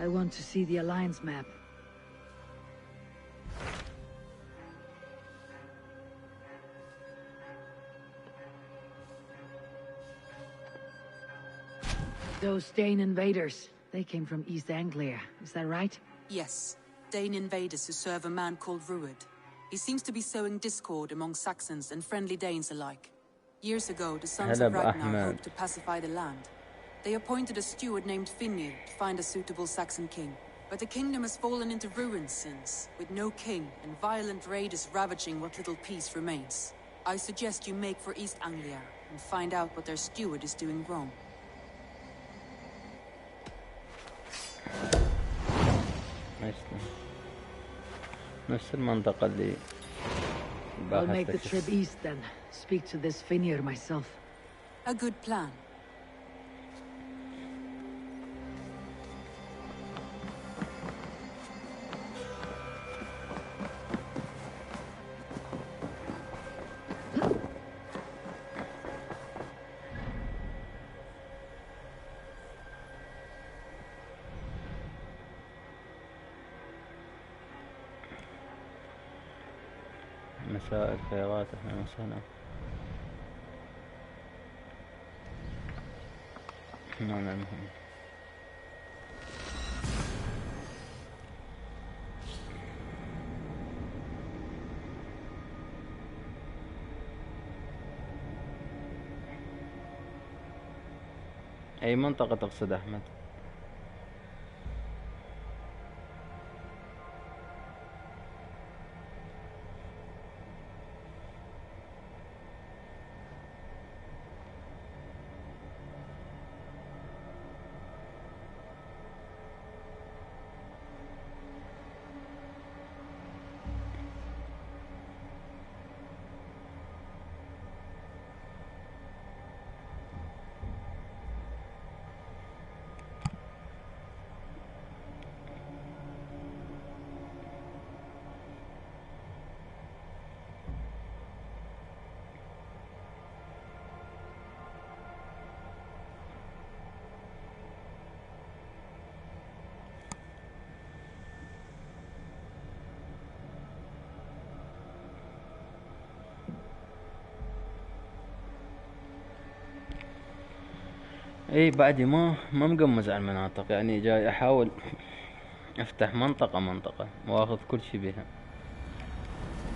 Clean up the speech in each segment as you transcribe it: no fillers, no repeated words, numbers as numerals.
I want to see the Alliance map. Those Dane invaders, they came from East Anglia, is that right? Yes. Dane invaders who serve a man called Ruud. He seems to be sowing discord among Saxons and friendly Danes alike. Years ago, the sons of Ragnar hoped to pacify the land. They appointed a steward named Finnr to find a suitable Saxon king. But the kingdom has fallen into ruins since, with no king and violent raiders ravaging what little peace remains. I suggest you make for East Anglia and find out what their steward is doing wrong. I'll make the trip east then. Speak to this Finnr myself. A good plan. مساء الخيرات، اهلا وسهلا. المهم اي منطقة تقصد احمد؟ اي بعدي ما مقمز على المناطق، يعني جاي احاول افتح منطقة واخذ كل شي بها.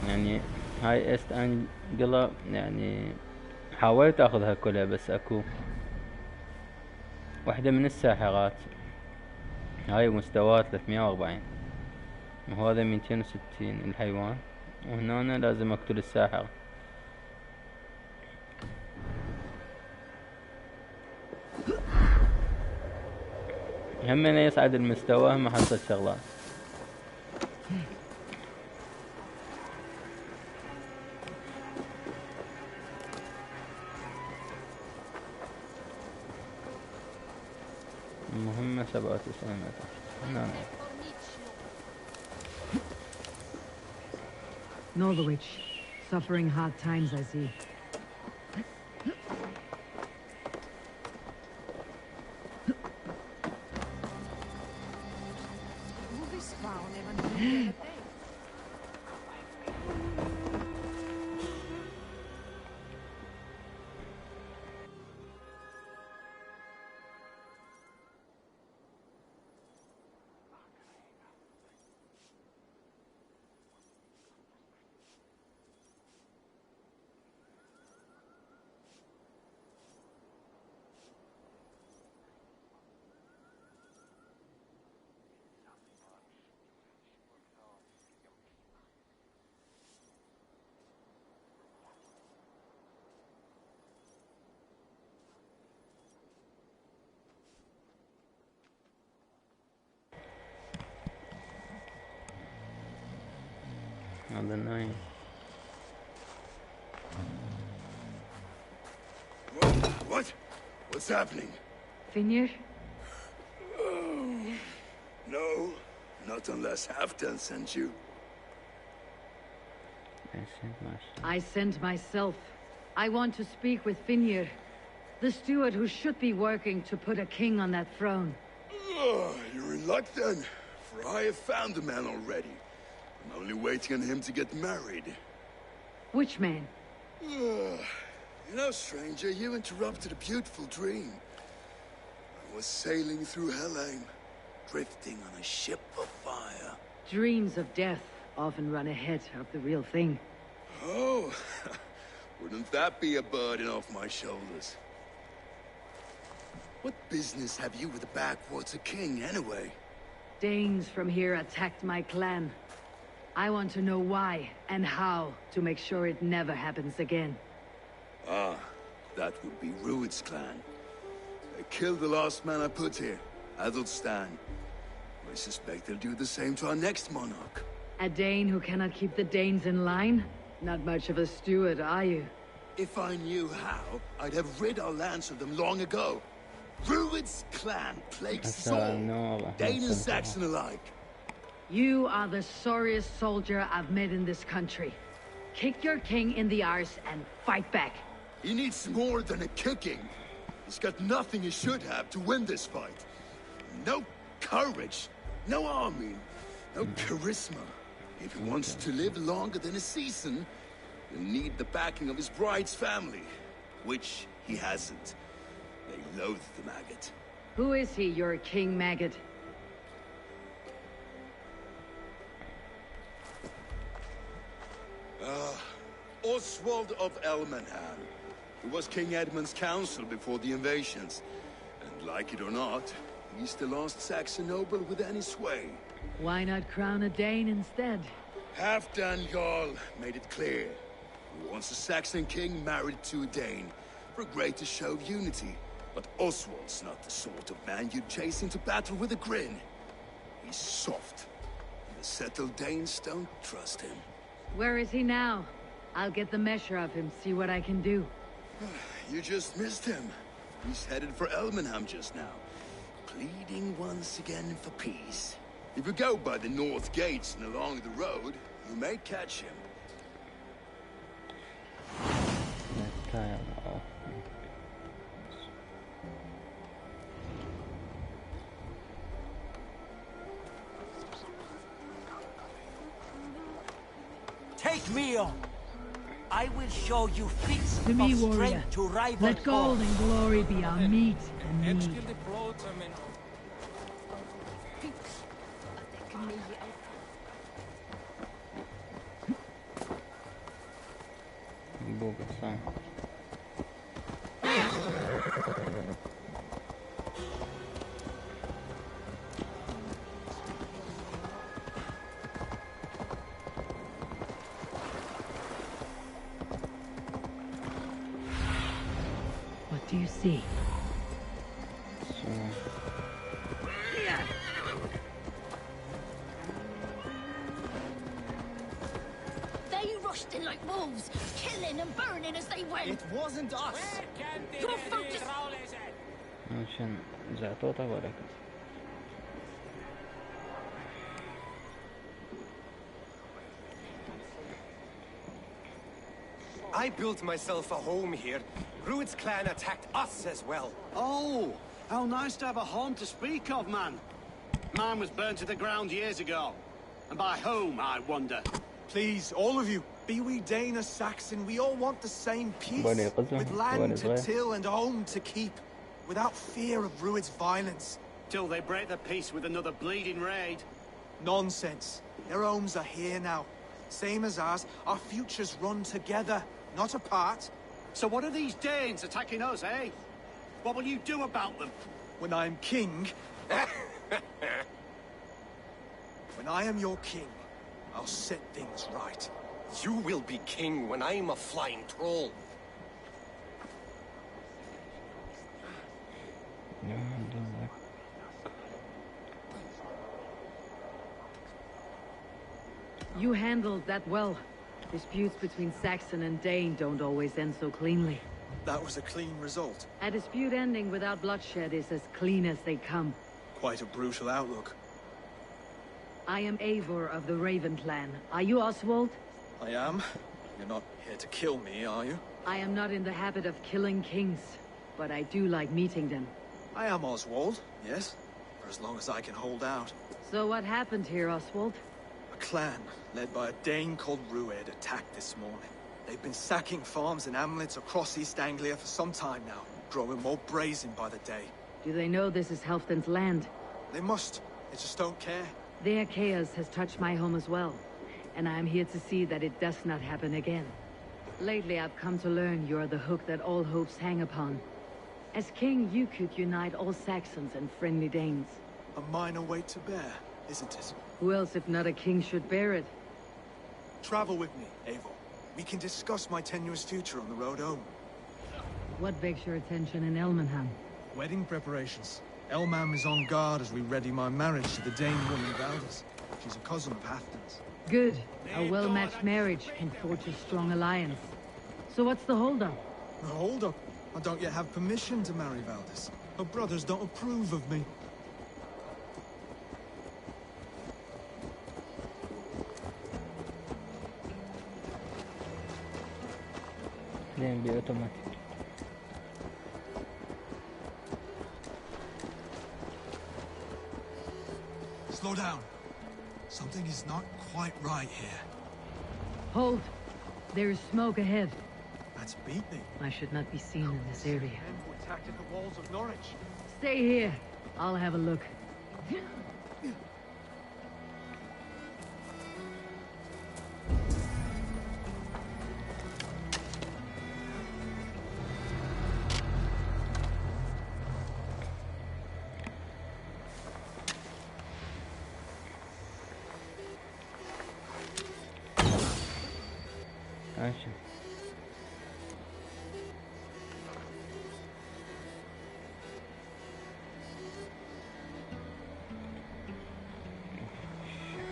يعني هاي ايست انجلا يعني حاولت اخذها كلها، بس اكو واحدة من الساحرات هاي مستوى 340 وهذا 260 الحيوان، وهنا أنا لازم اقتل الساحر. هم أنا يصعد المستوى هم حصل شغلات. المهمة 97 متر. نعم. Northwich, suffering hard times, I see. هذا نايم. What? What's happening? Finnr? No, not unless Halfdan sent you. I sent myself. I want to speak with Finnr, the steward who should be working to put a king on that throne. Oh, you're in luck then, for I have found the man already. I'm only waiting on him to get married. Which man? You know, stranger, you interrupted a beautiful dream. I was sailing through Helheim, drifting on a ship of fire. Dreams of death often run ahead of the real thing. Oh, wouldn't that be a burden off my shoulders? What business have you with the backwater king, anyway? Danes from here attacked my clan. I want to know why and how to make sure it never happens again. Ah, that would be Rued's clan. They killed the last man I put here, Adelstan. I suspect they'll do the same to our next monarch. A Dane who cannot keep the Danes in line? Not much of a steward, are you? If I knew how, I'd have rid our lands of them long ago. Rued's clan plagues all, Dane and Saxon alike. You are the sorriest soldier I've met in this country. Kick your king in the arse and fight back. He needs more than a kicking. He's got nothing he should have to win this fight. No courage, no army, no charisma. If he wants to live longer than a season, he'll need the backing of his bride's family, which he hasn't. They loathe the maggot. Who is he, your king maggot? Oswald of Elmenham, who was King Edmund's counsel before the invasions. And like it or not, he's the last Saxon noble with any sway. Why not crown a Dane instead? Halfdan Jarl made it clear. He wants a Saxon king married to a Dane, for a greater show of unity. But Oswald's not the sort of man you'd chase into battle with a grin. He's soft. And the settled Danes don't trust him. Where is he now? I'll get the measure of him, see what I can do. You just missed him. He's headed for Elmenham just now, pleading once again for peace. If you go by the north gates and along the road, you may catch him. Take me on. I will show you feats To me, of warrior, strength to rival let gold and glory be our meat and mead. What do you see? They rushed in like wolves, killing and burning as they went. It wasn't us. Your focus. عشان زعطوطة ولا كده. I built myself a home here. Rued's clan attacked us as well. Oh, how nice to have a home to speak of, man. Mine was burnt to the ground years ago. And by whom, I wonder? Please, all of you, be we Dane or Saxon, we all want the same peace. With land to till and a home to keep. Without fear of Rued's violence. Till they break the peace with another bleeding raid. Nonsense. Their homes are here now. Same as ours, our futures run together, not apart. So what are these Danes attacking us, eh? What will you do about them? When I am king... when I am your king, I'll set things right. You will be king when I'm a flying troll. You handled that well. Disputes between Saxon and Dane don't always end so cleanly. That was a clean result. A dispute ending without bloodshed is as clean as they come. Quite a brutal outlook. I am Eivor of the Raven clan. Are you Oswald? I am. You're not here to kill me, are you? I am not in the habit of killing kings, but I do like meeting them. I am Oswald, yes. for as long as I can hold out. So what happened here, Oswald? A clan, led by a Dane called Rued, attacked this morning. They've been sacking farms and hamlets across East Anglia for some time now, growing more brazen by the day. Do they know this is Halfdan's land? They must. They just don't care. Their chaos has touched my home as well, and I'm here to see that it does not happen again. Lately, I've come to learn you're the hook that all hopes hang upon. As king, you could unite all Saxons and friendly Danes. A minor weight to bear, isn't it? Who else, if not a king, should bear it? Travel with me, Eivor. We can discuss my tenuous future on the road home. What begs your attention in Elmenham? Wedding preparations. Elmam is on guard as we ready my marriage to the Dane woman Valdis. She's a cousin of Halfdan's. Good. A well-matched marriage can forge a strong alliance. So what's the hold-up? The hold-up? I don't yet have permission to marry Valdis. Her brothers don't approve of me. Then be automatic. Slow down. Something is not quite right here. Hold. There is smoke ahead. That's beating. I should not be seen in this area. Men who attacked at the walls of Norwich. Stay here. I'll have a look.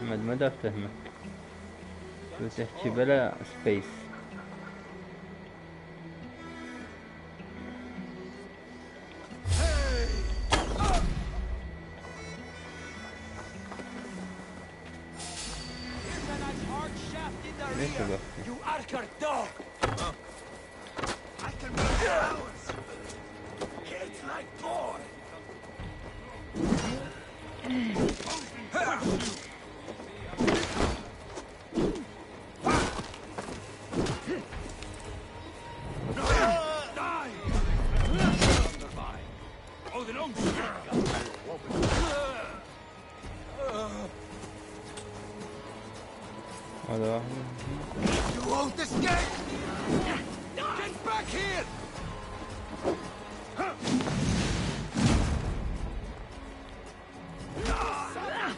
محمد ما دا افتهمك شو تحكي بلا سبيس ليش وقفتي؟ You archer dog! I can make hours. Kids like boy. هذا واحد You won't escape. Get back here.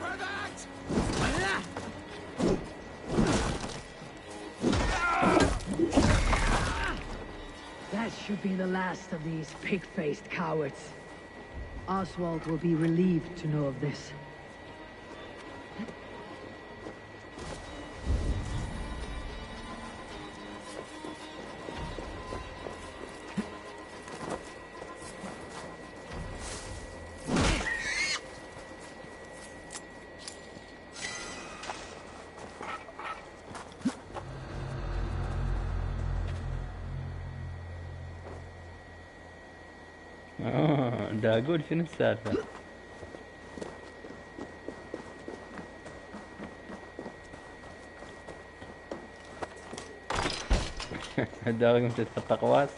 For that. That should be the last of these pig-faced cowards. Oswald will be relieved to know of this. دا اقول شنو السالفة الداغي متى تحط اقواس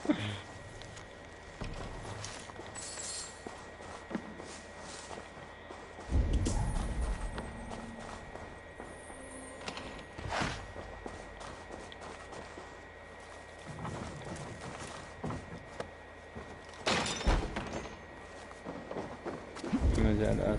مزال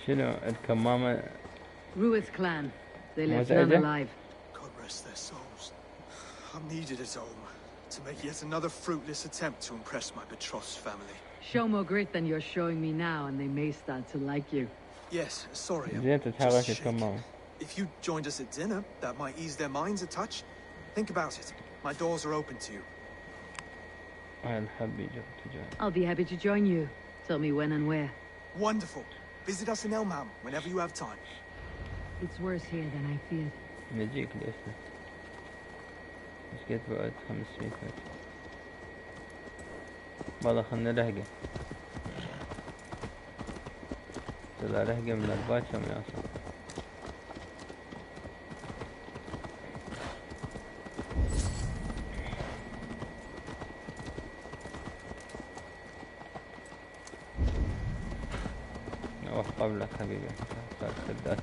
شنو الكمامة Rued's clan. They left none alive. God rest their souls. I'm needed at home to make yet another fruitless attempt to impress my betrothed family. Show more grit than you're showing me now, and they may start to like you. Yes, sorry. زين تتحرك الكمامة If you joined us at dinner, that might ease their minds a touch. Think about it. My doors are open to you. I'll be happy to join you. Tell me when and where. Wonderful. Visit us in Elmham whenever you have time. It's worse here than I feared. نجيك لأسف. مش قد بعد 500 متر. والله خلنا لهقة. طلع لهقة من الباشا من أصلا. قبلك حبيبي سدات.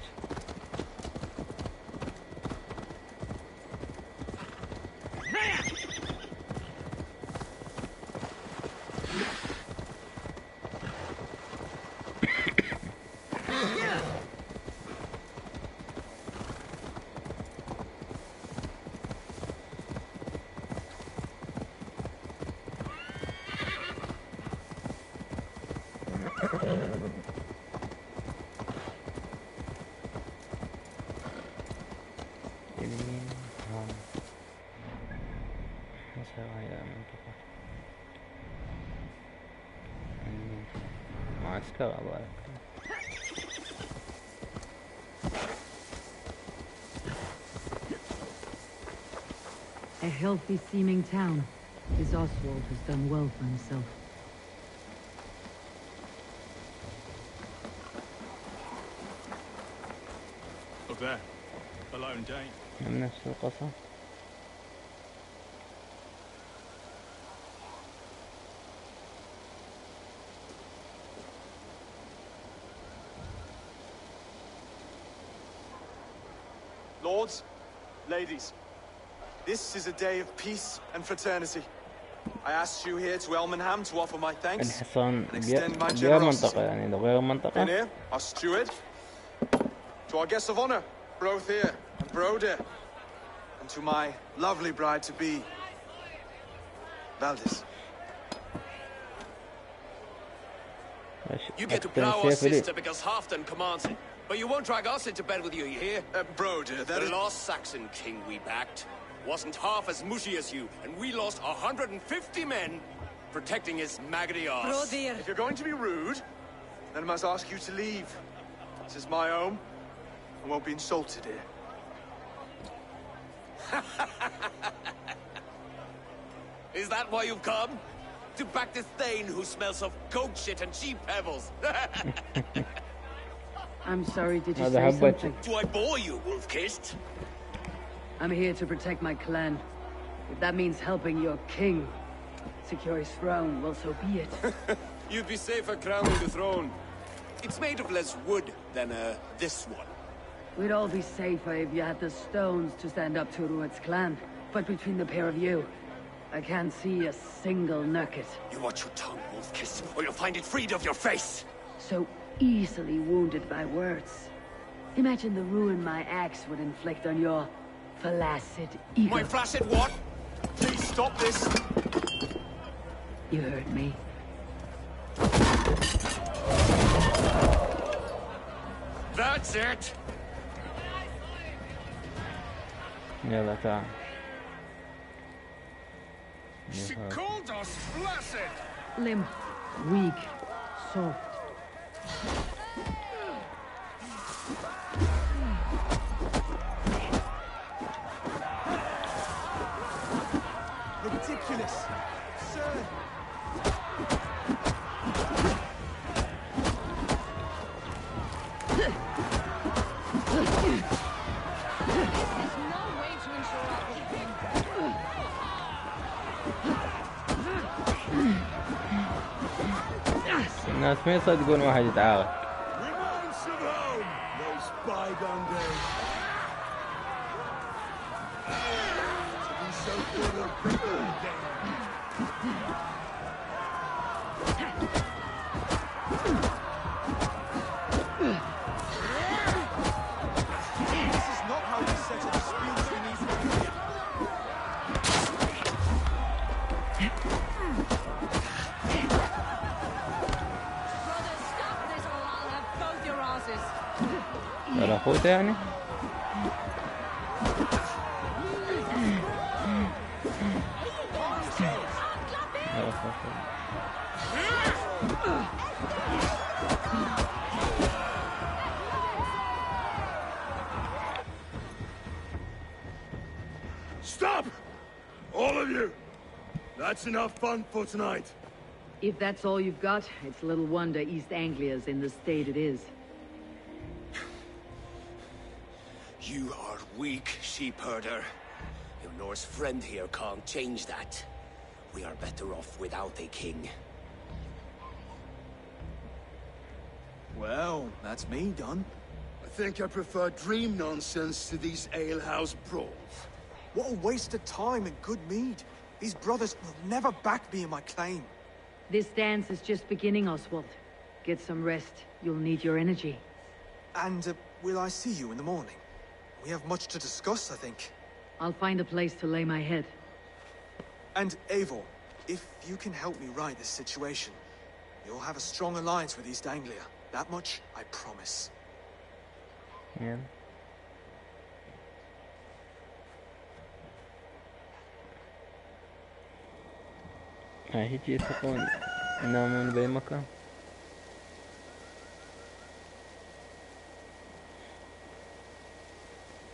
A healthy-seeming town. This Oswald has done well for himself. Look there. A lone Dane. من نفس القصة. Lords, ladies, this is a day of peace and fraternity. I asked you here to Elmenham to offer my thanks and extend my generosity. And here, our steward, to our guests of honor, both here and Broder, and to my lovely bride-to-be, Valdis. You get to plow our sister because Halfdan commands it, but you won't drag us into bed with you, you hear? Broder, that the last Saxon king we backed wasn't half as mushy as you, and we lost 150 men protecting his maggoty arse. If you're going to be rude, then I must ask you to leave. This is my home. I won't be insulted here. Is that why you've come? To back this Thane who smells of goat shit and cheap pebbles? I'm sorry, did you say something? Do I bore you, wolf-kissed? I'm here to protect my clan. If that means helping your king secure his throne, well, so be it. You'd be safer crowning the throne. It's made of less wood than, this one. We'd all be safer if you had the stones to stand up to Rued's clan. But between the pair of you, I can't see a single nugget. You watch your tongue, wolf-kissed, or you'll find it freed of your face. So easily wounded by words. Imagine the ruin my axe would inflict on your flaccid ego. My flaccid what? Please stop this. You heard me. That's it. يلا تعال. She called us flaccid. Limp, weak, soft. Ridiculous, sir. الناس ما يصدقون واحد يتعاون. على أخوته يعني Stop! All of you! That's enough fun for tonight. If that's all you've got, it's little wonder East Anglia's in the state it is. You are weak, sheep herder. Your Norse friend here can't change that. We are better off without a king. Well, that's me done. I think I prefer dream nonsense to these alehouse brawls. What a waste of time and good mead. These brothers will never back me in my claim. This dance is just beginning, Oswald. Get some rest. You'll need your energy. And will I see you in the morning? We have much to discuss, I think. I'll find a place to lay my head. And Eivor, if you can help me right this situation, you'll have a strong alliance with East Anglia. That much, I promise. Yeah. هيك يثقون ينامون بأي مكان.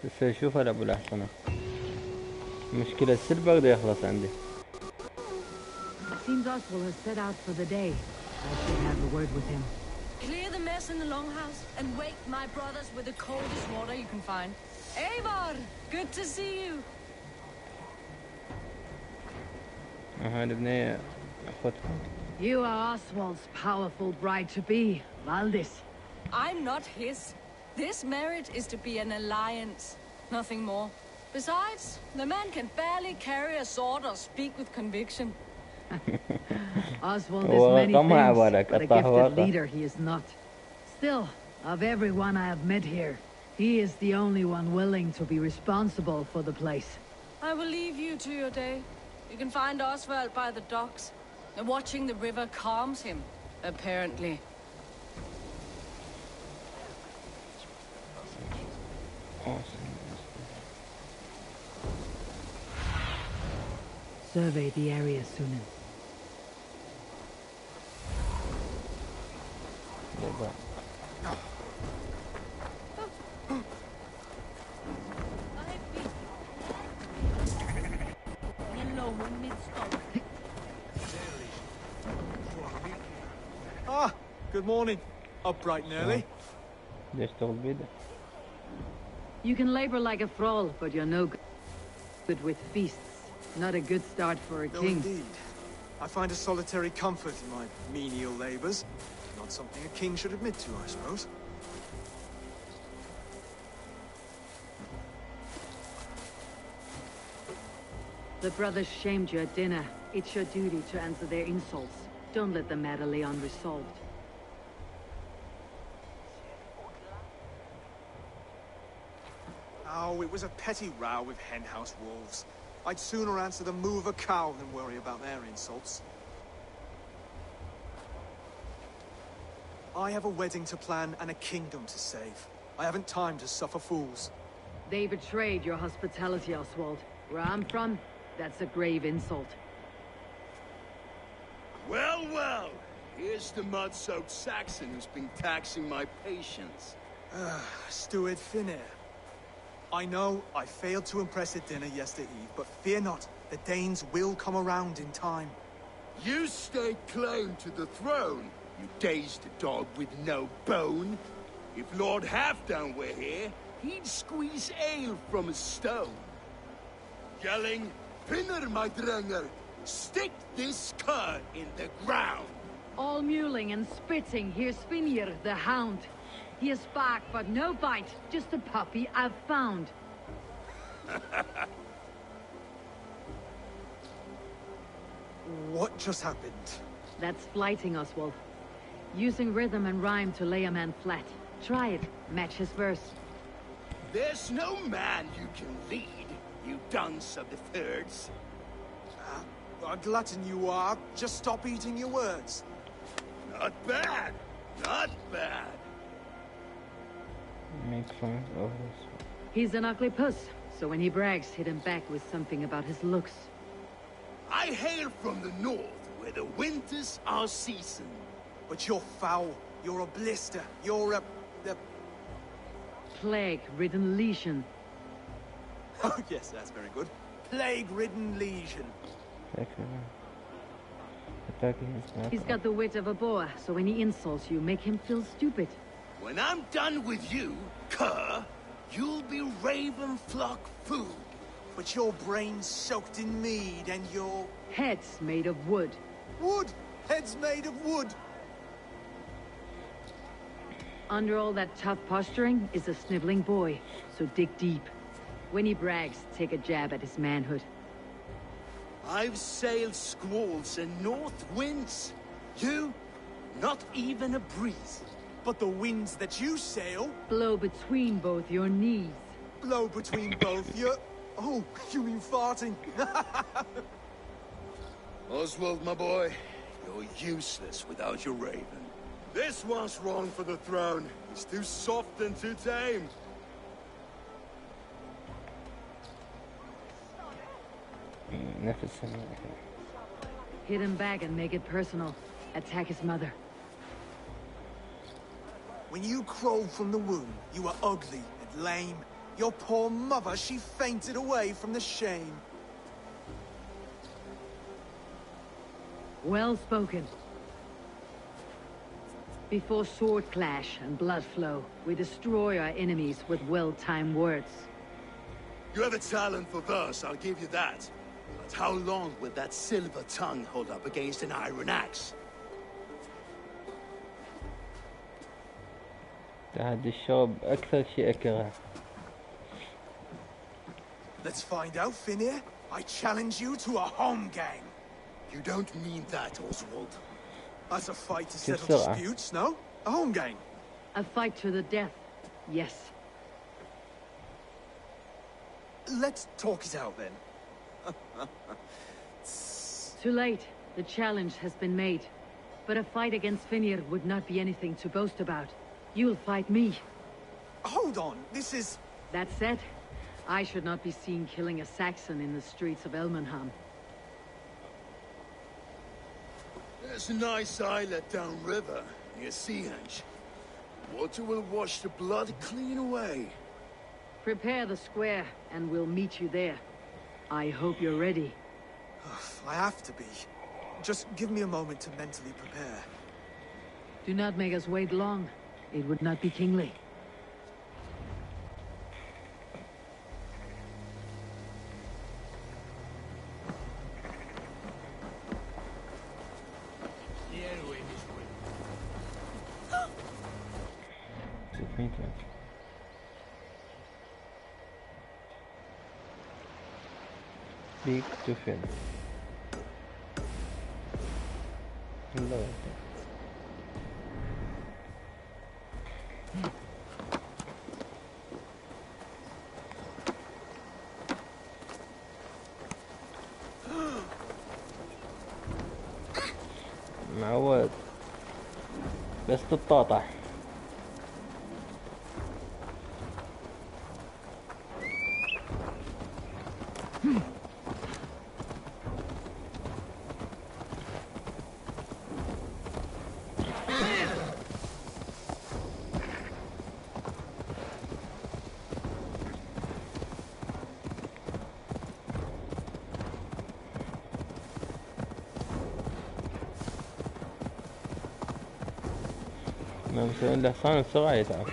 بس اشوف هلا ابو الاحسنة. مشكلة السيلفر بده يخلص عندي. Seems Oswald has set out for the day. I should have a word with him. Clear the mess in the longhouse and wake my brothers with the coldest water you can find. Eivor, good to see you. هاي بنية اخوتكم. You are Oswald's powerful bride-to-be, Valdis. I'm not his. This marriage is to be an alliance, nothing more. Besides, the man can barely carry a sword or speak with conviction. Oswald is many things, but a gifted leader he is not. Still, of everyone I have met here, he is the only one willing to be responsible for the place. I will leave you to your day. You can find Oswald by the docks. Watching the river calms him, apparently. Survey the area soon. Ah, good morning. Up bright and early. You can labor like a thrall, but you're no good with feasts. Not a good start for a king. Indeed. I find a solitary comfort in my menial labors. Not something a king should admit to, I suppose. The brothers shamed you at dinner. It's your duty to answer their insults. Don't let the matter lay unresolved. Oh, it was a petty row with henhouse wolves. I'd sooner answer the moo of a cow than worry about their insults. I have a wedding to plan and a kingdom to save. I haven't time to suffer fools. They betrayed your hospitality, Oswald. Where I'm from, that's a grave insult. Well, well. Here's the mud-soaked Saxon who's been taxing my patience. Steward Finnair. I know I failed to impress at dinner yesterday eve, but fear not, the Danes will come around in time. You stake claim to the throne, you dazed dog with no bone. If Lord Halfdown were here, he'd squeeze ale from a stone. Yelling, Finner, my drenger, stick this cur in the ground. All mewling and spitting, here's Finir, the hound. He has bark, but no bite, just a puppy I've found. What just happened? That's flighting, Oswald. Using rhythm and rhyme to lay a man flat. Try it, match his verse. There's no man you can lead, you dunce of the thirds. A glutton you are. Just stop eating your words. Not bad, not bad. Makes fun of us. He's an ugly puss, so when he brags, hit him back with something about his looks. I hail from the north, where the winters are season. But you're foul. You're a blister. You're a... Plague-ridden lesion. Oh, yes, that's very good. plague-ridden legion. He's got the wit of a boar, so when he insults you, make him feel stupid. When I'm done with you, cur, you'll be raven flock food. But your brain's soaked in mead and your... Head's made of wood. Wood! Head's made of wood! Under all that tough posturing is a sniveling boy, so dig deep. When he brags, take a jab at his manhood. I've sailed squalls and north winds. You, not even a breeze. But the winds that you sail... blow between both your knees. Blow between both your... Oh, you mean farting? Oswald, my boy, you're useless without your raven. This one's wrong for the throne. He's too soft and too tame. Hit him back and make it personal. Attack his mother. When you crawled from the womb, you were ugly and lame. Your poor mother, she fainted away from the shame. Well spoken. Before sword clash and blood flow, we destroy our enemies with well-timed words. You have a talent for verse, I'll give you that. But how long will that silver tongue hold up against an iron axe? هذا الشاب أكثر شيء أكره. Let's find out, Finir. I challenge you to a home gang. You don't mean that, Oswald. As a fight to settle disputes, no? A home gang. A fight to the death, yes. Let's talk it out then. Too late. The challenge has been made. But a fight against Finir would not be anything to boast about. You'll fight me. Hold on, this is... That said, I should not be seen killing a Saxon in the streets of Elmenham. There's a nice islet downriver, near Seahenge. Water will wash the blood clean away. Prepare the square, and we'll meet you there. I hope you're ready. I have to be. Just give me a moment to mentally prepare. Do not make us wait long. It would not be kingly. Speak to Phil. Hello. معود بس تتطاطح. ما مسوي له حصان بسرعة يتعب.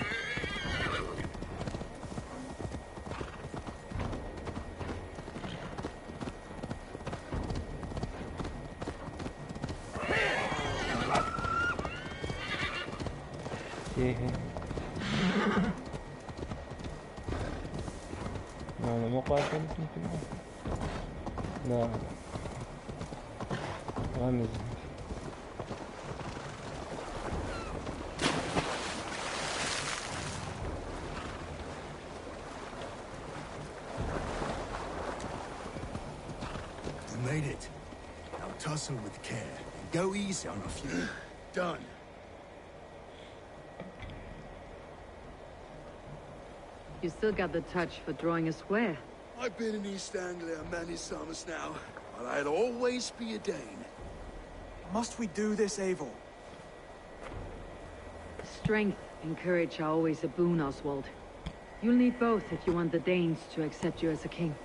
أنا مو قاتل لا غامز. Made it. Now tussle with care and go easy on a few. Done. You still got the touch for drawing a square. I've been in East Anglia many summers now, but I'll always be a Dane. Must we do this, Eivor? Strength and courage are always a boon, Oswald. You'll need both if you want the Danes to accept you as a king.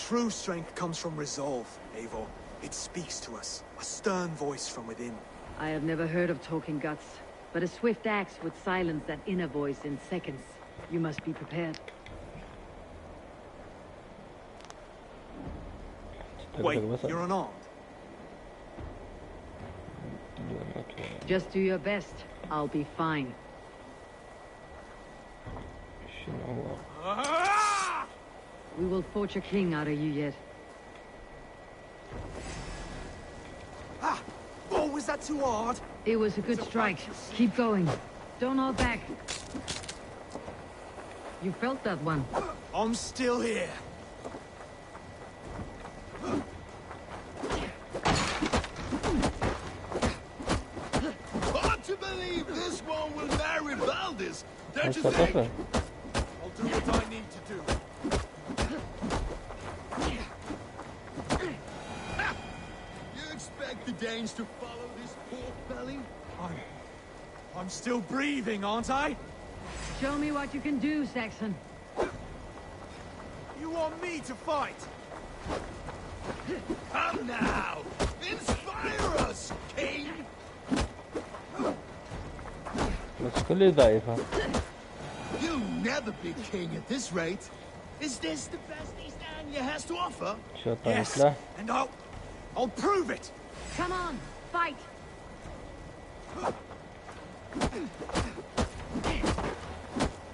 True strength comes from resolve, Eivor. It speaks to us, a stern voice from within. I have never heard of talking guts, but a swift axe would silence that inner voice in seconds. You must be prepared. Wait, you're unarmed? Just do your best. I'll be fine. We will forge a king out of you yet. Ah! Oh, was that too hard? It was a good strike. Keep going. Don't hold back. You felt that one. I'm still here. Hard to believe this one will marry Valdez. Don't you think? I'll do what I need to do. You expect the Danes to follow this pork belly? I'm still breathing, aren't I? Show me what you can do, Saxon. You want me to fight? Come now! Inspire us, King! You'll never be king at this rate. Is this the best East Anglia has to offer? Yes, and I'll prove it! Come on, fight!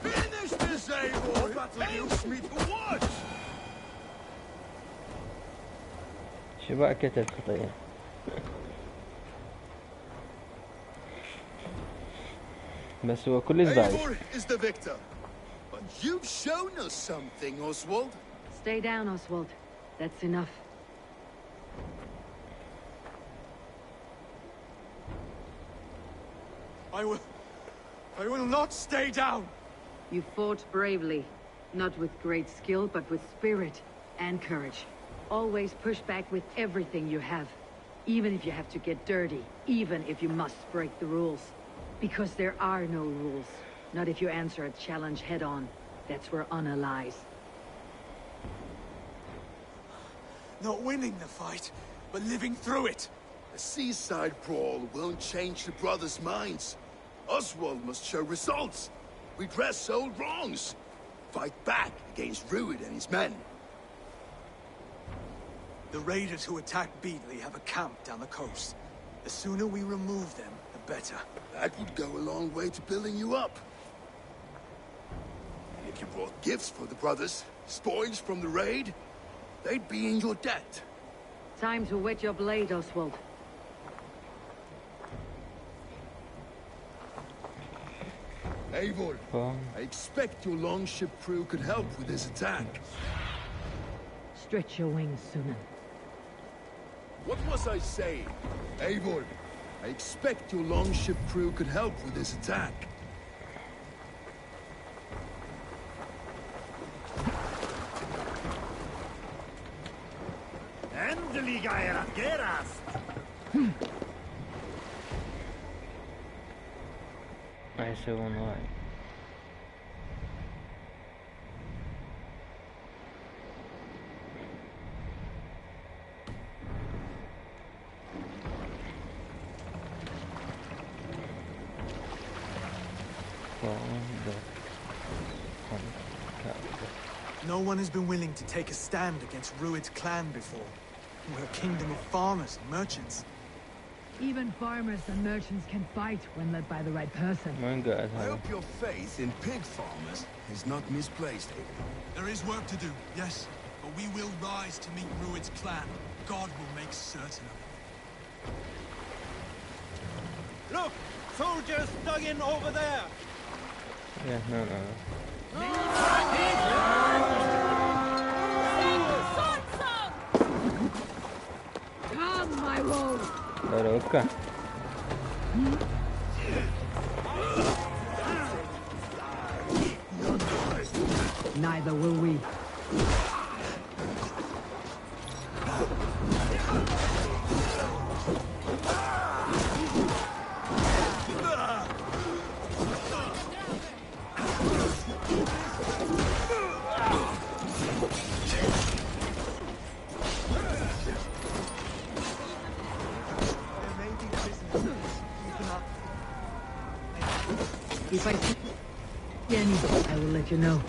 Finish this, Eivor! Paints me to watch! شبكة الخطية. بس هو كل ضعيف. Eivor is the victor. But you've shown us something, Oswald. Stay down, Oswald. That's enough. I will not stay down! You fought bravely. Not with great skill, but with spirit and courage. Always push back with everything you have. Even if you have to get dirty. Even if you must break the rules. Because there are no rules. Not if you answer a challenge head-on. That's where honor lies. Not winning the fight, but living through it. A seaside brawl won't change the brothers' minds. Oswald must show results. Redress old wrongs. Fight back against Rued and his men. The raiders who attacked Beatley have a camp down the coast. The sooner we remove them, the better. That would go a long way to building you up. And if you brought gifts for the brothers, spoils from the raid, they'd be in your debt. Time to wet your blade, Oswald. Eivor, I expect your longship crew could help with this attack. Stretch your wings, Sunan. What was I saying? Eivor, I expect your longship crew could help with this attack. Endelig är att gerast! ما يسوون وايد. No one has been willing to take a stand against Rued's clan before. We're a kingdom of farmers and merchants. Even farmers and merchants can fight when led by the right person. I hope your faith in pig farmers is not misplaced, Eivor. There is work to do, yes. But we will rise to meet Rued's clan. God will make certain of it. Look! Soldiers dug in over there! Yeah, no. Come, my road! Okay. Neither will we. If I see anybody, I will let you know.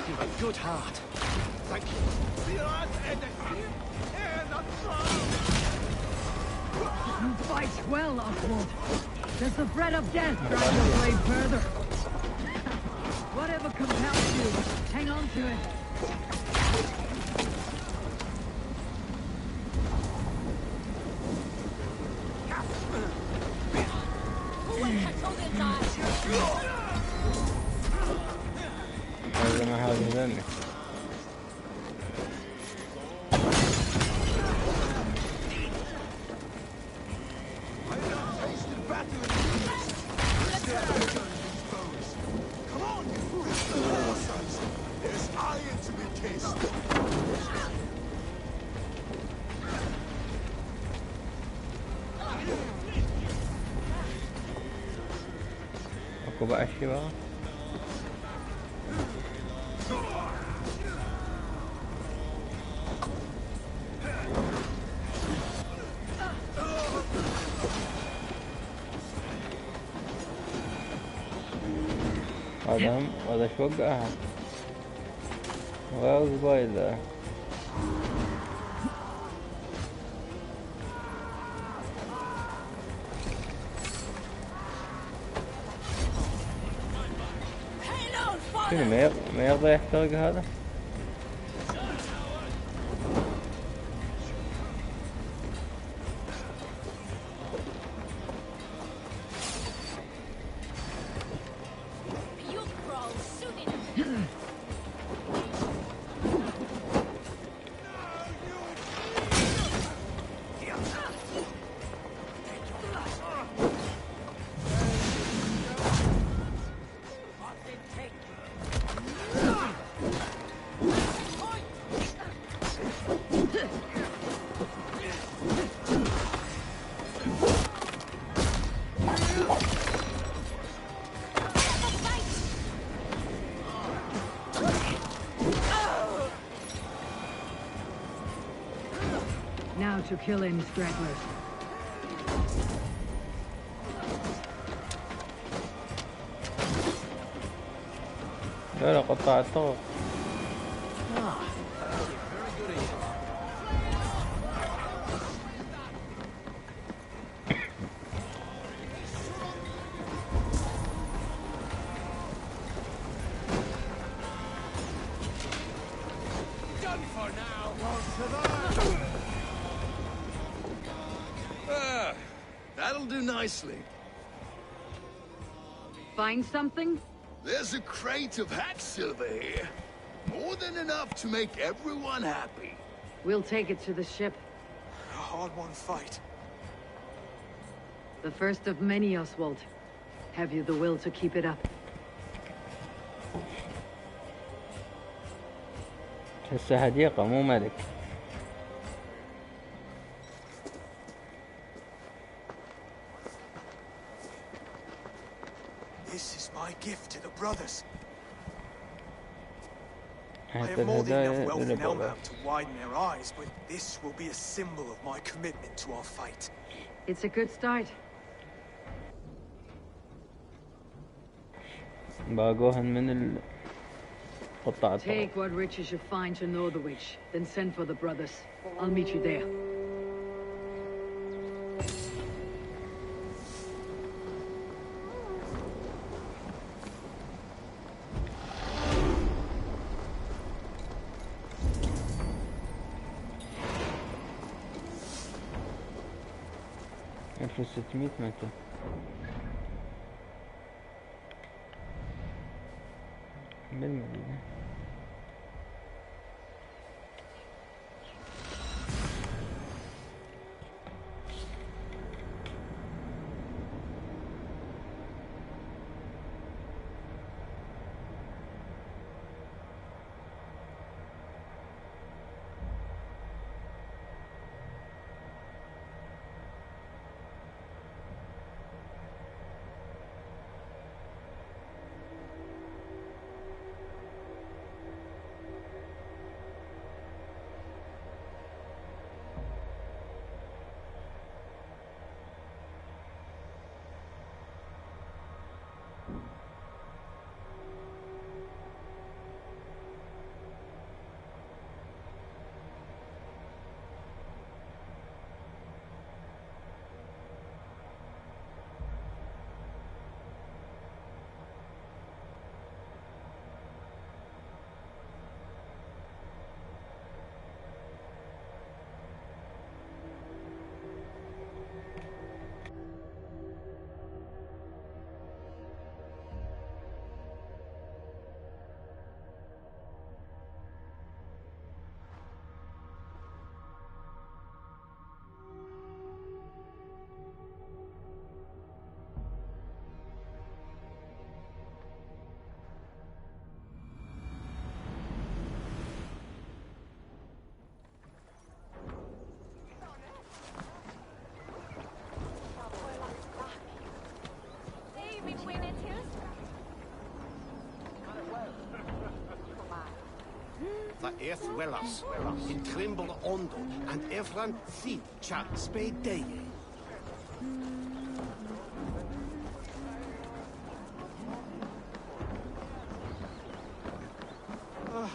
You've a good heart. Thank you. You fight well, Oswald. Does the threat of death drive your blade further? Whatever compels you, hang on to it. هذا ما هذا ذني اكو بعد شي بقى هذا شو وقعها وقبايله شنو ما يرضى يحترق هذا Now to kill any stragglers. لا قطع الطرق That'll do nicely. Find something? There's a crate of hack silver here. More than enough to make everyone happy. We'll take it to the ship. A hard-won fight. The first of many, Oswald. Have you the will to keep it up? هسه حديقة مو ملك. This is my gift to the brothers. I حتى have more than enough الهدايا wealth in للبابا. Elmham to widen their eyes, but this will be a symbol of my commitment to our fight. It's a good start. باقوهن من القطع الطرق. Take what riches you find to know the witch, then send for the brothers. I'll meet you there. ألف وستمية متر بالمدينة. Eth wellas, in trimble ondo, and efran si cha spedeye.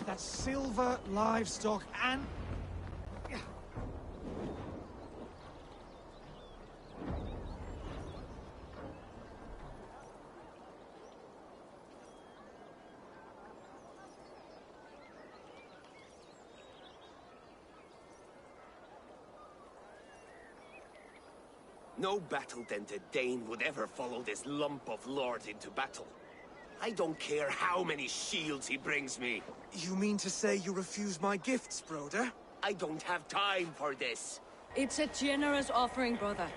That's silver, livestock, and... No battle-dented Dane would ever follow this lump of lord into battle. I don't care how many shields he brings me. You mean to say you refuse my gifts, brother? I don't have time for this. It's a generous offering, brother.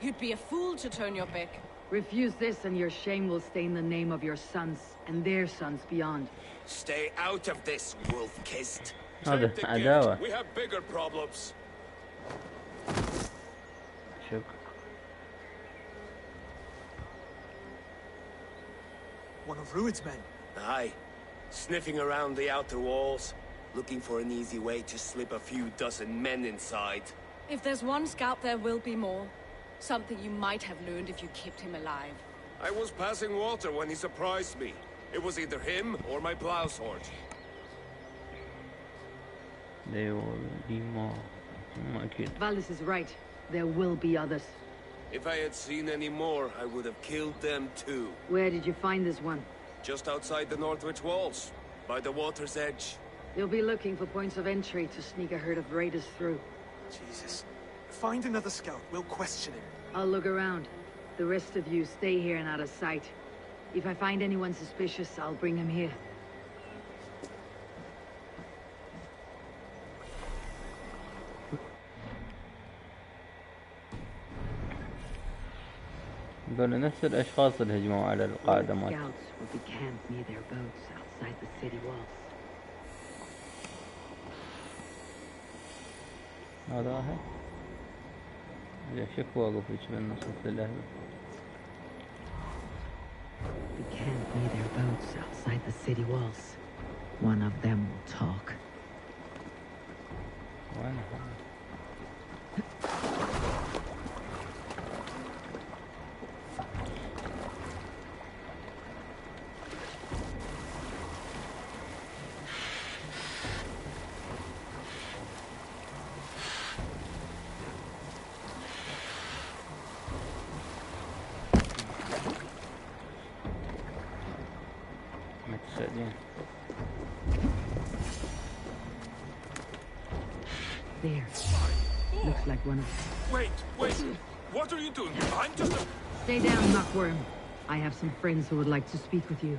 You'd be a fool to turn your back. Refuse this and your shame will stain the name of your sons and their sons beyond. Stay out of this, wolf-kissed. هذا عداوة. We have bigger problems. شكرا. One of Rued's men. Aye. Sniffing around the outer walls, looking for an easy way to slip a few dozen men inside. If there's one scout, there will be more. Something you might have learned if you kept him alive. I was passing water when he surprised me. It was either him or my plow sword. There will be more. Oh my kid. Valis is right. There will be others. If I had seen any more, I would have killed them too. Where did you find this one? Just outside the Northwich walls, by the water's edge. You'll be looking for points of entry to sneak a herd of raiders through. Jesus. Find another scout. We'll question him. I'll look around. The rest of you stay here and out of sight. If I find anyone suspicious, I'll bring him here. دول نفس الأشخاص اللي هجموا على القاعدة مالت. Scouts will be camped near their boats outside the city walls. هذا واحد. شوف واقف بالنص اللهبة. Be camped near their boats outside the city walls. One of them will talk. وين There. Looks like one of... Wait! What are you doing? I'm just a... Stay down, Knockworm. I have some friends who would like to speak with you.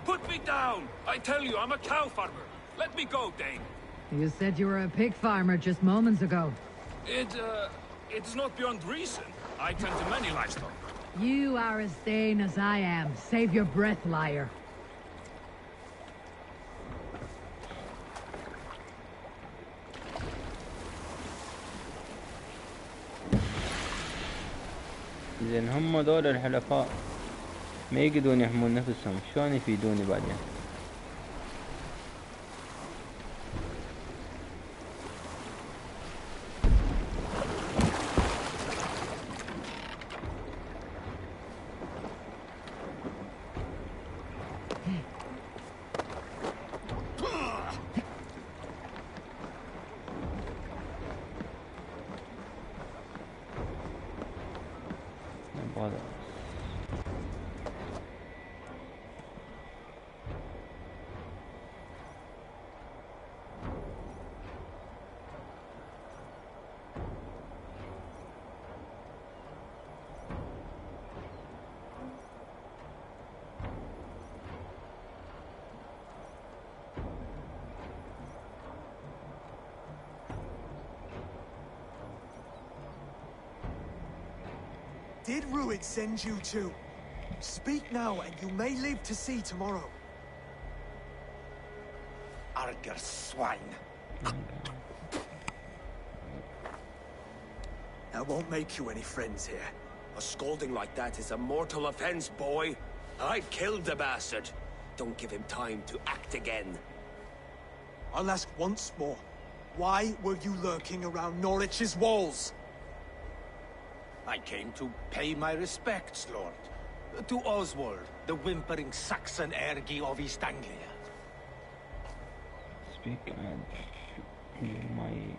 Put me down! I tell you, I'm a cow farmer. Let me go, Dane. You said you were a pig farmer just moments ago. It's not beyond reason. I tend to many livestock. You are as Dane as I am. Save your breath, liar. زين هم دول الحلفاء ما يقدرون يحمون نفسهم، شلون يفيدوني بعدين؟ Did Rued send you too? Speak now, and you may live to see tomorrow. Arger swine. That won't make you any friends here. A scolding like that is a mortal offense, boy. I've killed the bastard. Don't give him time to act again. I'll ask once more. Why were you lurking around Norwich's walls? I came to pay my respects, Lord. To Oswald, the whimpering Saxon ergi of East Anglia. Speak and you might...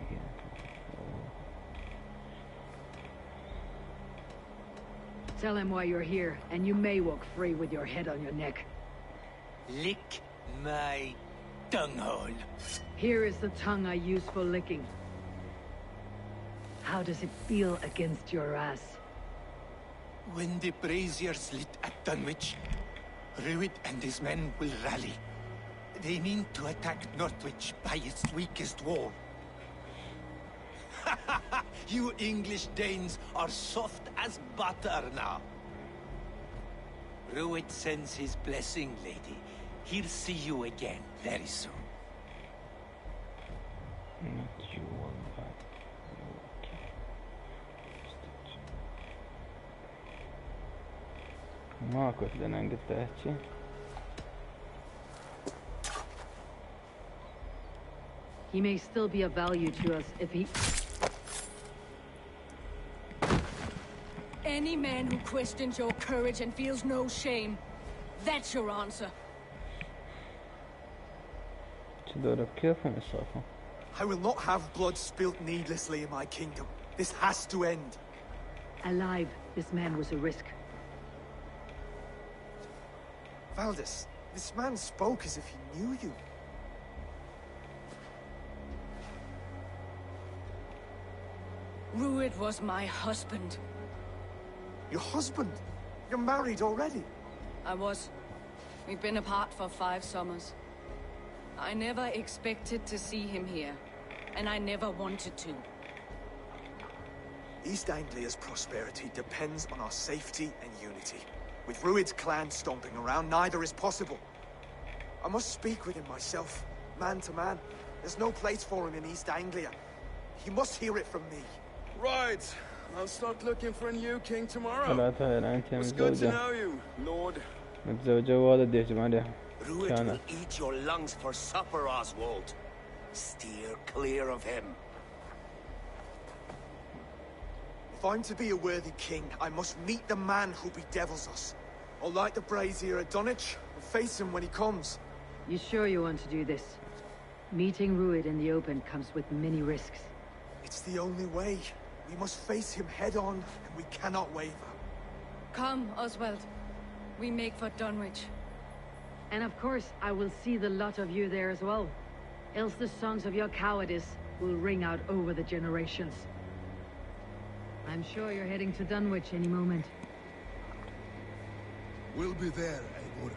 Tell him why you're here, and you may walk free with your head on your neck. Lick my tonguehole. Here is the tongue I use for licking. How does it feel against your ass? When the braziers lit at Dunwich, Rued and his men will rally. They mean to attack Northwich by its weakest wall. You English Danes are soft as butter now. Rued sends his blessing, lady. He'll see you again very soon. Not you one back. ماكو لأن أنا قلت أحكي. He may still be of value to us if he... Any man who questions your courage and feels no shame, that's your answer. I will not have blood spilt needlessly in my kingdom. This has to end. Alive, this man was a risk. Valdis, this man spoke as if he knew you. Rued was my husband. Your husband? You're married already? I was. We've been apart for 5 summers. I never expected to see him here, and I never wanted to. East Anglia's prosperity depends on our safety and unity. With Rued's clan stomping around, neither is possible. I must speak with him myself, man to man. There's no place for him in East Anglia. He must hear it from me. Right. I'll start looking for a new king tomorrow. It's good to know you, Lord. Rued will eat your lungs for supper, Oswald. Steer clear of him. If I'm to be a worthy king, I must meet the man who bedevils us. I'll light the brazier at Dunwich and face him when he comes. You sure you want to do this? Meeting Rued in the open comes with many risks. It's the only way. We must face him head on, and we cannot waver. Come, Oswald. We make for Dunwich. And of course, I will see the lot of you there as well. Else the songs of your cowardice will ring out over the generations. I'm sure you're heading to Dunwich any moment. We'll be there, Eivor.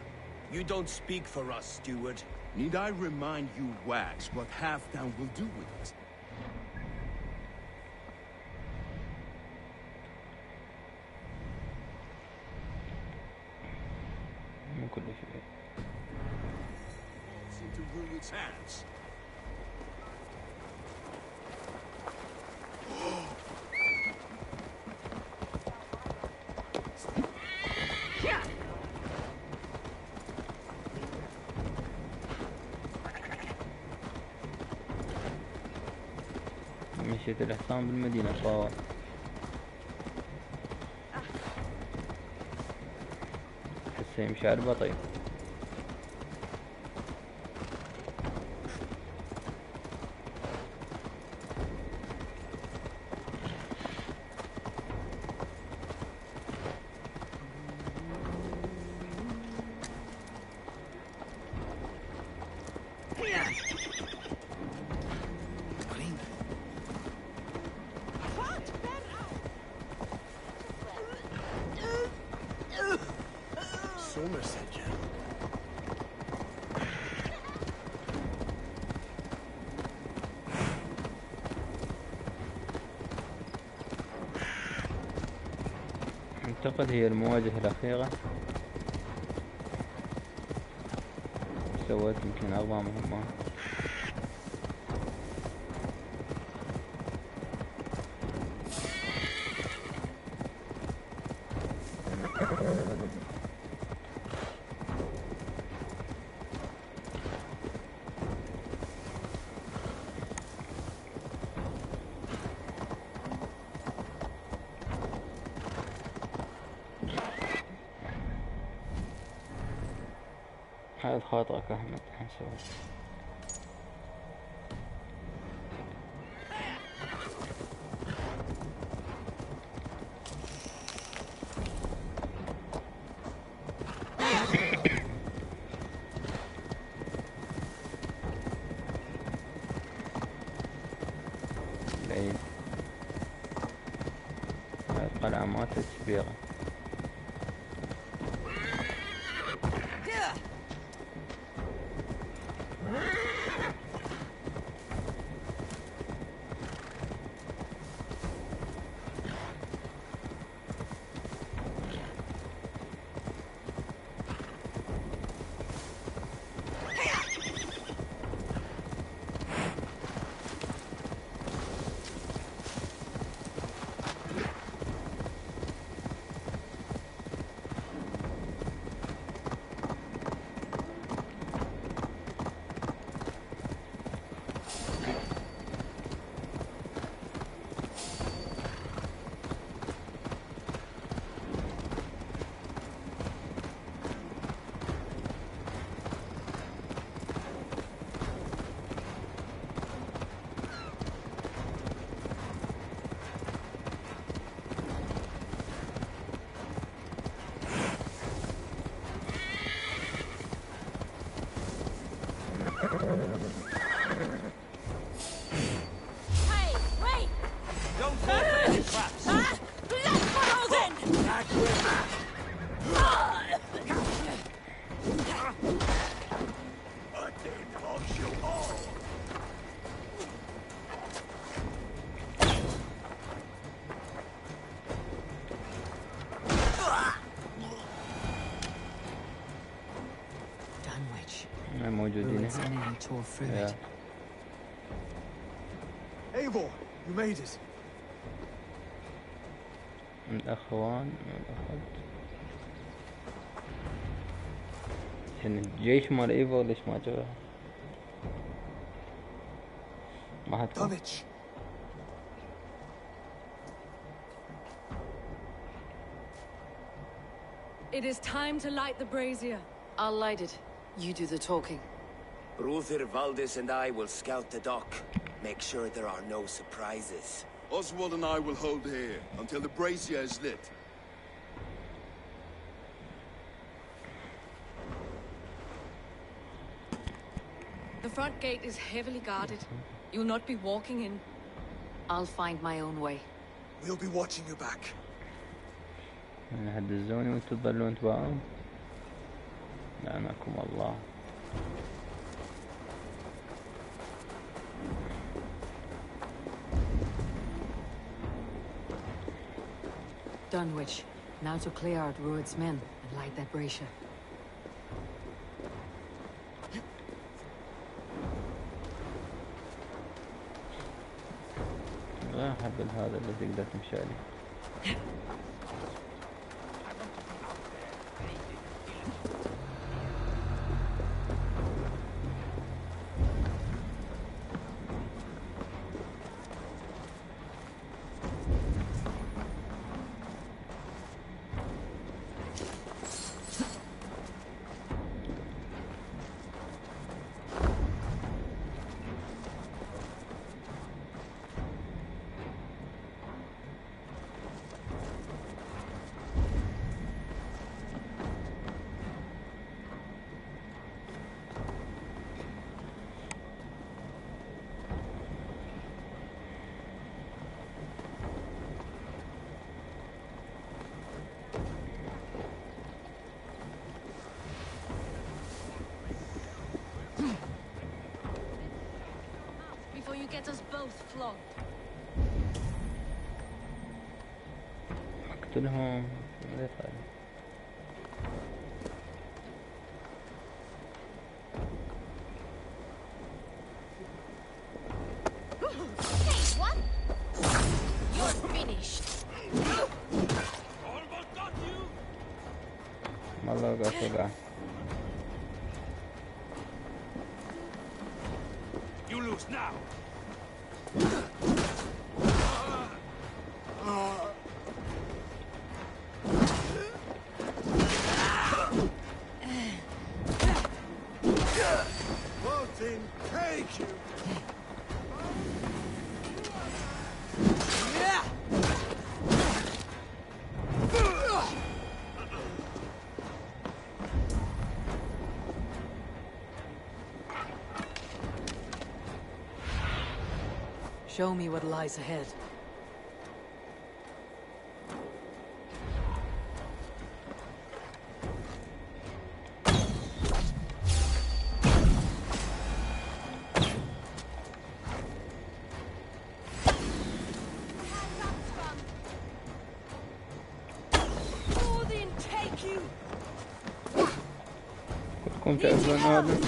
You don't speak for us, steward. Need I remind you, Wags, what Halfdown will do with us? Into Rued's hands. مشيت الحصان بالمدينة طاوة. حسه يمشي على البطيء. أعتقد هي المواجهة الأخيرة. سويت يمكن 4 مهمات. هاي الخاطئك أحمد حنسوي. بعيد. هاي القلعة ماتت كبيرة. Hey, wait! Don't fall for these traps! Let's follow then! I didn't hunt you all. موجودين. Yeah. Eivor, you made it. الأخوان والأخوات. يعني الجيش مال ايفور ليش ما جاء؟ ما هتكون. It is time to light the brazier. I'll light it. You do the talking. Ruther, Valdis and I will scout the dock. Make sure there are no surprises. Oswald and I will hold here until the brazier is lit. The front gate is heavily guarded. You'll not be walking in. I'll find my own way. We'll be watching you back. هدزوني وانتو تضلون تباعون. لعنكم الله. Dunwich, now to clear out Rued's men and light that brazier. لا حبل هذا اللي تقدر تمشي عليه. Before you get us both flogged. اقتلهم. Hey, what? You're finished. Almost got you. والله قاعد. You lose now. Assassin, take you! Show me what lies ahead. كلكم تعرفون هذا.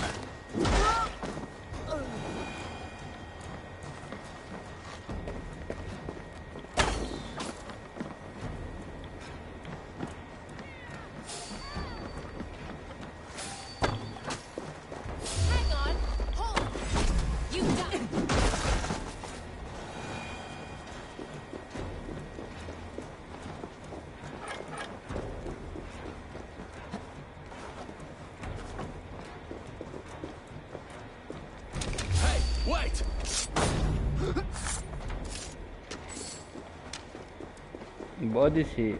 بأوديسي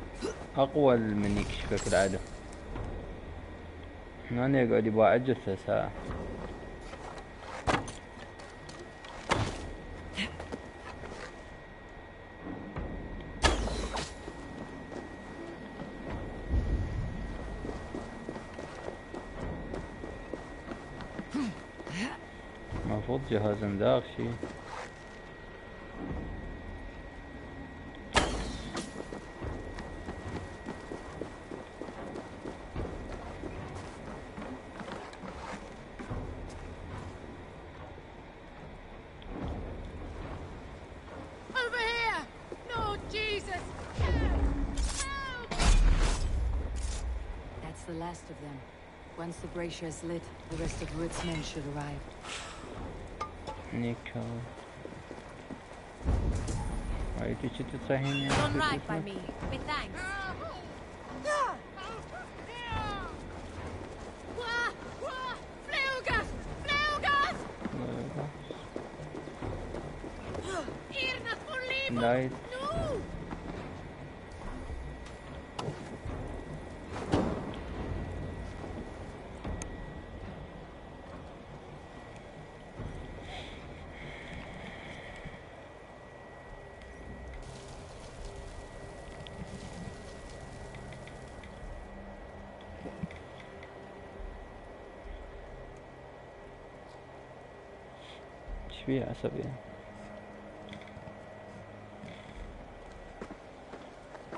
أقوى من يكشفك العدو. هنا يقعد يباع جثة ساعة. المفروض جهاز مداغ شي. Of them. Once the brazier is lit, the rest of Rued's men should arrive. Nico. Why did you say him? Done right by me. With thanks. Night. شوية عصبية.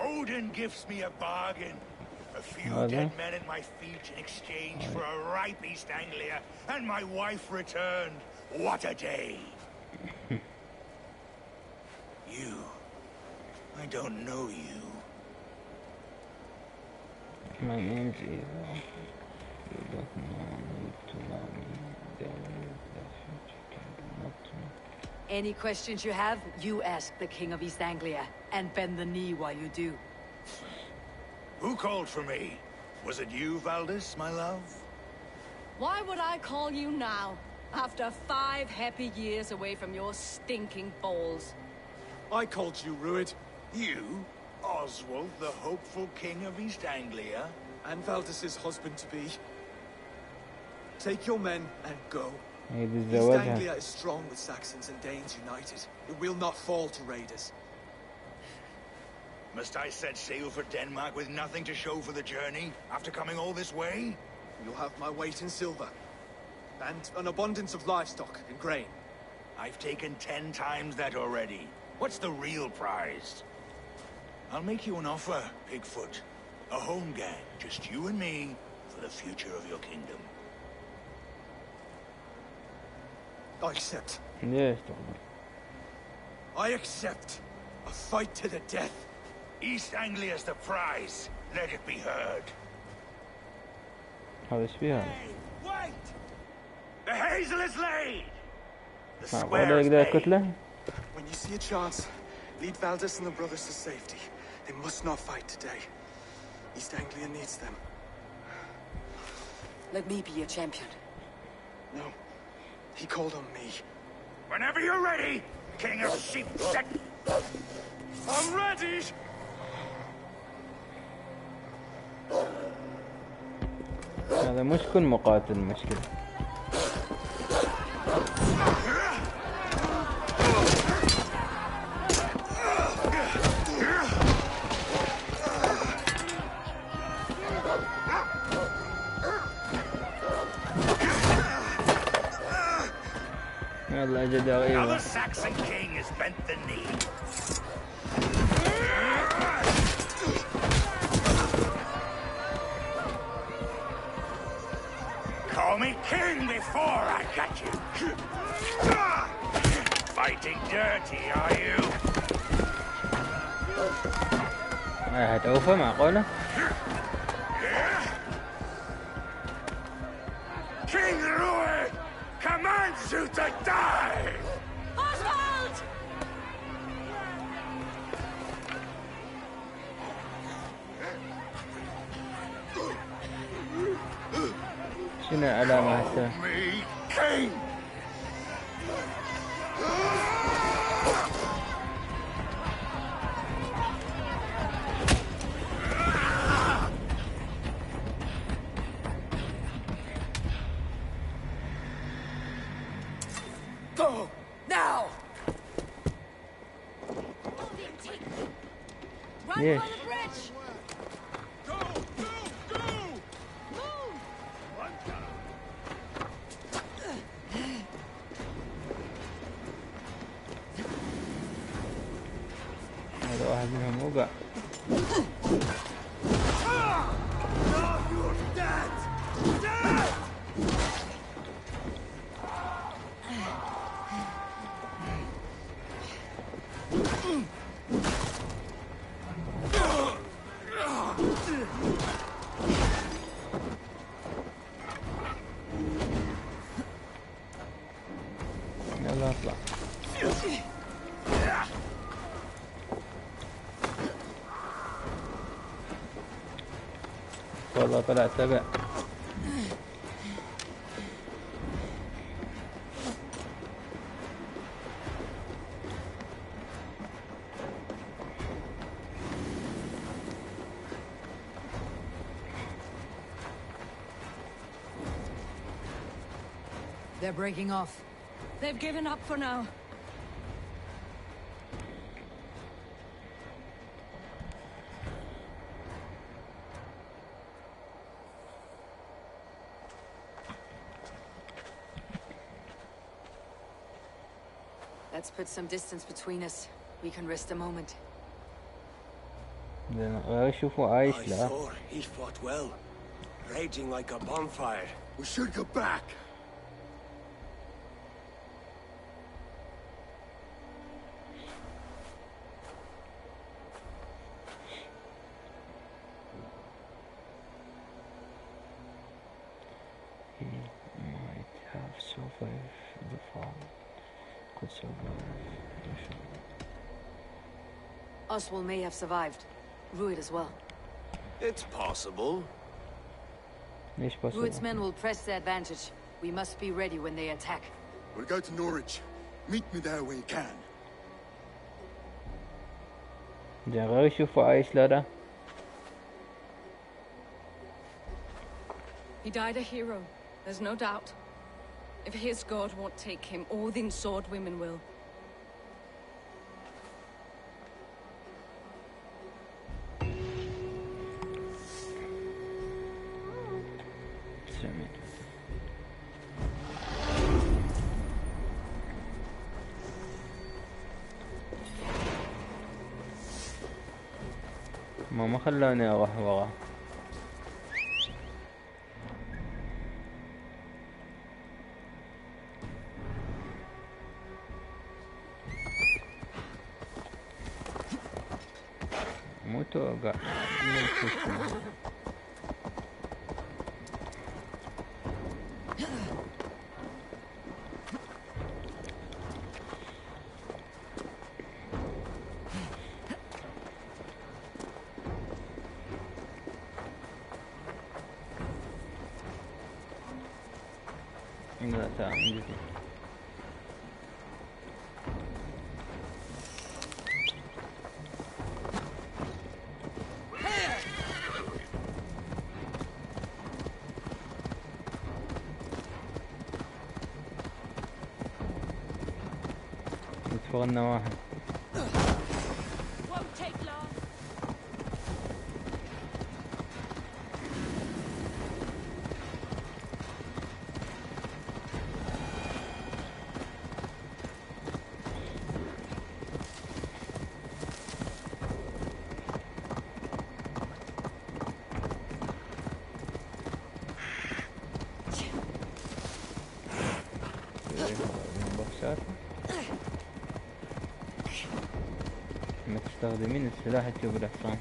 Odin gives me a bargain. A few dead men at my feet in exchange for a ripe East Anglia, and my wife returned. What a day! You. I don't know you. My name's Eva. You don't need to know me. Any questions you have, you ask the King of East Anglia, and bend the knee while you do. Who called for me? Was it you, Valdis, my love? Why would I call you now, after 5 happy years away from your stinking balls? I called you, Rued. You? Oswald, the hopeful King of East Anglia? And Valdis's husband-to-be. Take your men and go. East Anglia is strong with Saxons and Danes united. It will not fall to raiders. Must I set sail for Denmark with nothing to show for the journey, after coming all this way? You'll have my weight in silver. And an abundance of livestock and grain. I've taken 10 times that already. What's the real prize? I'll make you an offer, Pigfoot. A home gang, just you and me, for the future of your kingdom. I accept. Yes. I accept. A fight to the death. East Anglia's the prize. Let it be heard. هذا ايش فيها؟ Hey, wait! The hazel is laid. The ولا square is يقدر made. يقتله؟ When you see a chance, lead Valdis and the brothers to safety. They must not fight today. East Anglia needs them. Let me be your champion. No. He called on me. Whenever you're ready, King of Sheep Set. I'm ready! هذا مش كل مقاتل مشكلة. يلا اجل Now the Saxon king has bent the knee. Call me king before I got you. Fighting dirty, are you? هتعوفه معقولة؟ King Rued commands you to die! Oswald! شنو العلامة هسه؟ King! Go! Now! Run Yes. for the bridge! Go! Go! Go! Move! هذا واحد منهم وقع. No, you're dead! Dead! يلا اطلع. والله طلع سبع. They're breaking off. They've given up for now. Let's put some distance between us. We can rest a moment. شوفوا عايش لا. He fought well, raging like a bonfire. We should go back. He might have survived the fall. Could survive. Oswald may have survived. Rued as well. It's possible. ليش possible? Rued's men will press the advantage. We must be ready when they attack. We'll go to Norwich. Meet me there when you can. غير يشوفوا عايش لا لا. He died a hero, there's no doubt. If his god won't take him, Odin's sword women will. ما خلاني اروح ورا. مو توقع لا تعال فوقنا واحد. ما تستخدمين السلاح تجيب الحصان.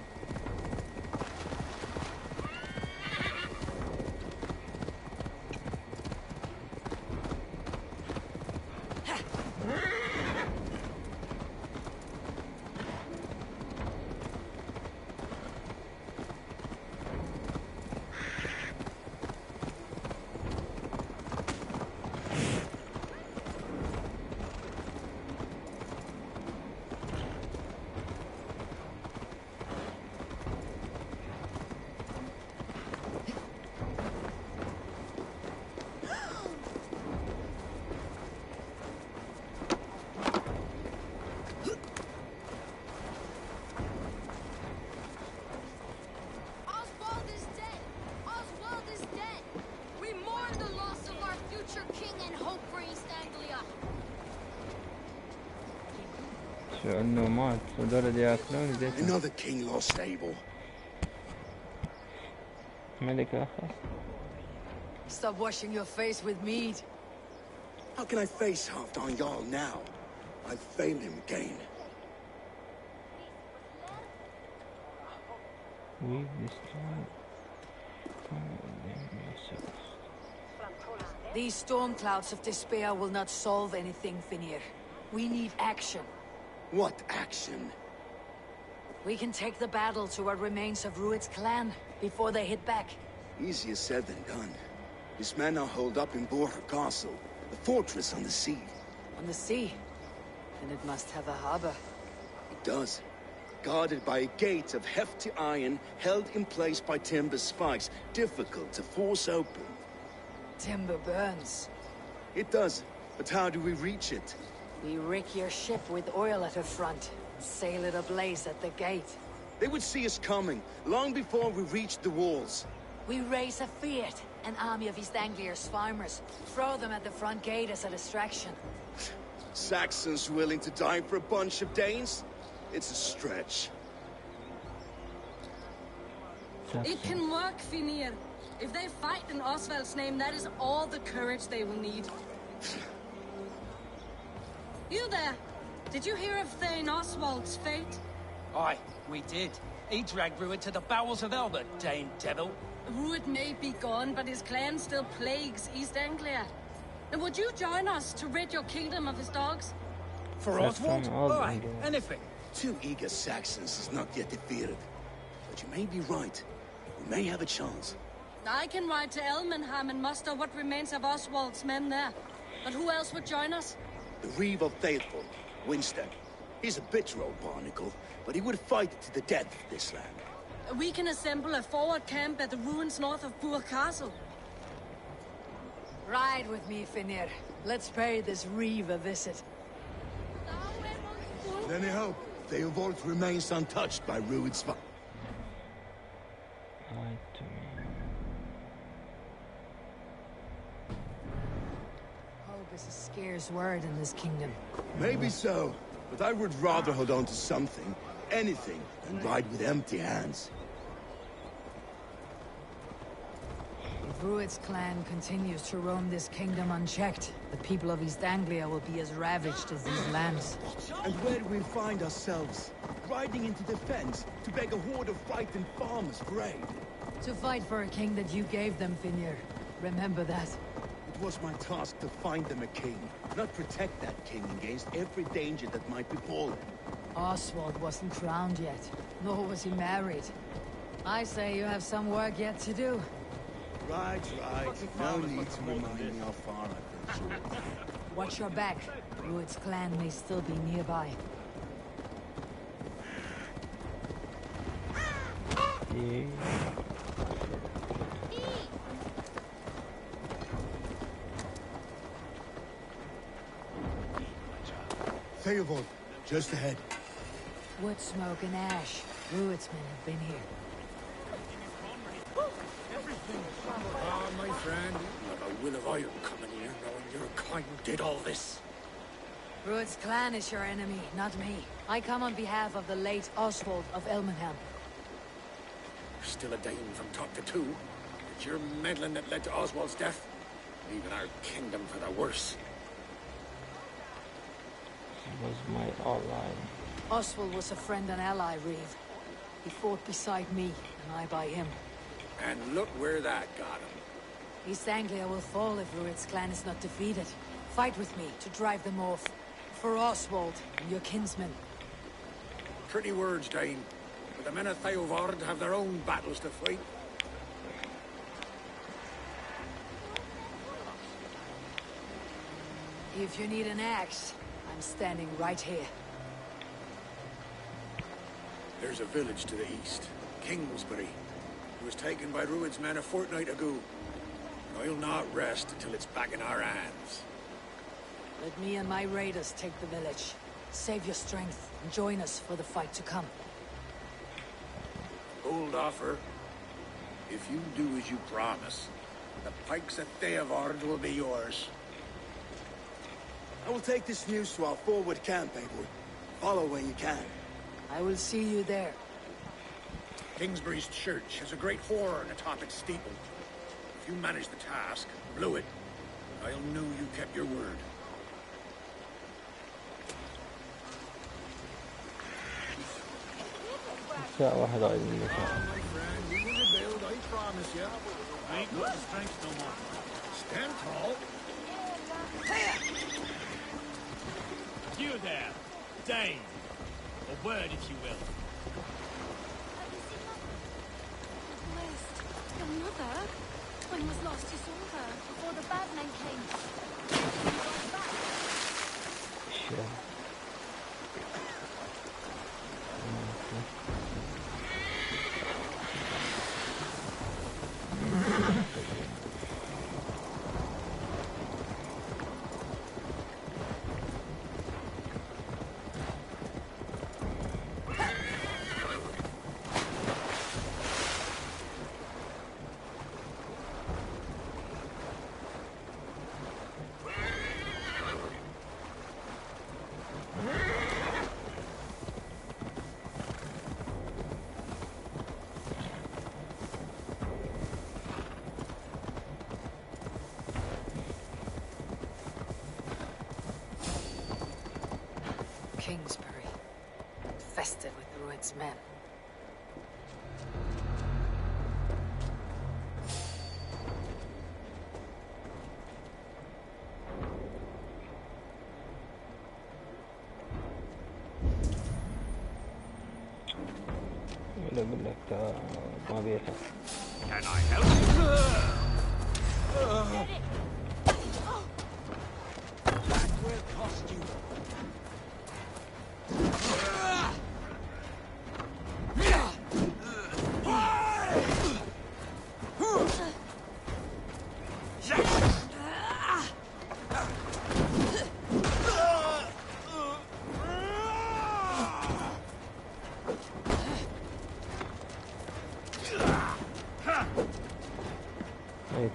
انه مات ودول ياكلون زيتون. Another king lost Abel. ملك آخر. Stop washing your face with mead. How can I face Halfdan Jarl now? I've failed him again. We destroyed. These storm clouds of despair will not solve anything, Finir. We need action. What action? We can take the battle to what remains of Rued's clan before they hit back. Easier said than done. His men are holed up in Borja Castle, a fortress on the sea. On the sea? Then it must have a harbor. It does. Guarded by a gate of hefty iron held in place by timber spikes, difficult to force open. Timber burns. It does, but how do we reach it? We rig your ship with oil at her front, and sail it ablaze at the gate. They would see us coming, long before we reach the walls. We raise a fiat, an army of East Anglia's farmers. Throw them at the front gate as a distraction. Saxons willing to die for a bunch of Danes? It's a stretch. It can work, Finir. If they fight in Oswald's name, that is all the courage they will need. You there! Did you hear of Thane Oswald's fate? Aye, we did. He dragged Rued to the bowels of Elbert, Dane devil. Rued may be gone, but his clan still plagues East Anglia. And would you join us to rid your kingdom of his dogs? For Oswald? Aye, anything. 2 eager Saxons is not yet defeated. But you may be right. We may have a chance. I can ride to Elmenham and muster what remains of Oswald's men there. But who else would join us? The Reeve of Faithful, Winston. He's a bitter old barnacle, but he would fight to the death for this land. We can assemble a forward camp at the ruins north of Burg Castle. Ride with me, Finir. Let's pay this Reeve a visit. Then I hope Theovolt remains untouched by Rued's fire. Is a scarce word in this kingdom. Maybe so, but I would rather hold on to something, anything, than ride with empty hands. If Rued's clan continues to roam this kingdom unchecked, the people of East Anglia will be as ravaged as these lands. And where do we find ourselves? Riding into defense to beg a horde of frightened farmers for aid? To fight for a king that you gave them, Finir. Remember that. It was my task to find them a king, not protect that king against every danger that might befall him. Oswald wasn't crowned yet, nor was he married. I say you have some work yet to do. Right. No need to remind me how far I've been short. Watch your back. Rued's clan may still be nearby. Theobald, just ahead. Wood smoke and ash. Ruidsmen have been here. Ah, my friend, like a will of iron coming here, knowing your kind did all this. Rued's clan is your enemy, not me. I come on behalf of the late Oswald of Elmenham. Still a Dane from top to two. It's your meddling that led to Oswald's death, leaving our kingdom for the worse. He was my ally. Oswald was a friend and ally, Reeve. He fought beside me, and I by him. And look where that got him. East Anglia will fall if Rued's clan is not defeated. Fight with me to drive them off. For Oswald and your kinsmen. Pretty words, Dane. But the men of Theovard have their own battles to fight. If you need an axe, I'm standing right here. There's a village to the east, Kingsbury. It was taken by Rued's men a fortnight ago. I'll not rest until it's back in our hands. Let me and my raiders take the village. Save your strength and join us for the fight to come. Bold offer. If you do as you promise, the pikes at Theovard will be yours. I will take this news to our forward camp, Abel. Follow where you can. I will see you there. Kingsbury's church has a great horn atop its steeple. If you manage the task, blew it, I'll know you kept your word. ساعة واحدة أيضا من I promise you. I ain't got the strength no more. Stand tall. You there, Dane. A word, if you will. Your mother? When was lost you saw her, before the bad men came. Sure. Kingsbury, infested with Rued's men. ولا أقول لك ما بيحس. Can I help you? That will cost you.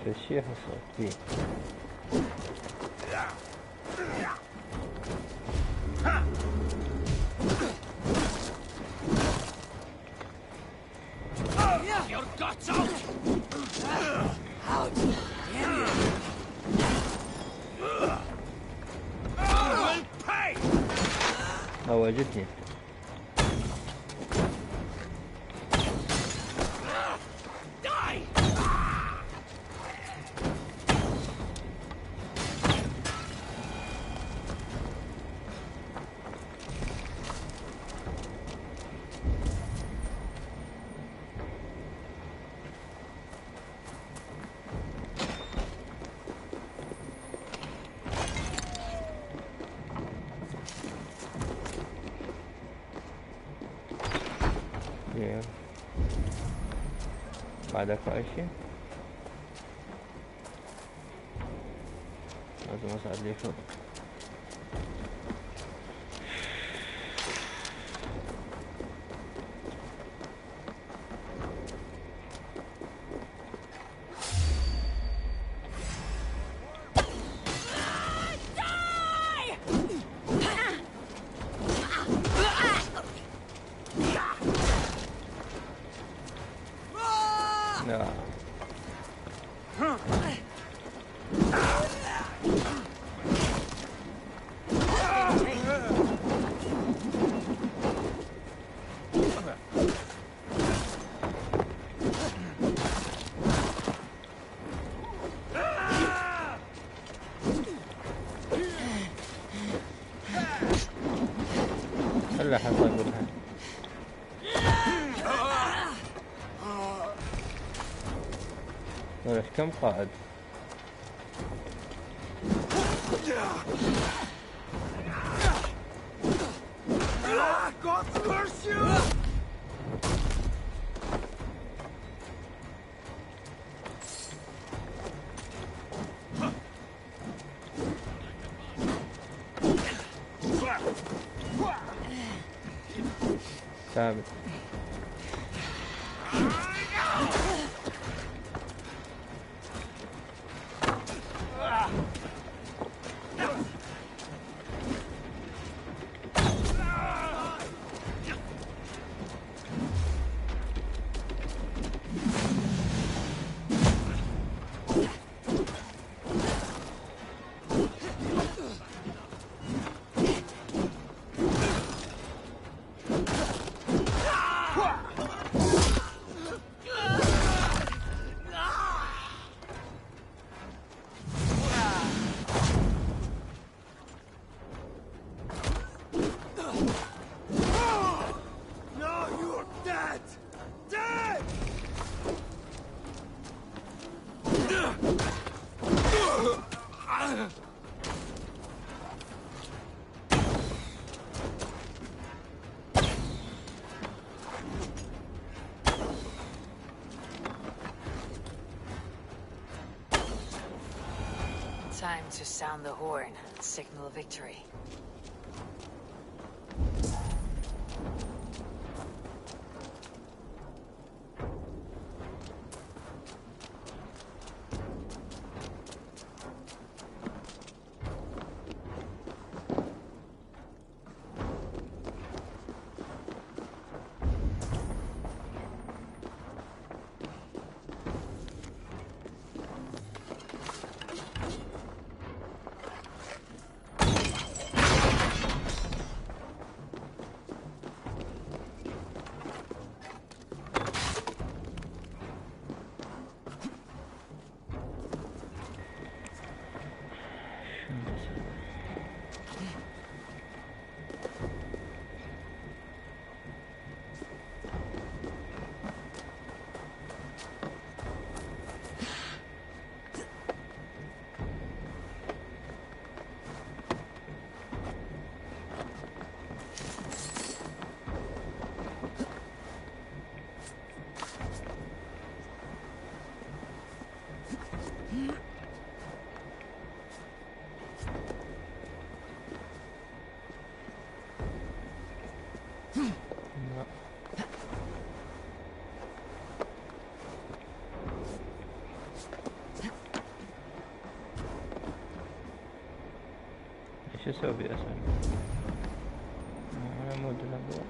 الشيخ الصوت فيه Your guts out! Out! Damn you! Will pay! واجهتني بعدك أي شيء لازم أساعد لي شوط كم قائد؟ God bless you! ثابت. Time to sound the horn, signal victory. ايش اسوي اساسا؟ انا مود الابواب.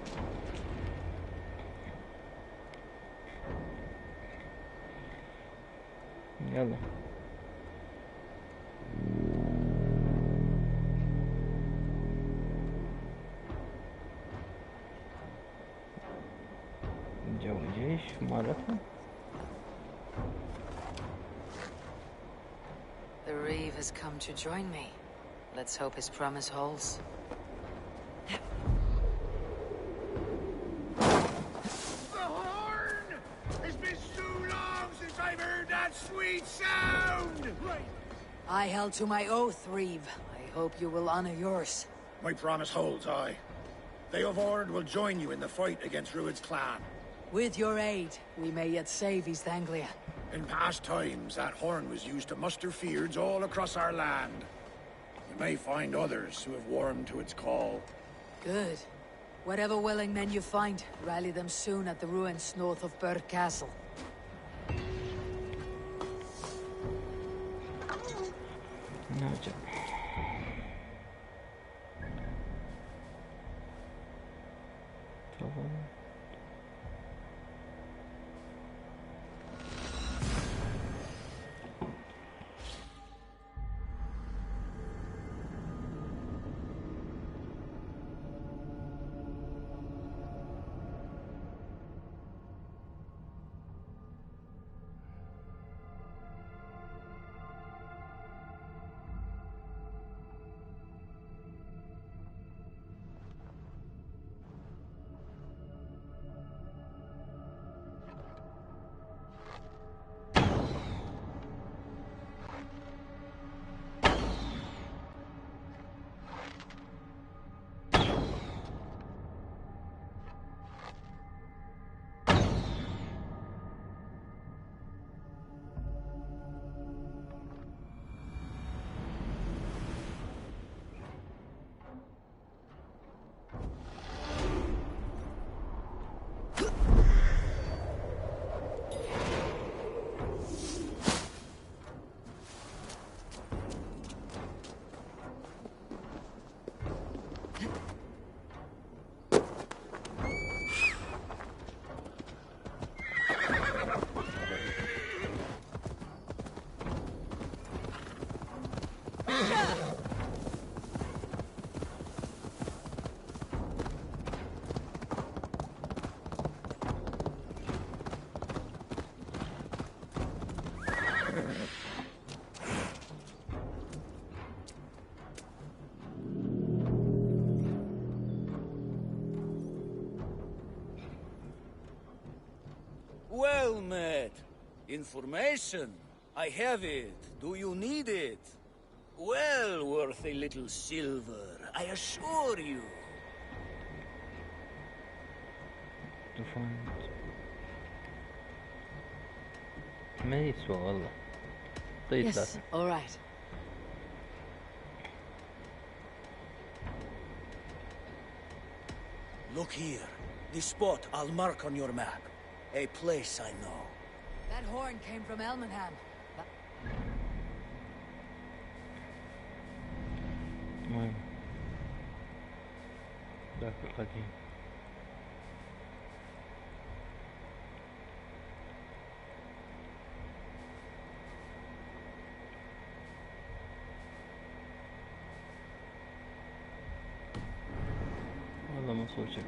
يلا جو جيش مالتهم. The Reeve has come to join me. Let's hope his promise holds. The horn! It's been so long since I've heard that sweet sound! I held to my oath, Reeve. I hope you will honor yours. My promise holds, aye. They of Ord will join you in the fight against Rued's clan. With your aid, we may yet save East Anglia. In past times, that horn was used to muster fyrds all across our land. You may find others who have warmed to its call. Good. Whatever willing men you find, rally them soon at the ruins north of Burg Castle. نرجع. تفضل. Well met. Information. I have it. Do you need it? Well worth a little silver, I assure you. ما يسوى والله. Yes, all right. Look here. The spot I'll mark on your map. A place I know. That horn came from Elmenham. وين؟ ذاك القديم. والله ما صوتك.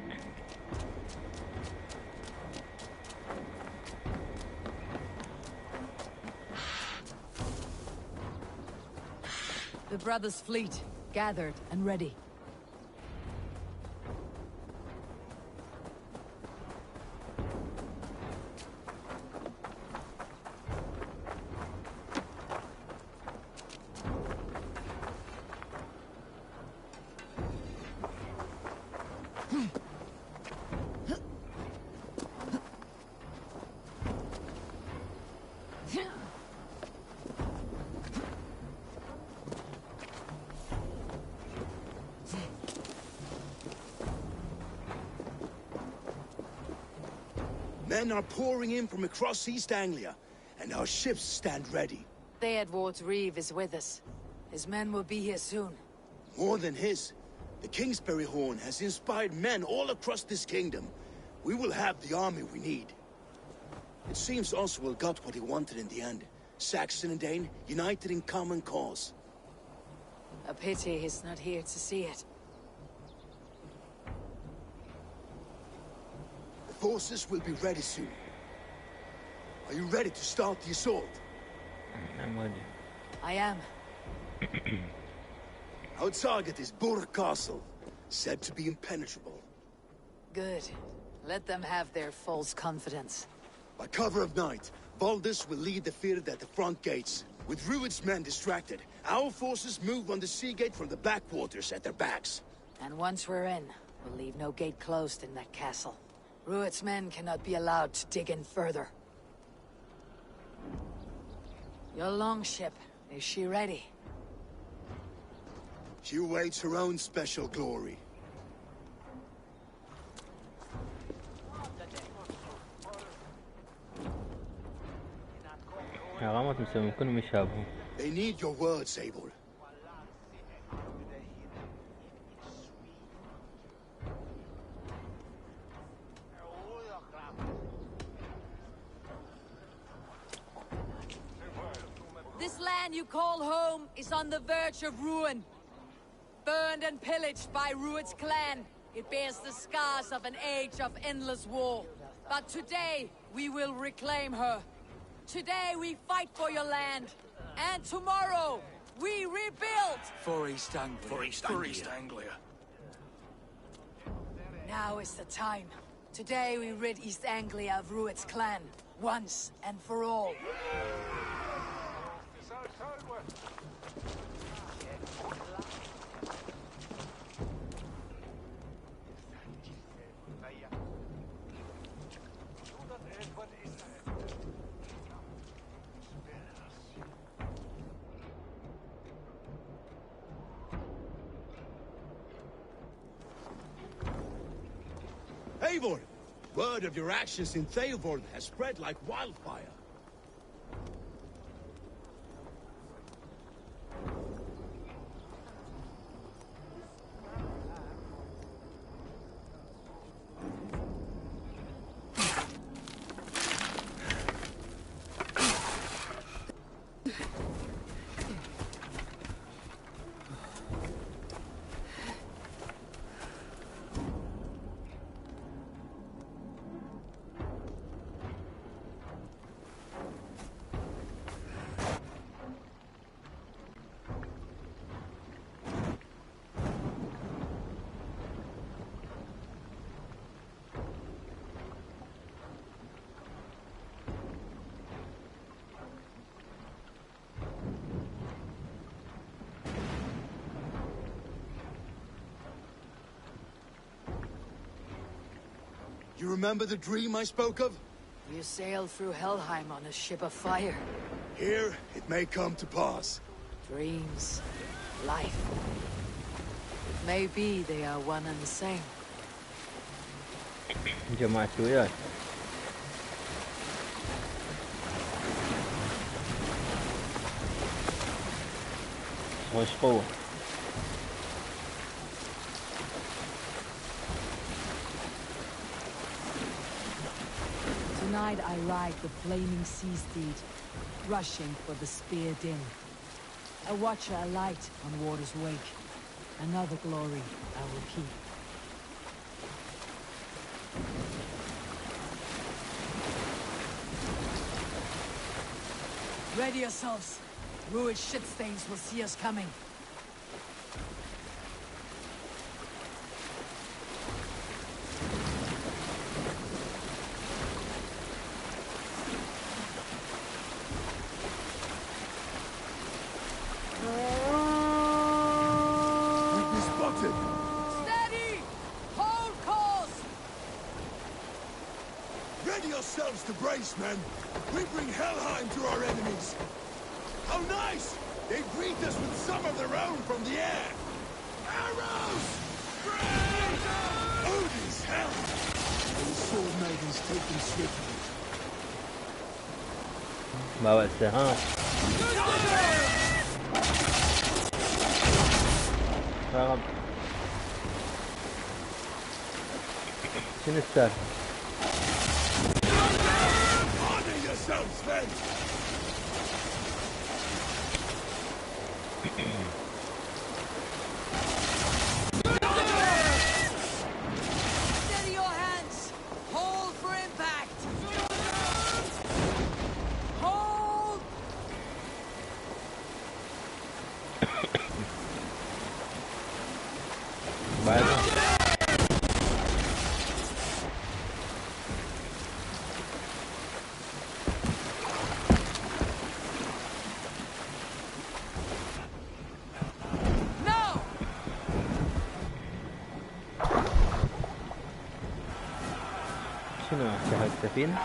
The brothers' fleet, gathered and ready. Men are pouring in from across East Anglia, and our ships stand ready. Theodward's Reeve is with us. His men will be here soon. More than his. The Kingsbury Horn has inspired men all across this kingdom. We will have the army we need. It seems Oswald got what he wanted in the end. Saxon and Dane united in common cause. A pity he's not here to see it. The forces will be ready soon. Are you ready to start the assault? I'm ready. I am. Our target is Burg Castle, said to be impenetrable. Good. Let them have their false confidence. By cover of night, Valdis will lead the field at the front gates. With Rued's men distracted, our forces move on the sea gate from the backwaters at their backs. And once we're in, we'll leave no gate closed in that castle. Rued's men cannot be allowed to dig in further. Your longship, is she ready? She awaits her own special glory. They need your words, Abel. This land you call home is on the verge of ruin. Burned and pillaged by Rued's clan, it bears the scars of an age of endless war. But today, we will reclaim her. Today, we fight for your land. And tomorrow, we rebuild! For East Anglia. For East Anglia. For East Anglia. Now is the time. Today, we rid East Anglia of Rued's clan. Once and for all. Eivor! Word of your actions in Theodward has spread like wildfire. You remember the dream I spoke of? You sailed through Helheim on a ship of fire. Here, it may come to pass. Dreams, life. It may be they are one and the same. جماعة وياك. خوش قوة. Tonight I ride the flaming sea steed, rushing for the spear din. A watcher alight on water's wake. Another glory I will keep. Ready yourselves. Ruined shit stains will see us coming. To brace, men. We bring Helheim to our enemies. How nice! They greet us with some of their own from the air. Arrows! Great! Odin's hell! Those sword maidens take them swiftly. ما السهام. رغم. شنو السالفة؟ Steady your hands! Hold for impact! Hold! شنو هاي السفينة؟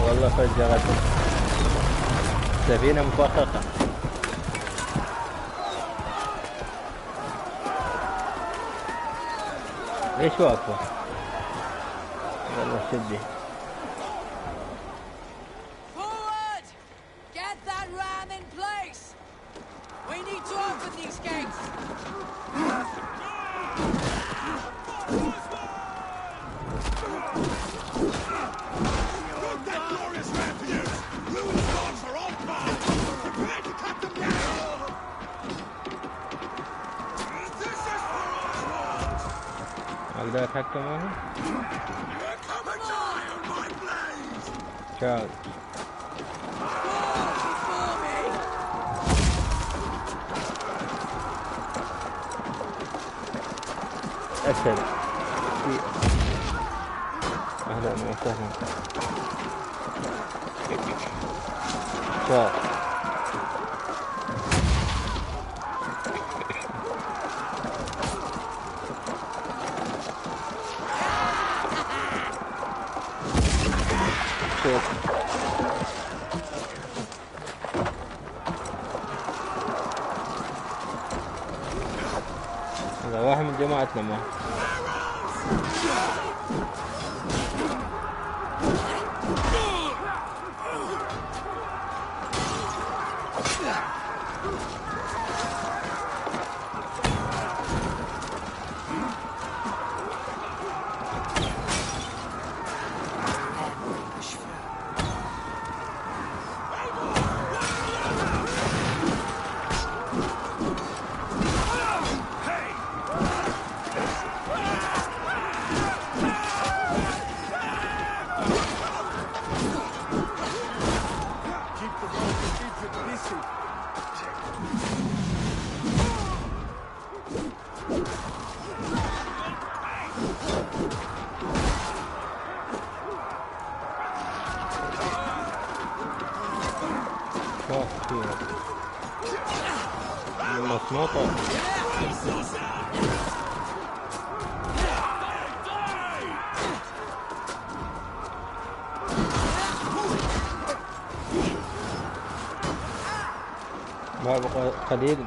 والله فجرت سفينة مفخخة. ليش واقفة؟ والله شدي. أقدر أتحكم معهم؟ شاو أسهل. أهلا وسهلا. شاو هذا واحد من جماعتنا ما مصموطة. ما بقى قليل.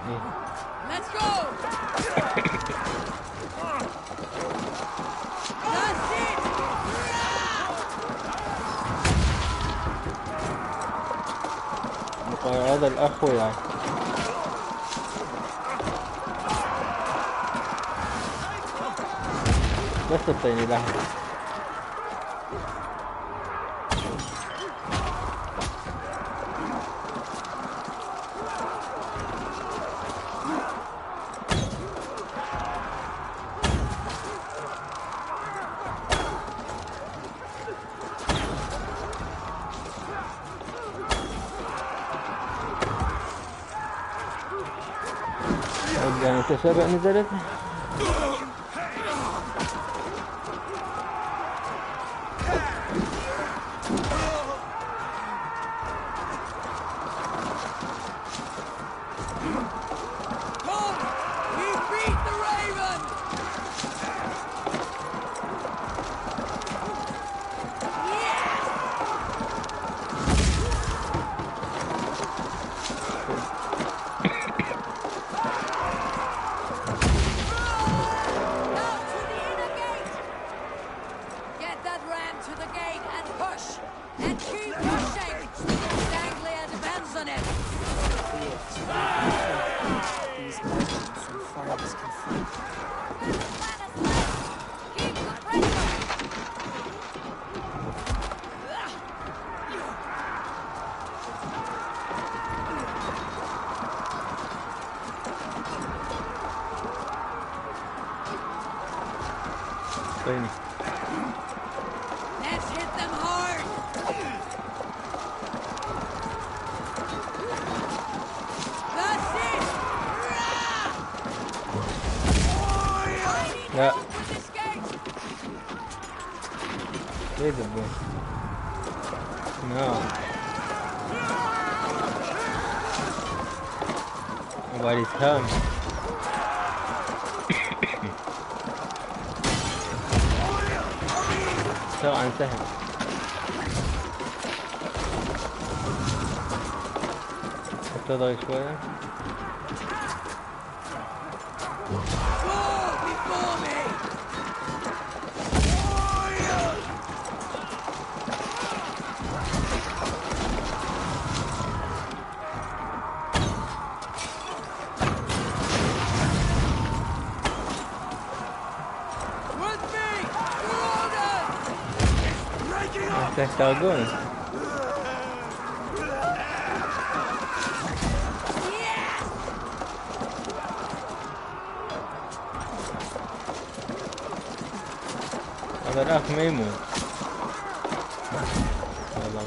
هذا الأخ يعني بس الطيني لحظة. يعني تسابق نزلت. Let's hit them hard. That's it. لا ايه ده بو no nobody's come. طبعا سهل. حتى ضايق شوية. يحتاجون هذا الأخ ما يموت والله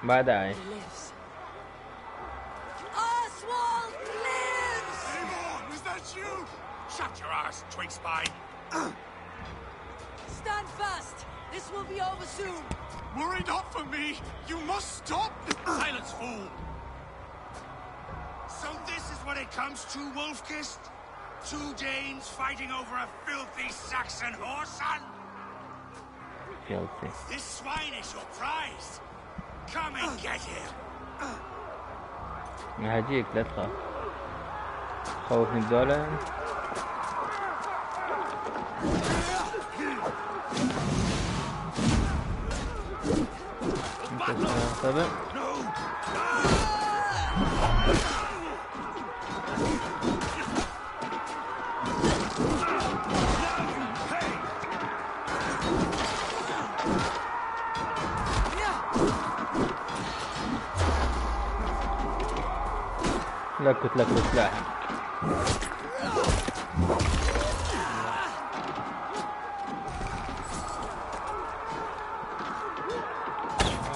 ما بعد عايش. Oswald lives! Seymour, was that you? Shut your ass, twig spine. Stand fast. This will be over soon. Worry not for me. You must stop. Silence, fool. So this is what it comes to, Wolfkist? 2 Danes fighting over a filthy Saxon whoreson? Filthy. This swine is your prize. Come and get him. هجيك لا تخاف. خوفني الدولة. انت سبع. لك سلاحه.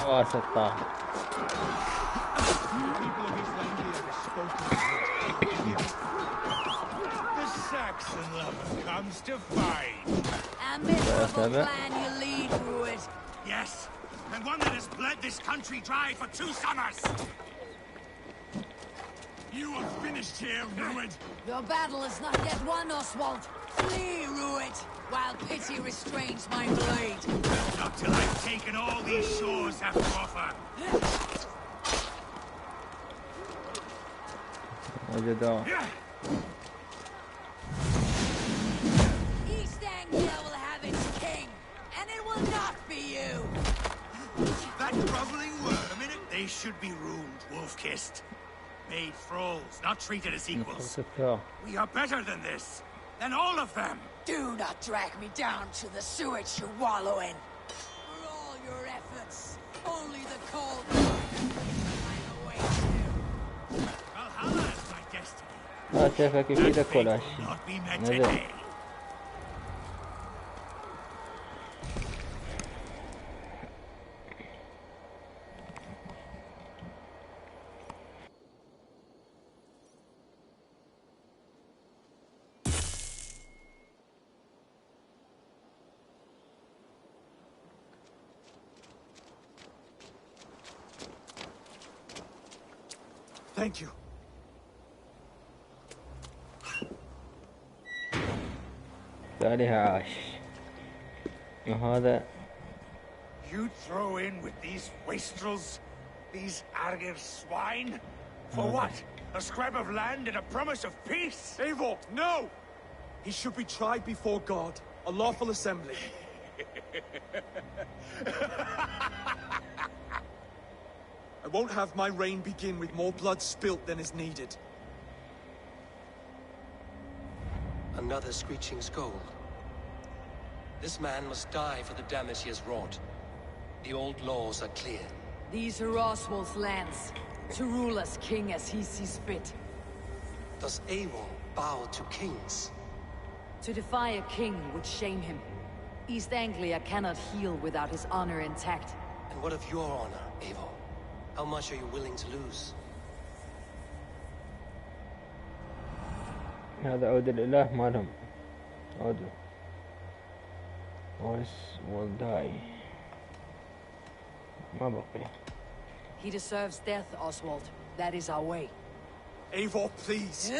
واسطة. The Saxon lover comes to fight. A miserable clan you lead, Ruud. Yes, and one that has bled this country dry for 2 summers. You are finished here, Ruud. Your battle is not yet won, Oswald. Flee, Ruud, while pity restrains my blade. Not till I've taken all these shores have to offer. East Anglia will have its king, and it will not be you. That groveling worm in it, they should be ruined, wolf-kissed. Made thralls, not treated as equals. We are better than this, than all of them. Do not drag me down to the sewage you wallow in. For all your efforts, only the cold find a way to. Valhalla is my destiny. شايفك في ايدك ولا شيء. Thank you. عليها عاش. وهذا You throw in with these wastrels, these arger swine? For what? A scrap of land and a promise of peace? Eivor, no! He should be tried before God, a lawful assembly. I won't have my reign begin with more blood spilt than is needed. Another screeching scold. This man must die for the damage he has wrought. The old laws are clear. These are Oswald's lands, to rule as king as he sees fit. Does Eivor bow to kings? To defy a king would shame him. East Anglia cannot heal without his honor intact. And what of your honor, Eivor? How much are you willing to lose? هذا عود الإله مالهم. عود. Voice will die. ما بقي. He deserves death, Oswald. That is our way. Eivor, please.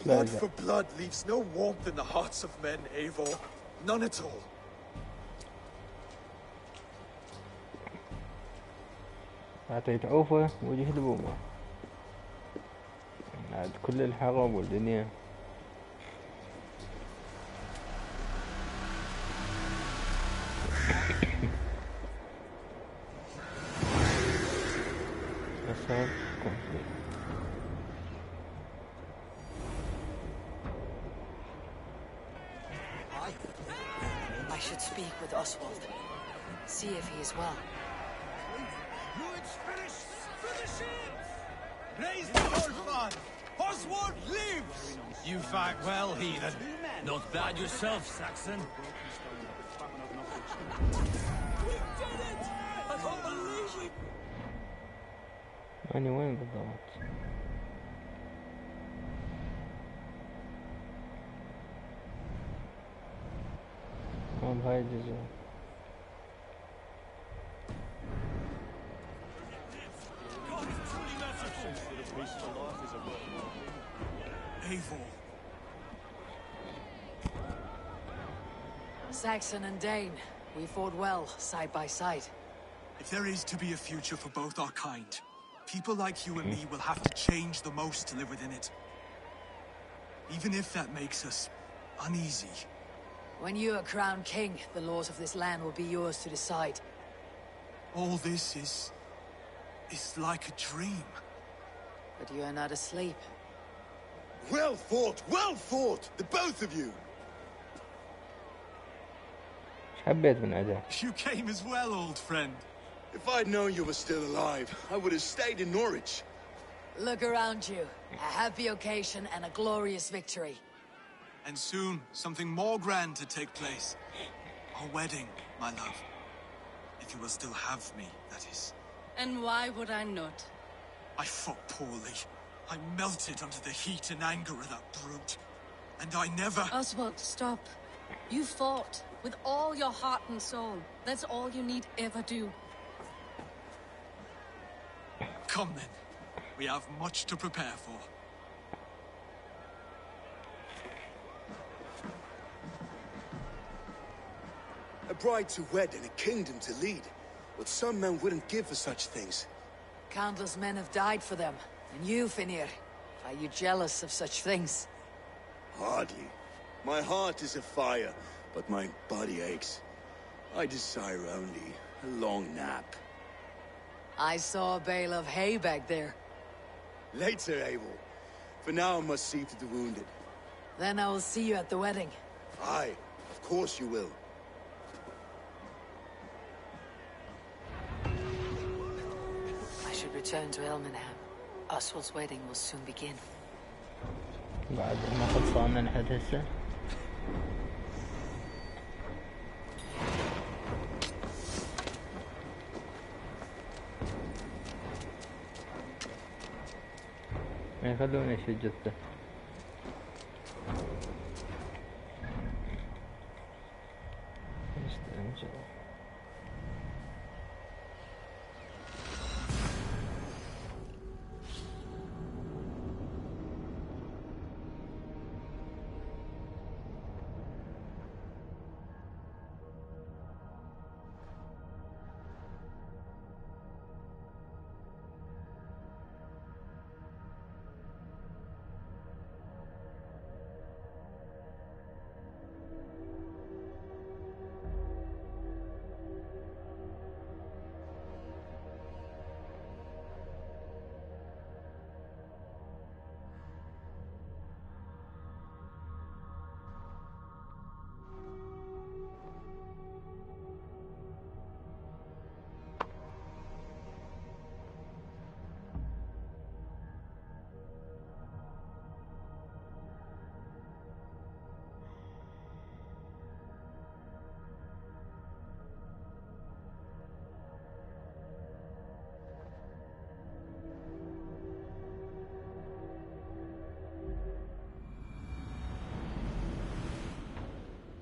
Blood for blood leaves no warmth in the hearts of men, Eivor. None at all. أعطيت عوفة وجه دبومة. عاد كل الحرب والدنيا. I should speak with Oswald. See if he is well. Ruud's finished! Finish it! Raise the whole fun! Oswald lives! You fight well, heathen. Not bad yourself, Saxon. We did it! I can't believe we... يعني وين بالضبط؟ بهاي الجزء. Eivor. Saxon and Dane, we fought well, side by side. If there is to be a future for both our kind, people like you and me will have to change the most to live within it. Even if that makes us uneasy. When you are crowned king, the laws of this land will be yours to decide. All this is like a dream. But you are not asleep. Well fought, the both of you! حبيت من أداء. You came as well, old friend. If I'd known you were still alive, I would have stayed in Norwich. Look around you. A happy occasion and a glorious victory. And soon, something more grand to take place. Our wedding, my love. If you will still have me, that is. And why would I not? I fought poorly. I melted under the heat and anger of that brute. And I never... Oswald, stop. You fought with all your heart and soul. That's all you need ever do. Come then. We have much to prepare for. A bride to wed and a kingdom to lead. What some men wouldn't give for such things. Countless men have died for them. And you, Finir, are you jealous of such things? Hardly. My heart is afire, but my body aches. I desire only a long nap. I saw a bale of hay back there. Later, Abel. For now, I must see to the wounded. Then I will see you at the wedding. Aye, of course you will. I should return to Elmenham. Oswald's wedding will soon begin. بعد ما خلصنا لحد هسه. ما يخلوني اشيل جثة.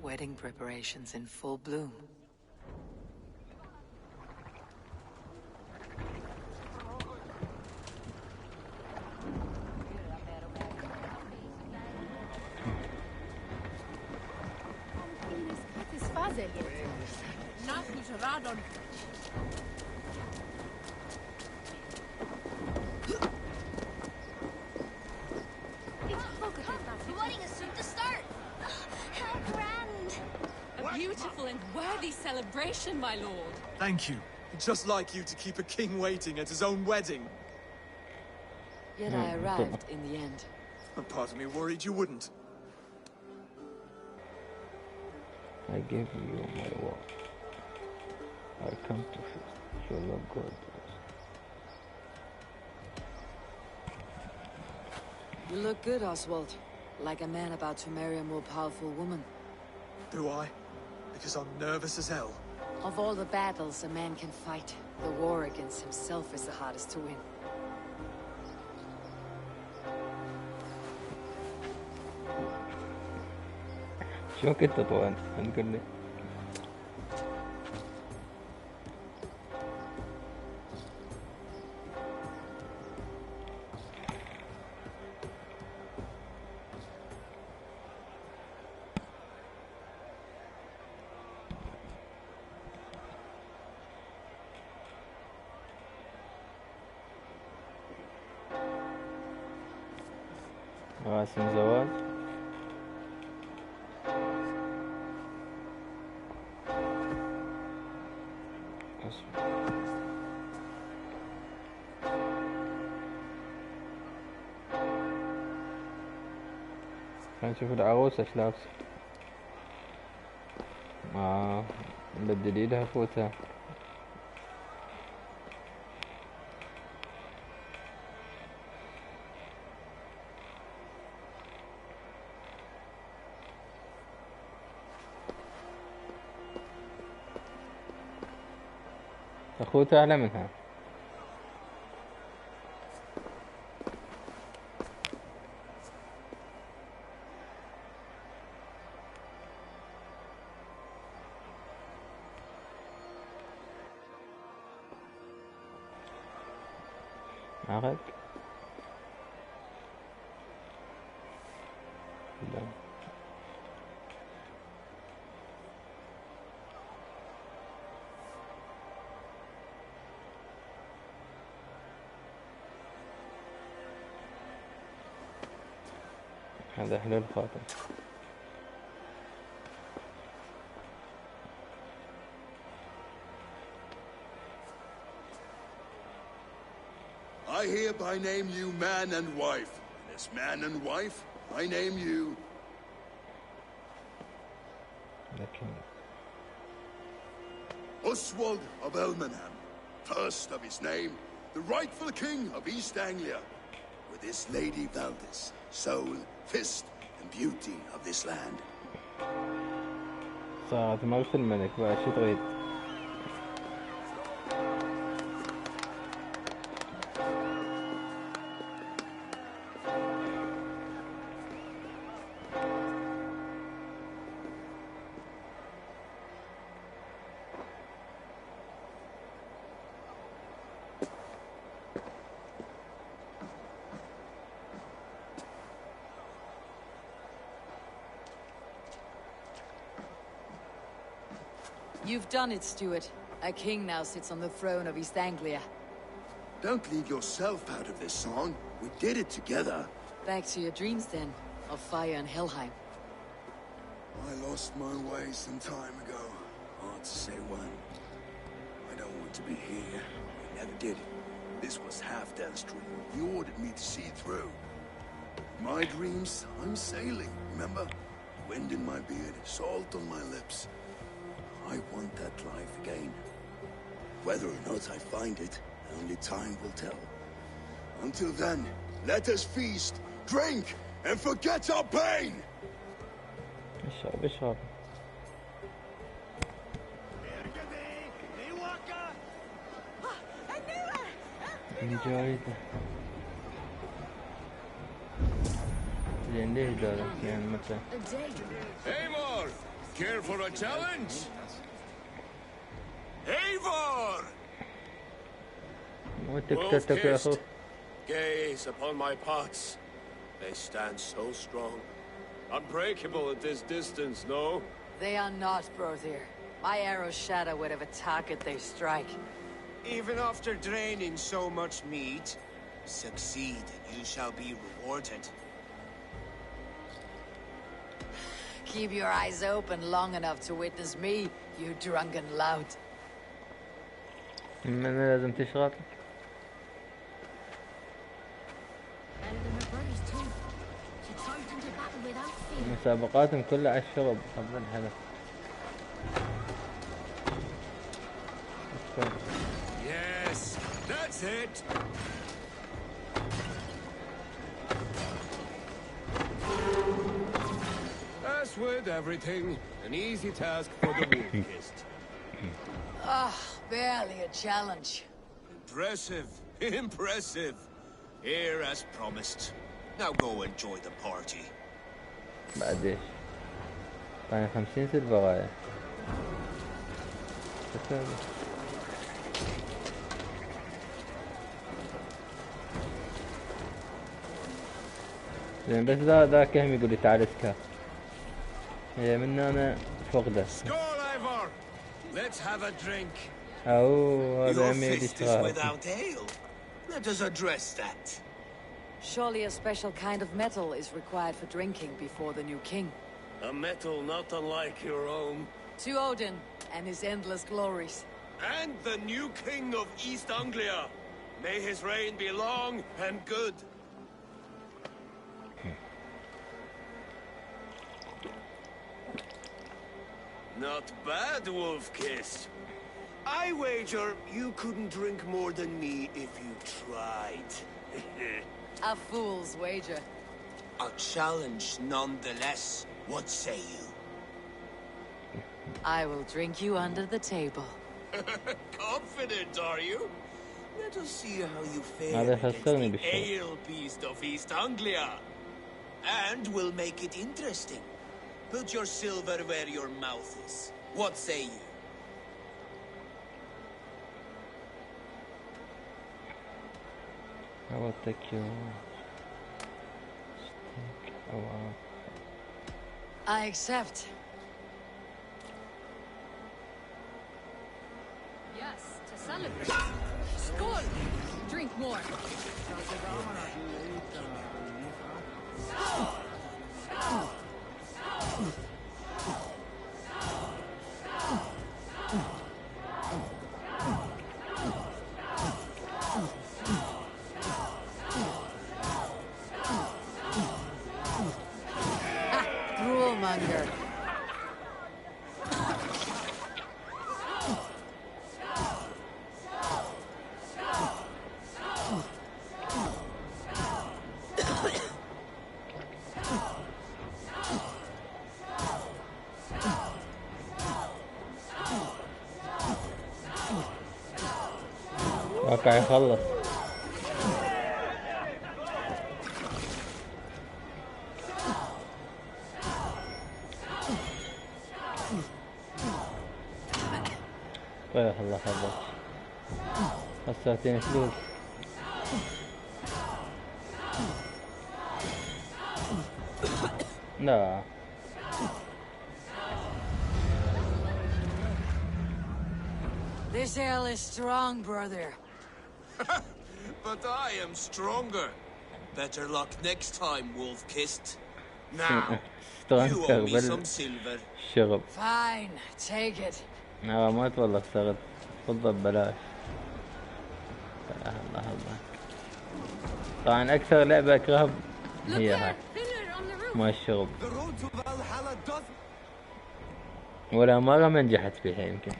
Wedding preparations in full bloom. The wedding is soon to start. How grand! A beautiful and worthy celebration, my lord. Thank you. Just like you to keep a king waiting at his own wedding. Yet I arrived in the end. A part of me worried you wouldn't. I gave you my word. I come to show love God. You look good, Oswald. Like a man about to marry a more powerful woman. Do I? Because I'm nervous as hell. Of all the battles a man can fight, the war against himself is the hardest to win. شو كنت طوال نقول لي مراسم زواج خلينا نشوف العروسة ايش لابسة بدلي لها فوتها. أخوته أعلى منها. عقد لا. هذا حلو الخاتم. I hereby name you man and wife. And as man and wife, I name you... The king. Oswald of Elmenham, first of his name, the rightful king of East Anglia, with his lady Valdis, soul, fist, and beauty of this land. صارت مرت الملك بعد شو تريد؟ You've done it, Stuart. A king now sits on the throne of East Anglia. Don't leave yourself out of this song. We did it together. Back to your dreams, then, of fire and Helheim. I lost my way some time ago. Hard to say when. I don't want to be here. I never did. This was Halfdan's dream. He ordered me to see through. My dreams, I'm sailing, remember? Wind in my beard, salt on my lips. I want that life again. Whether or not I find it, only time will tell. Until then, let us feast, drink, and forget our pain! اشرب. Enjoyed. Eivor! Care for a challenge? Eivor! Wolf kissed. Gaze upon my pots. They stand so strong. Unbreakable at this distance, no? They are not, Brother. My arrows shatter whatever target they strike. Even after draining so much meat, succeed and you shall be rewarded. Keep your eyes open long enough to witness me, you drunken lout. من لازم تشغل. مسابقاتهم كلها على الشرب قبل الهدف. Yes, that's it. As with everything, an easy task for the wolf-kissed. Ah, barely a challenge. Impressive, impressive. Here as promised. Now go enjoy the party. بعديش طيب 50 سلفة غاية زين بس ذا كهم يقول لي تعال اسكا هي من انا فقده Let's have a drink. هذا يمي يشتغل. Let us address that. Surely a special kind of metal is required for drinking before the new king. A metal not unlike your own. To Odin and his endless glories. And the new king of East Anglia. May his reign be long and good. Not bad, Wolf Kiss. I wager you couldn't drink more than me if you tried. A fool's wager. A challenge nonetheless. What say you? I will drink you under the table. Confident, are you? Let us see how you fare against the ale beast of East Anglia. And we'll make it interesting. Put your silver where your mouth is. What say you? I will take your steak. Oh, wow. I accept. Yes, to celebrate. Skål! Drink more. Gruelmonger. واقع يخلص. طيب الله يحفظك. خسرتين فلوس. لا. This ale is strong, brother. But I am stronger. Better luck next time, Wolf-Kissed. Now, you owe me some silver. شغب. Fine, take it. ما تولى اشتغل. خذها ببلاش. الله الله. طبعا أكثر لعبة أكرهها هي هاي. ما الشغب. ولا مرة ما نجحت فيها يمكن.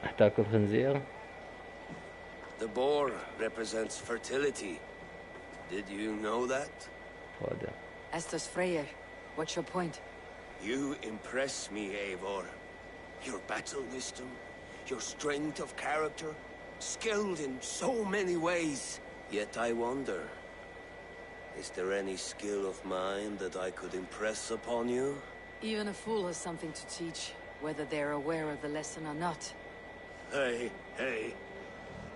أحتاكل خنزير. The boar represents fertility. Did you know that? Estes Freyr, what's your point? You impress me, Eivor. Your battle wisdom, your strength of character, skilled in so many ways. Yet I wonder, is there any skill of mine that I could impress upon you? Even a fool has something to teach, whether they're aware of the lesson or not. Hey.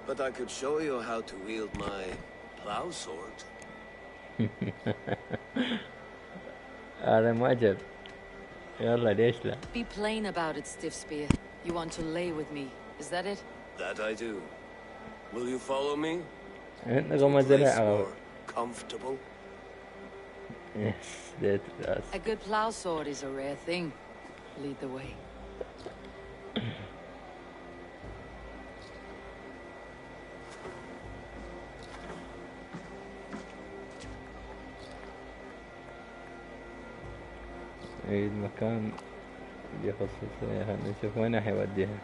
But I could show you how to wield my plow sword. هذا معجب. يلا ليش لا؟ Be plain about it, Stiff Spear. You want to lay with me, is that it? That I do. Will you follow me? more comfortable? Yes, that does. A good plow sword is a rare thing. Lead the way. أي مكان يخصص لها نشوف وين حيوديها.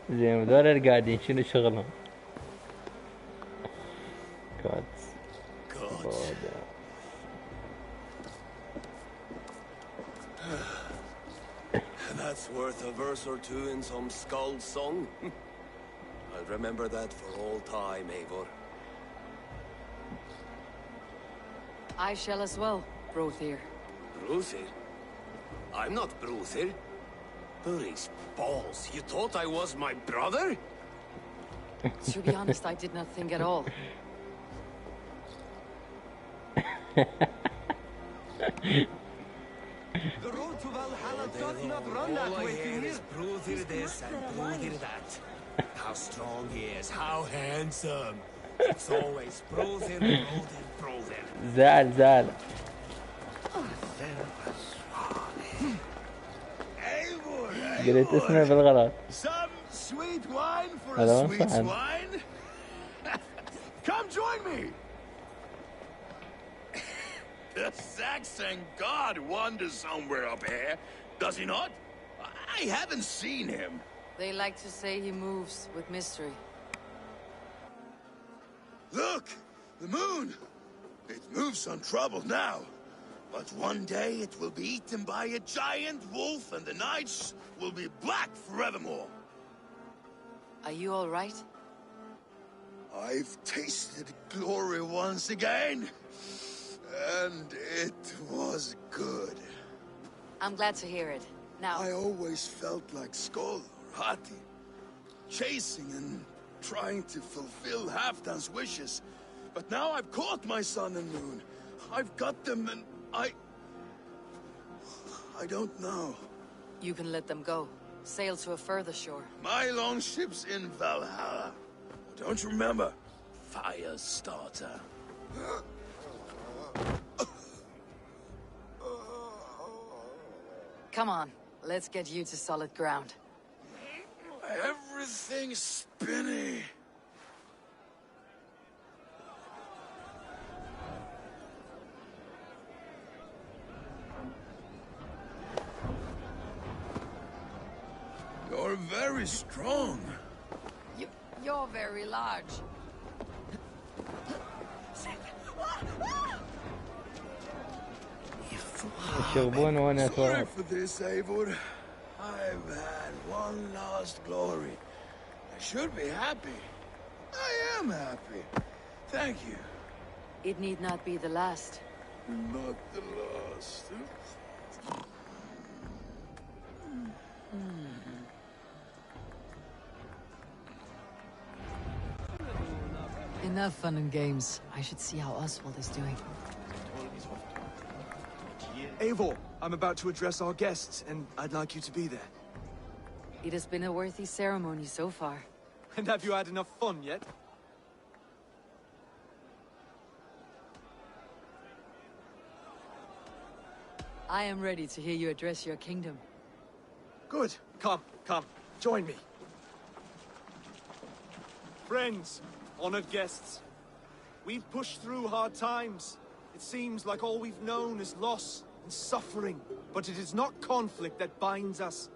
زين هذول اللي قاعدين شنو شغلهم؟ That's worth a verse or two in some skull song. I'll remember that for all time, Eivor. I shall as well, Brothir. Brothir? I'm not Brothir. Bully's balls, you thought I was my brother? To be honest, I did not think at all. The road to Valhalla does not run that way to here. Brothir this and Brothir that. How strong he is, how handsome. It's always Brothir. زعل قريت اسمه بالغلط. Some sweet wine for a sweet swine. Come join me. The Saxon god wanders somewhere up here, does he not? I haven't seen him. They like to say he moves with mystery. Look, the moon. It moves untroubled now. But one day it will be eaten by a giant wolf and the nights will be black forevermore. Are you all right? I've tasted glory once again. And it was good. I'm glad to hear it. Now... I always felt like Skoll or Hati. Chasing and trying to fulfill Halfdan's wishes. But now I've caught my sun and moon. I've got them and I don't know. You can let them go. Sail to a further shore. My longship's in Valhalla. Don't you remember? Fire starter. Come on, let's get you to solid ground. Everything's spinny. You're very strong. You're very large. Sorry for this, Eivor. I've had one last glory. I should be happy. I am happy. Thank you. It need not be the last. Not the last. Enough fun and games. I should see how Oswald is doing. Eivor, I'm about to address our guests, and I'd like you to be there. It has been a worthy ceremony so far. And have you had enough fun yet? I am ready to hear you address your kingdom. Good. Come, join me. Friends, honored guests, we've pushed through hard times. It seems like all we've known is loss and suffering, but it is not conflict that binds us.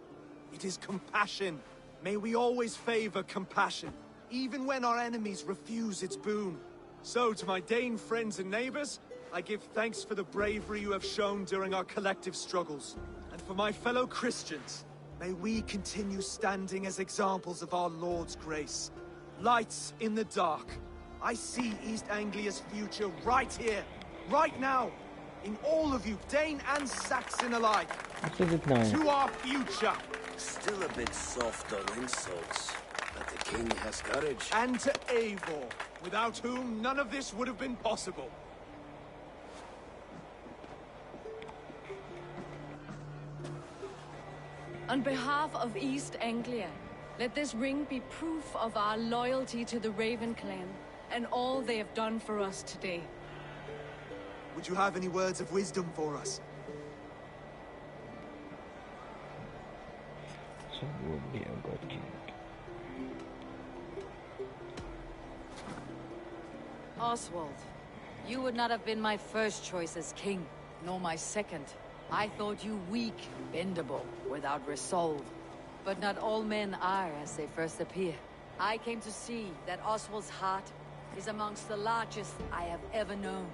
It is compassion. May we always favor compassion, even when our enemies refuse its boon. So, to my Dane friends and neighbors, I give thanks for the bravery you have shown during our collective struggles. And for my fellow Christians, may we continue standing as examples of our Lord's grace. Lights in the dark. I see East Anglia's future right here, right now. In all of you, Dane and Saxon alike. To our future. Still a bit soft on insults, but the king has courage. And to Eivor, without whom none of this would have been possible. On behalf of East Anglia, let this ring be proof of our loyalty to the Raven clan and all they have done for us today. Would you have any words of wisdom for us? So would be a good king. Oswald, you would not have been my first choice as king, nor my second. I thought you weak, bendable, without resolve. But not all men are as they first appear. I came to see that Oswald's heart is amongst the largest I have ever known.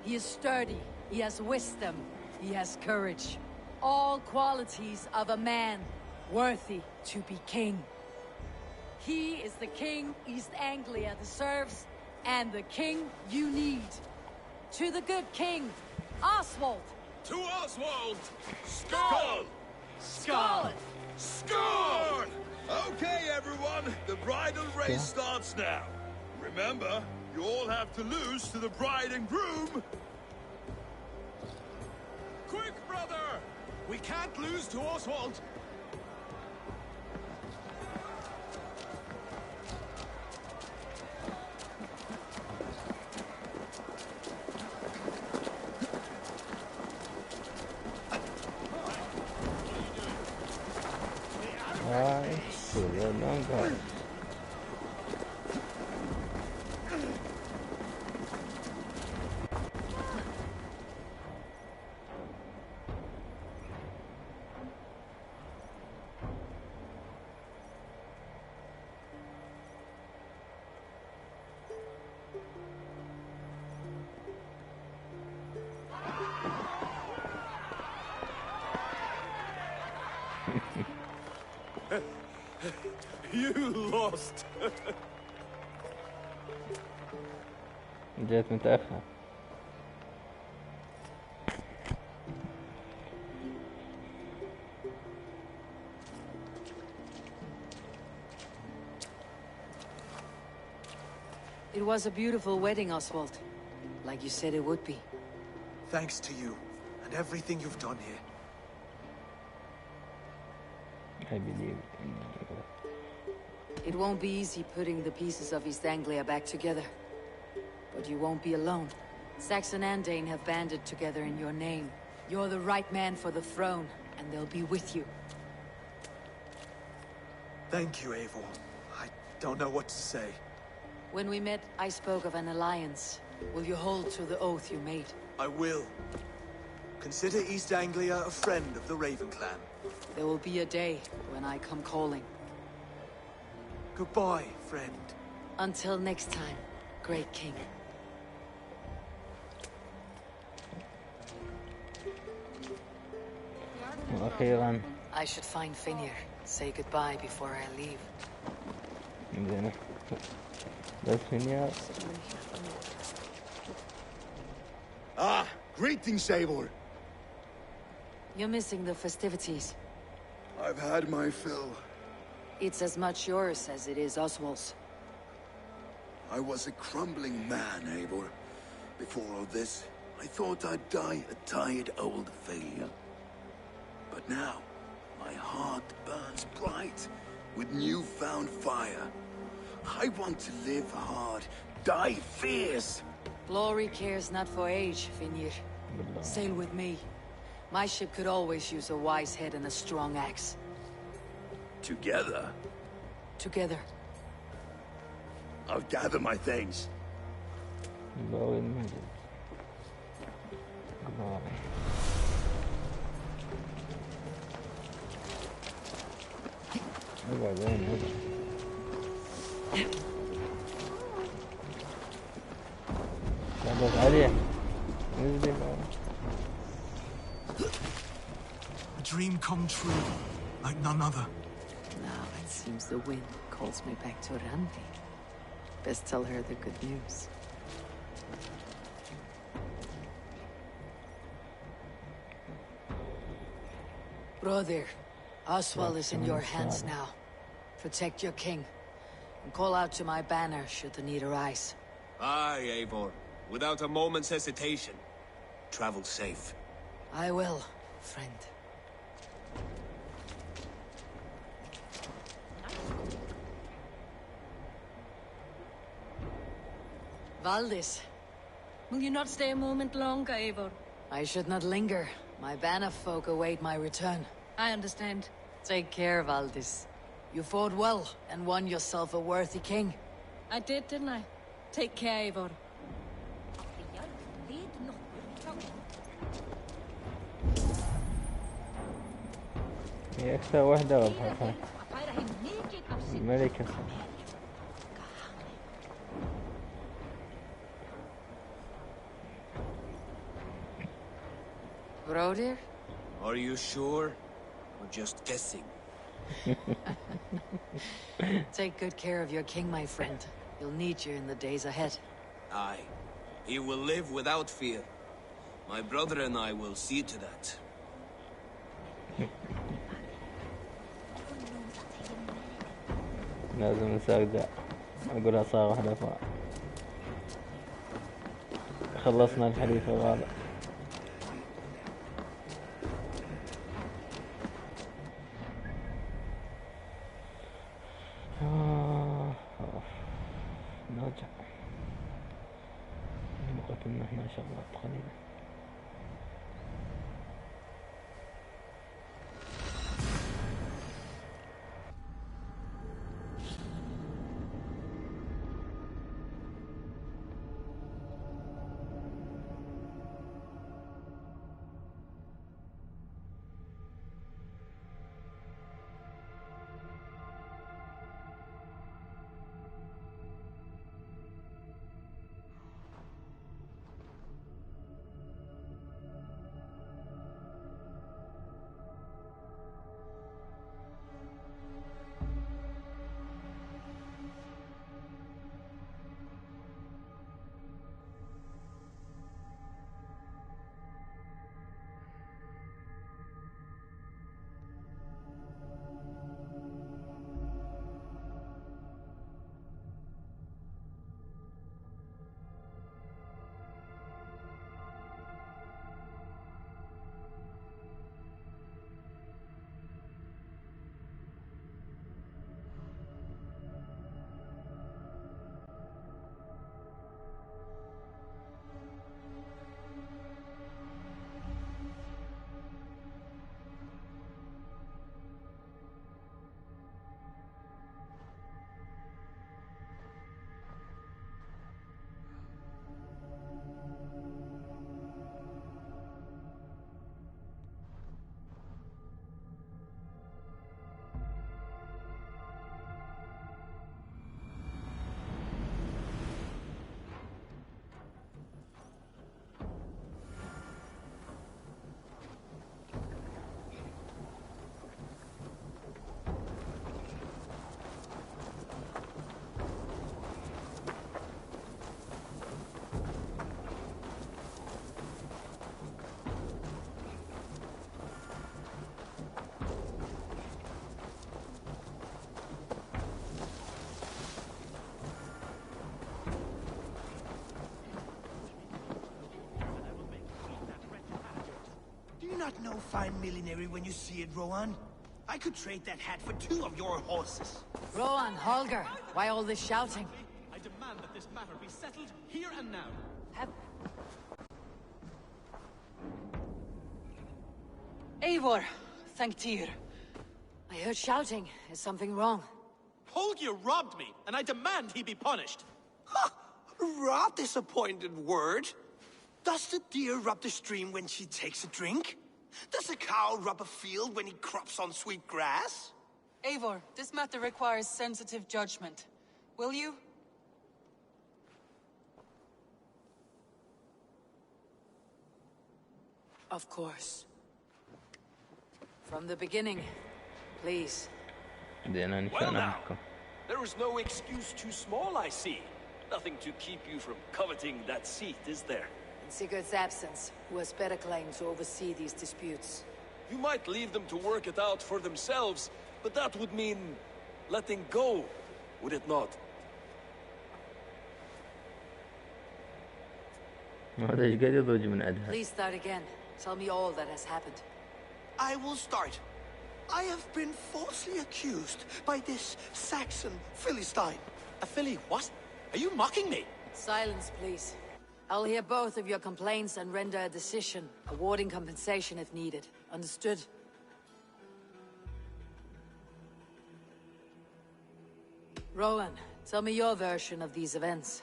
He is sturdy, he has wisdom, he has courage. All qualities of a man worthy to be king. He is the king East Anglia deserves, and the king you need. To the good king, Oswald! To Oswald! Skull! Skull! Skull! Okay, everyone, the bridal race starts now. Remember, you all have to lose to the bride and groom. Quick, brother! We can't lose to Oswald. You lost. جيت متأخر. It was a beautiful wedding, Oswald. Like you said it would be. Thanks to you, and everything you've done here. I believe in you. It won't be easy putting the pieces of East Anglia back together. But you won't be alone. Saxon and Dane have banded together in your name. You're the right man for the throne, and they'll be with you. Thank you, Eivor. I don't know what to say. When we met, I spoke of an alliance. Will you hold to the oath you made? I will. Consider East Anglia a friend of the Raven clan. There will be a day when I come calling. Goodbye, friend. Until next time, great king. وأخيرا I should find Finir. Say goodbye before I leave. زين بس فينير. Ah, greetings, Eivor. You're missing the festivities. I've had my fill. It's as much yours as it is Oswald's. I was a crumbling man, Eivor. Before all this, I thought I'd die a tired old failure. But now, my heart burns bright with newfound fire. I want to live hard, die fierce. Glory cares not for age, Finir. Sail with me. My ship could always use a wise head and a strong axe. Together? Together. I'll gather my things. A dream come true, like none other. Now it seems the wind calls me back to Randi. Best tell her the good news. Brother, Oswald is in your hands now. Protect your king, and call out to my banner should the need arise. Aye, Eivor. Without a moment's hesitation. Travel safe. I will, friend. Valdis. Will you not stay a moment longer, Eivor? I should not linger. My banner folk await my return. I understand. Take care, Valdis. You fought well and won yourself a worthy king. I did, didn't I? Take care, Eivor. هي أكثر واحدة وضحتها الملكة. Broder? Are you sure? Or just guessing? Take good care of your king, my friend. You'll need you in the days ahead. Aye. He will live without fear. My brother and I will see to that. لازم نساعد. أقولها صار واحدة خلصنا الحليف الرابع. نرجع بقيت لنا هنا شغلات قليلة. not no fine millinery when you see it, Rohan. I could trade that hat for 2 of your horses. Rohan, Holger, why all this shouting? I demand that this matter be settled here and now. Eivor, thank Tyr. I heard shouting. Is something wrong? Holger robbed me, and I demand he be punished. Ha! Rot disappointed word. Does the deer rub the stream when she takes a drink? Does a cow rub a field when he crops on sweet grass? Eivor, this matter requires sensitive judgment. Will you? Of course. From the beginning, please. Well now, there is no excuse too small, I see. Nothing to keep you from coveting that seat, is there? In Sigurd's absence, who has better claim to oversee these disputes? You might leave them to work it out for themselves, but that would mean letting go, would it not? Please start again. Tell me all that has happened. I will start. I have been falsely accused by this Saxon Philistine. A Philly what? Are you mocking me? Silence, please. I'll hear both of your complaints and render a decision, awarding compensation if needed. Understood? Rowan, tell me your version of these events.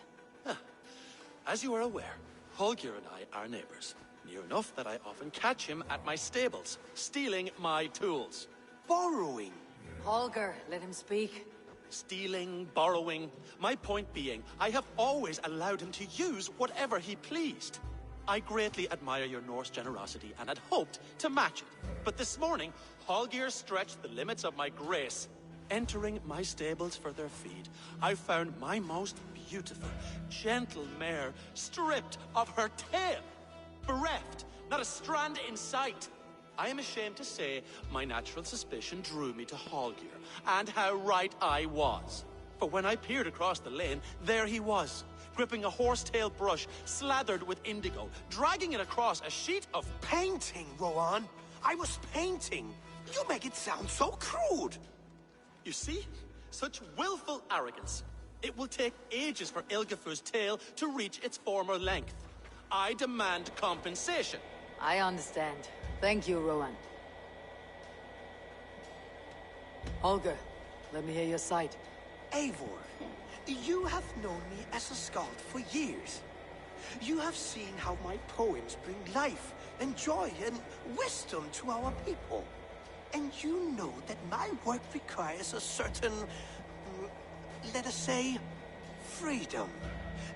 As you are aware, Holger and I are neighbors. Near enough that I often catch him at my stables, stealing my tools. Borrowing. Holger, let him speak. Stealing, borrowing. My point being, I have always allowed him to use whatever he pleased. I greatly admire your Norse generosity and had hoped to match it. But this morning, Holger stretched the limits of my grace. Entering my stables for their feed, I found my most beautiful, gentle mare stripped of her tail. Bereft, not a strand in sight. I am ashamed to say my natural suspicion drew me to Holger, and how right I was. For when I peered across the lane, there he was, gripping a horsetail brush slathered with indigo, dragging it across a sheet of painting, Rohan. I was painting. You make it sound so crude. You see? Such willful arrogance. It will take ages for Ilgafur's tail to reach its former length. I demand compensation. I understand. Thank you, Rowan. Holger, let me hear your side. Eivor, you have known me as a skald for years. You have seen how my poems bring life and joy and wisdom to our people. And you know that my work requires a certain, let us say, freedom.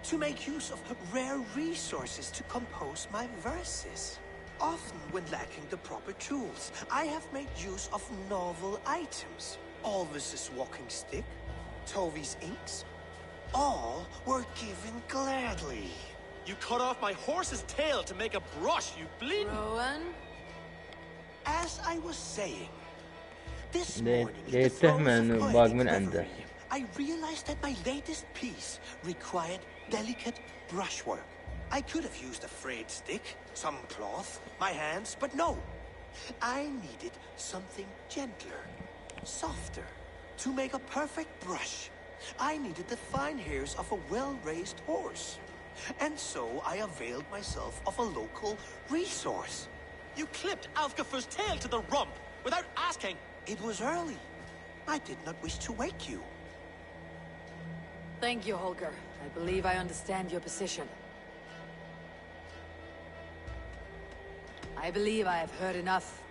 To make use of rare resources to compose my verses. Often, when lacking the proper tools, I have made use of novel items. Alvis's walking stick, Tovi's inks, all were given gladly. You cut off my horse's tail to make a brush, you bleed. Rowan? As I was saying, this ليه morning, يتهمه انه باق من عنده. I realized that my latest piece required delicate brushwork. I could have used a frayed stick, some cloth, my hands, but no. I needed something gentler, softer. To make a perfect brush, I needed the fine hairs of a well-raised horse. And so I availed myself of a local resource. You clipped Alfgafur's tail to the rump without asking. It was early. I did not wish to wake you. Thank you, Holger. I believe I understand your position. I believe I have heard enough.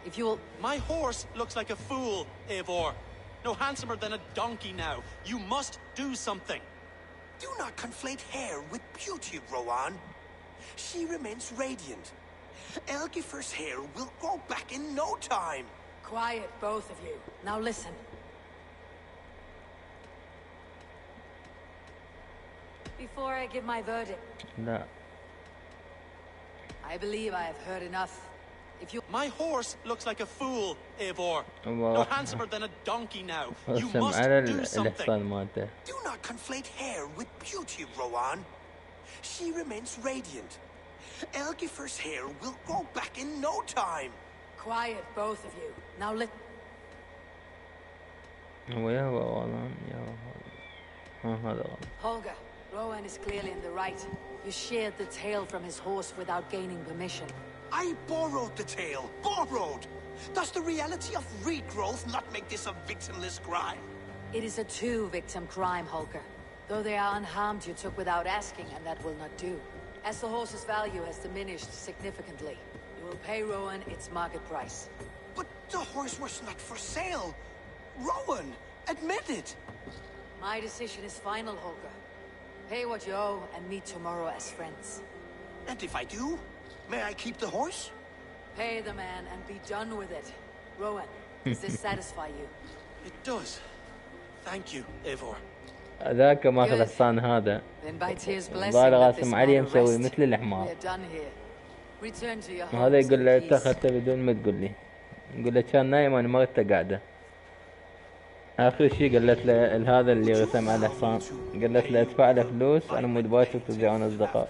If you will... My horse looks like a fool, Eivor. No handsomer than a donkey now. You must do something. Do not conflate hair with beauty, Rowan. She remains radiant. Elgifur's hair will grow back in no time. Quiet, both of you. Now listen. Before I give my verdict... No. I believe I have heard enough. If you... My horse looks like a fool, Eivor. No handsomer than a donkey now. You must do something. Do not conflate hair with beauty, Rowan. She remains radiant. Elgifer's hair will grow back in no time. Quiet, both of you. Now let... Holger, Rowan is clearly in the right. You sheared the tail from his horse without gaining permission. I borrowed the tail. Borrowed! Does the reality of regrowth not make this a victimless crime? It is a two-victim crime, Holger. Though they are unharmed, you took without asking, and that will not do. As the horse's value has diminished significantly, you will pay Rowan its market price. But the horse was not for sale. Rowan, admit it. My decision is final, Holger. Pay what you owe and meet tomorrow as friends. And if I do, may I keep the horse? Pay the man and be done with it. Rowan, does this satisfy you? It does. Thank you, Eivor. ذاك ماخذ الصان هذا ضال غاسم عليه مسوي مثل الحمار. هذا يقول له انت اخذته بدون ما تقول لي. يقول له كان نايم انا ما كنت قاعده. اخر شيء قالت له هذا اللي غسم على الحصان قالت له ادفع له فلوس انا مو باكر وترجعون اصدقاء.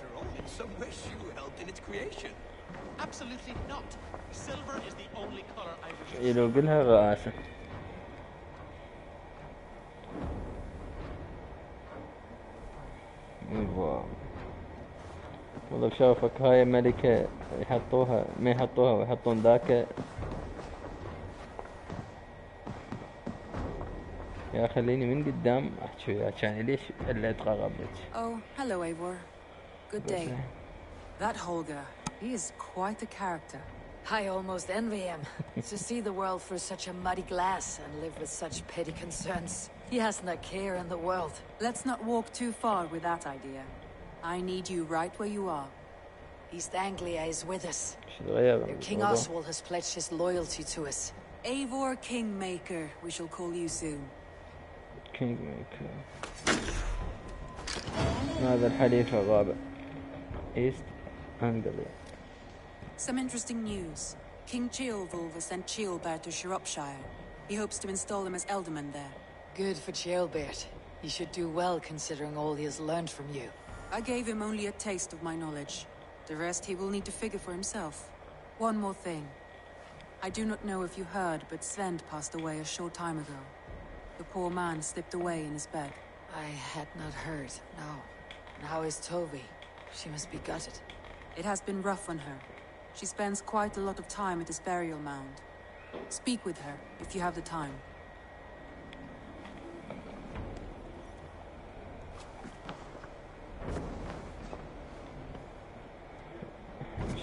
يلوق لها غاسم. والله بشوفك هاي ملكة يحطوها ما يحطوها ويحطون ذاك. يا خليني من قدام احكي وياك يعني ليش الا اتغربت. Oh, hello Eivor. Good day. That Holger, he is quite a character. I almost envy him. To see the world through such a muddy glass and live with such petty concerns. He hasn't a care in the world. Let's not walk too far with that idea. I need you right where you are. East Anglia is with us. King Oswald has pledged his loyalty to us. Eivor Kingmaker, we shall call you soon. Kingmaker. هذا الحليف الرابع. East Anglia. Some interesting news. King Ceolwulf has sent Ceolbert to Shropshire. He hopes to install him as Elderman there. Good for Ceolbert. He should do well considering all he has learned from you. I gave him only a taste of my knowledge. The rest he will need to figure for himself. One more thing. I do not know if you heard, but Svend passed away a short time ago. The poor man slipped away in his bed. I had not heard, no. And how is Tovi? She must be gutted. It has been rough on her. She spends quite a lot of time at his burial mound. Speak with her, if you have the time.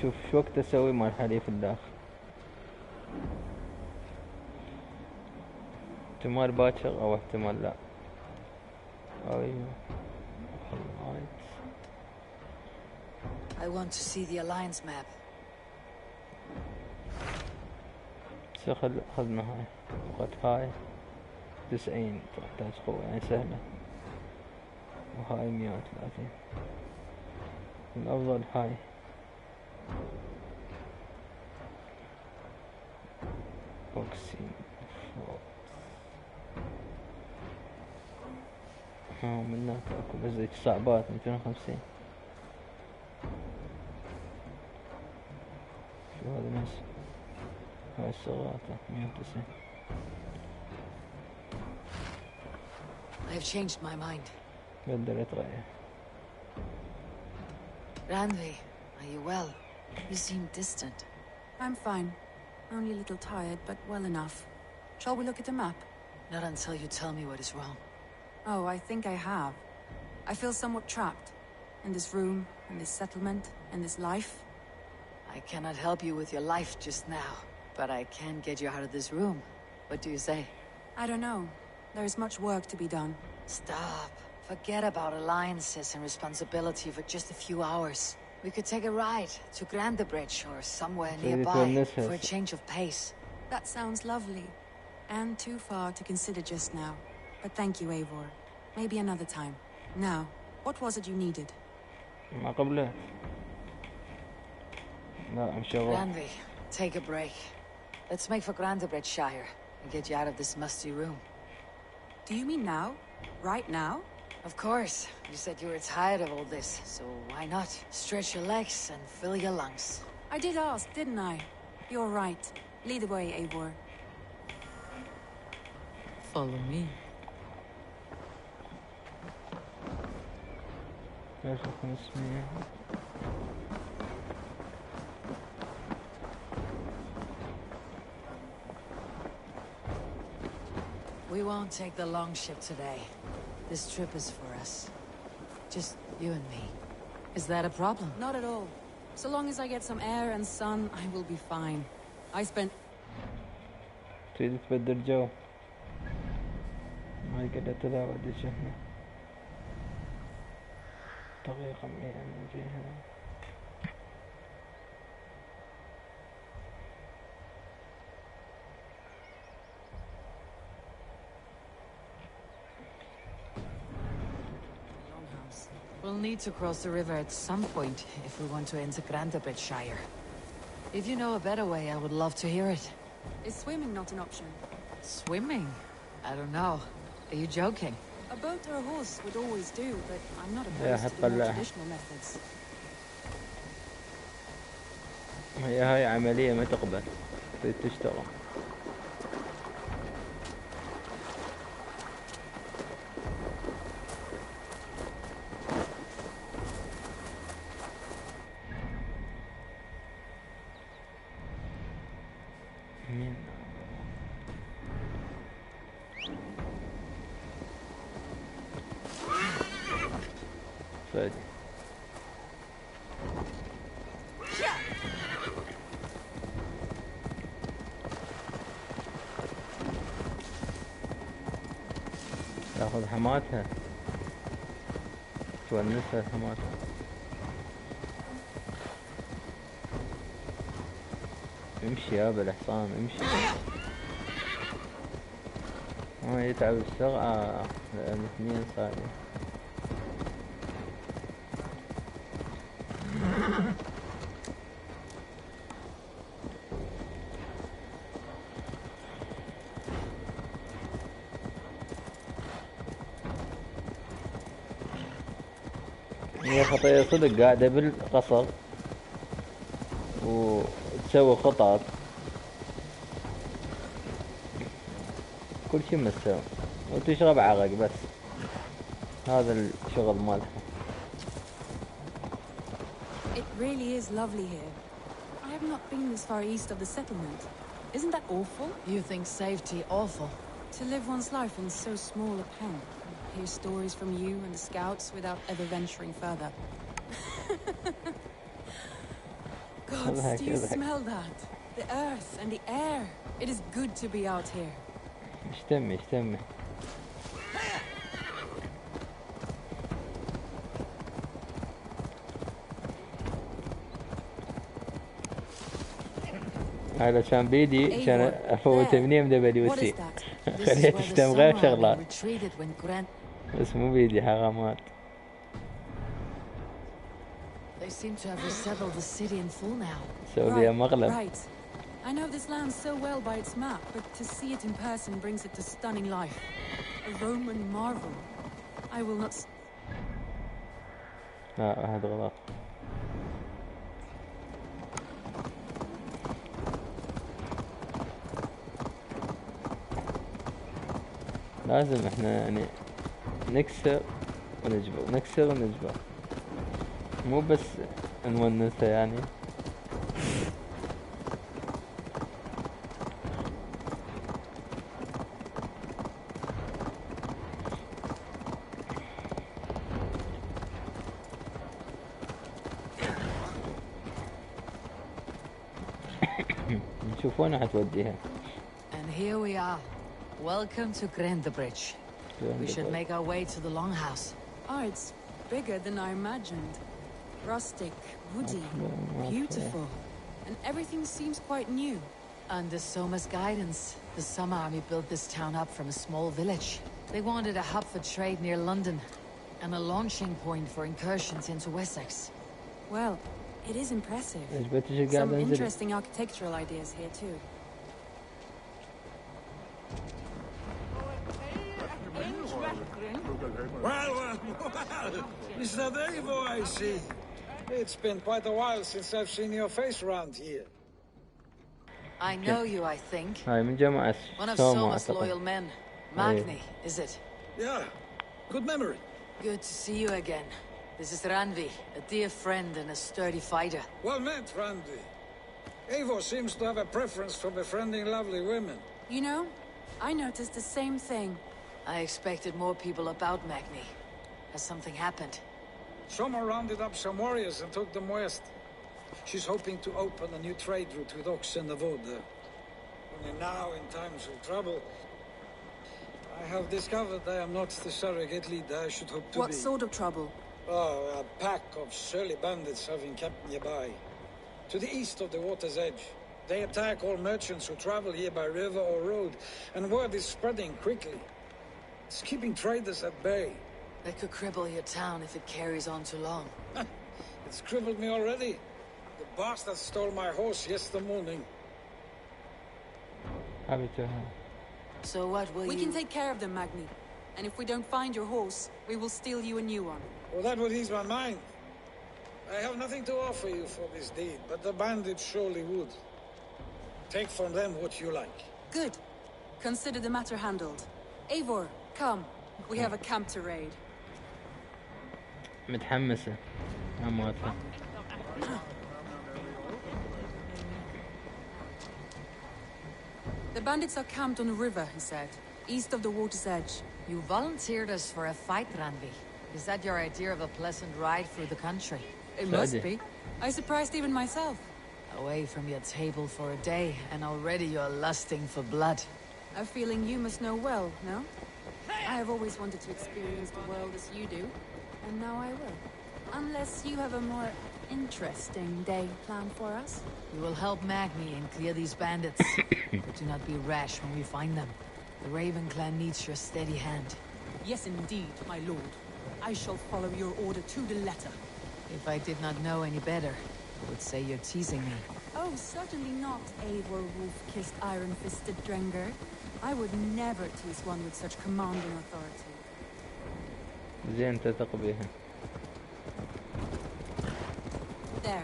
شوف شو وقت اسوي مع الحليف الداخل. احتمال باكر او احتمال لا. ايوه. I want to see the Alliance map. خذنا هاي وقت هاي 90 تحتاج قوة يعني سهلة وهاي 130 الأفضل هاي بوكسين منك اكو بس ذيك صعبات 250 شو هذا ناس هاي الصغاطة 190 I have changed my mind. بدل اتغير. Randvi, are you well? You seem distant. I'm fine. Only a little tired, but well enough. Shall we look at the map? Not until you tell me what is wrong. Oh, I think I have. I feel somewhat trapped. In this room, in this settlement, in this life. I cannot help you with your life just now, but I can get you out of this room. What do you say? I don't know. There is much work to be done. Stop. Forget about alliances and responsibility for just a few hours. We could take a ride to Grandebridge or somewhere nearby for a change of pace. That sounds lovely. And too far to consider just now. But thank you, Eivor. Maybe another time. Now, what was it you needed? ما قبله. لا I'm sure. Randvi, take a break. Let's make for Grandebridgeshire and get you out of this musty room. Do you mean now? Right now? Of course. You said you were tired of all this, so why not? Stretch your legs and fill your lungs. I did ask, didn't I? You're right. Lead the way, Eivor. Follow me. We won't take the long ship today. This trip is for us. Just you and me. Is that a problem? Not at all. So long as I get some air and sun, I will be fine. I spent... تريد تبدل جو. ما يقدر تداول الشهر. طريقة من فيها. We'll need to cross the river at some point if we want to enter Grantebridgeshire. If you know a better way, I would love to hear it. Is swimming not an option? Swimming? I don't know. Are you joking? A boat or a horse would always do, but I'm not opposed to the more traditional methods. هاي عملية ما تقبل. تشتغل. تاخذ حماتها تونسها حماتها. امشي يا بالحصان امشي. ما يتعب السرعة لأن 2 ثانية. هي خطية صدق قاعدة بالقصر وتسوي خطط كل شي مسوي وتشرب عرق بس. هذا الشغل مالها. It really is lovely here. I have not been this far east of the settlement. Isn't that awful? You think safety awful? To live one's life in so small a pen. Hear stories from you and the scouts without ever venturing further. God, do you smell that? The earth and the air. It is good to be out here. اشتمي هذا كان بيدي كان افوت مني WC. خليت اشتم غير شغلات بس مو بيدي حرامات. They seem to have resettled the city in full now. سووا لي مغلب. Right. I know this land so well by its map, but to see it in person brings it to stunning life. A Roman marvel. I will not... لا هذا غلط. لازم احنا يعني نكسر ونجبر مو بس نونسها يعني. نشوف وين حتوديها. And here we are. Welcome to Grantebridge. We should make our way to the longhouse. Oh, it's bigger than I imagined. Rustic, woody, beautiful. And everything seems quite new. Under Soma's guidance, the Summer Army built this town up from a small village. They wanted a hub for trade near London, and a launching point for incursions into Wessex. Well, it is impressive. Some interesting architectural ideas here too. Well, Mr. Eivor, I see. It's been quite a while since I've seen your face around here. I know you, I think. One of Soma's loyal men. Magni, is it? Yeah, good memory. Good to see you again. This is Randvi, a dear friend and a sturdy fighter. Well met, Randvi. Eivor seems to have a preference for befriending lovely women. You know, I noticed the same thing. I expected more people about Magni. Has something happened? Soma rounded up some warriors and took them west. She's hoping to open a new trade route with Ox and the Vod there. Only now, in times of trouble, I have discovered I am not the surrogate leader I should hope to be. What sort of trouble? Oh, a pack of surly bandits have been kept nearby. To the east of the water's edge. They attack all merchants who travel here by river or road, and word is spreading quickly. It's keeping traders at bay. They could cripple your town if it carries on too long. It's crippled me already. The bastard stole my horse yesterday morning. So what will We can take care of them, Magni. And if we don't find your horse, we will steal you a new one. Well, that would ease my mind. I have nothing to offer you for this deed, but the bandits surely would. Take from them what you like. Good. Consider the matter handled. Eivor, come. We have a camp to raid. متحمسة. موافقة. The bandits are camped on the river, he said, east of the water's edge. You volunteered us for a fight, Randvi. Is that your idea of a pleasant ride through the country? It must be. I surprised even myself. Away from your table for a day, and already you're lusting for blood. A feeling you must know well, no? I have always wanted to experience the world as you do, and now I will. Unless you have a more interesting day planned for us. We will help Magni and clear these bandits. But do not be rash when we find them. The Raven clan needs your steady hand. Yes, indeed, my lord. I shall follow your order to the letter. If I did not know any better, I would say you're teasing me. Oh, certainly not, Eivor wolf-kissed iron-fisted Drenger. I would never tease one with such commanding authority. زين تثق بها. There,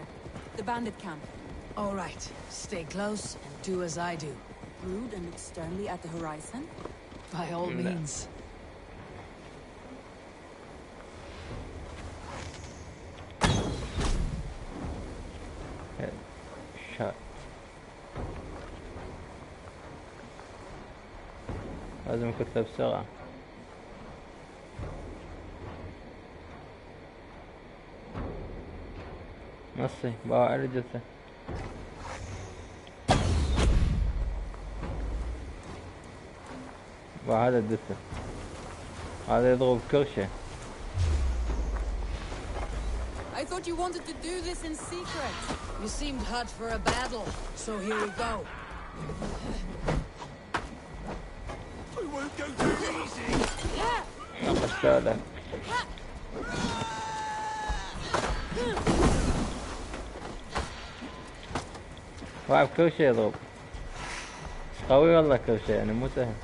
the bandit camp. All right, stay close and do as I do. Rude and look sternly at the horizon? By all means. Shot. لازم كتله بسرعة. نصي باع رجلته. وهذا الدثة هذا يضرب كرشة. I thought you wanted to do this in secret. You seemed hot for a battle, so here we go. I won't go too easy. نقص واعب كرشة يضرب. قوي والله كرشة يعني مو سهل.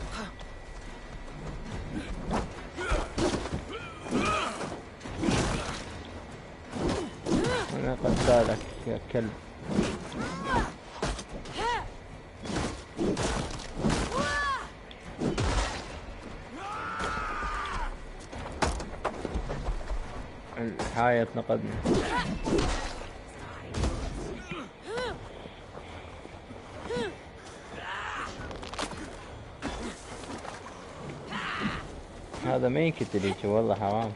أنا قتالك يا كلب. الحاية نقدنا. هذا ما ينكتل هيك والله حرام.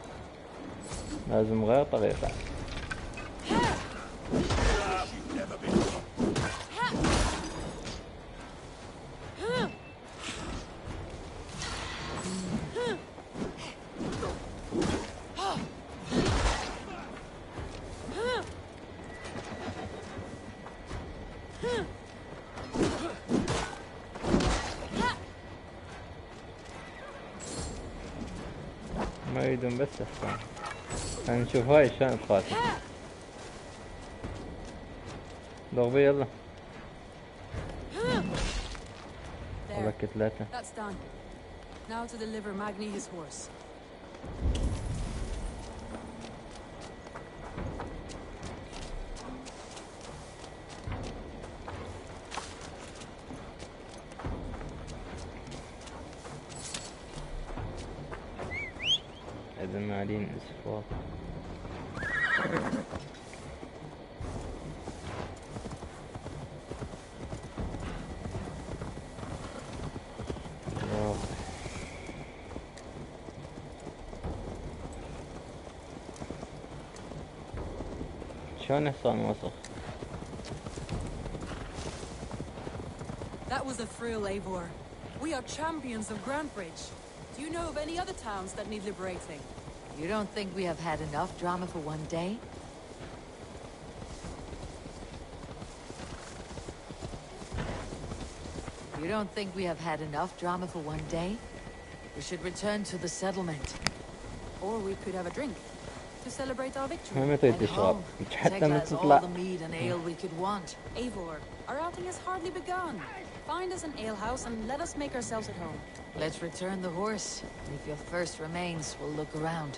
لازم غير طريقة. ما يريدون بس احسن. خلينا نشوف هاي شلون تقاتل. ضربي يلا. والله كتلته. That's done. Now to deliver Magni his horse. عالين اصفار. شلون حصان وسخ؟ That was a thrill, Eivor. We are champions of Grantbridge. Do you know of any other towns that need liberating? You don't think we have had enough drama for one day? You don't think we have had enough drama for one day? We should return to the settlement. Or we could have a drink to celebrate our victory. And home. Take us all the mead and ale we could want. Eivor, our outing has hardly begun. Find us an alehouse and let us make ourselves at home. Let's return the horse. If your thirst remains, we'll look around.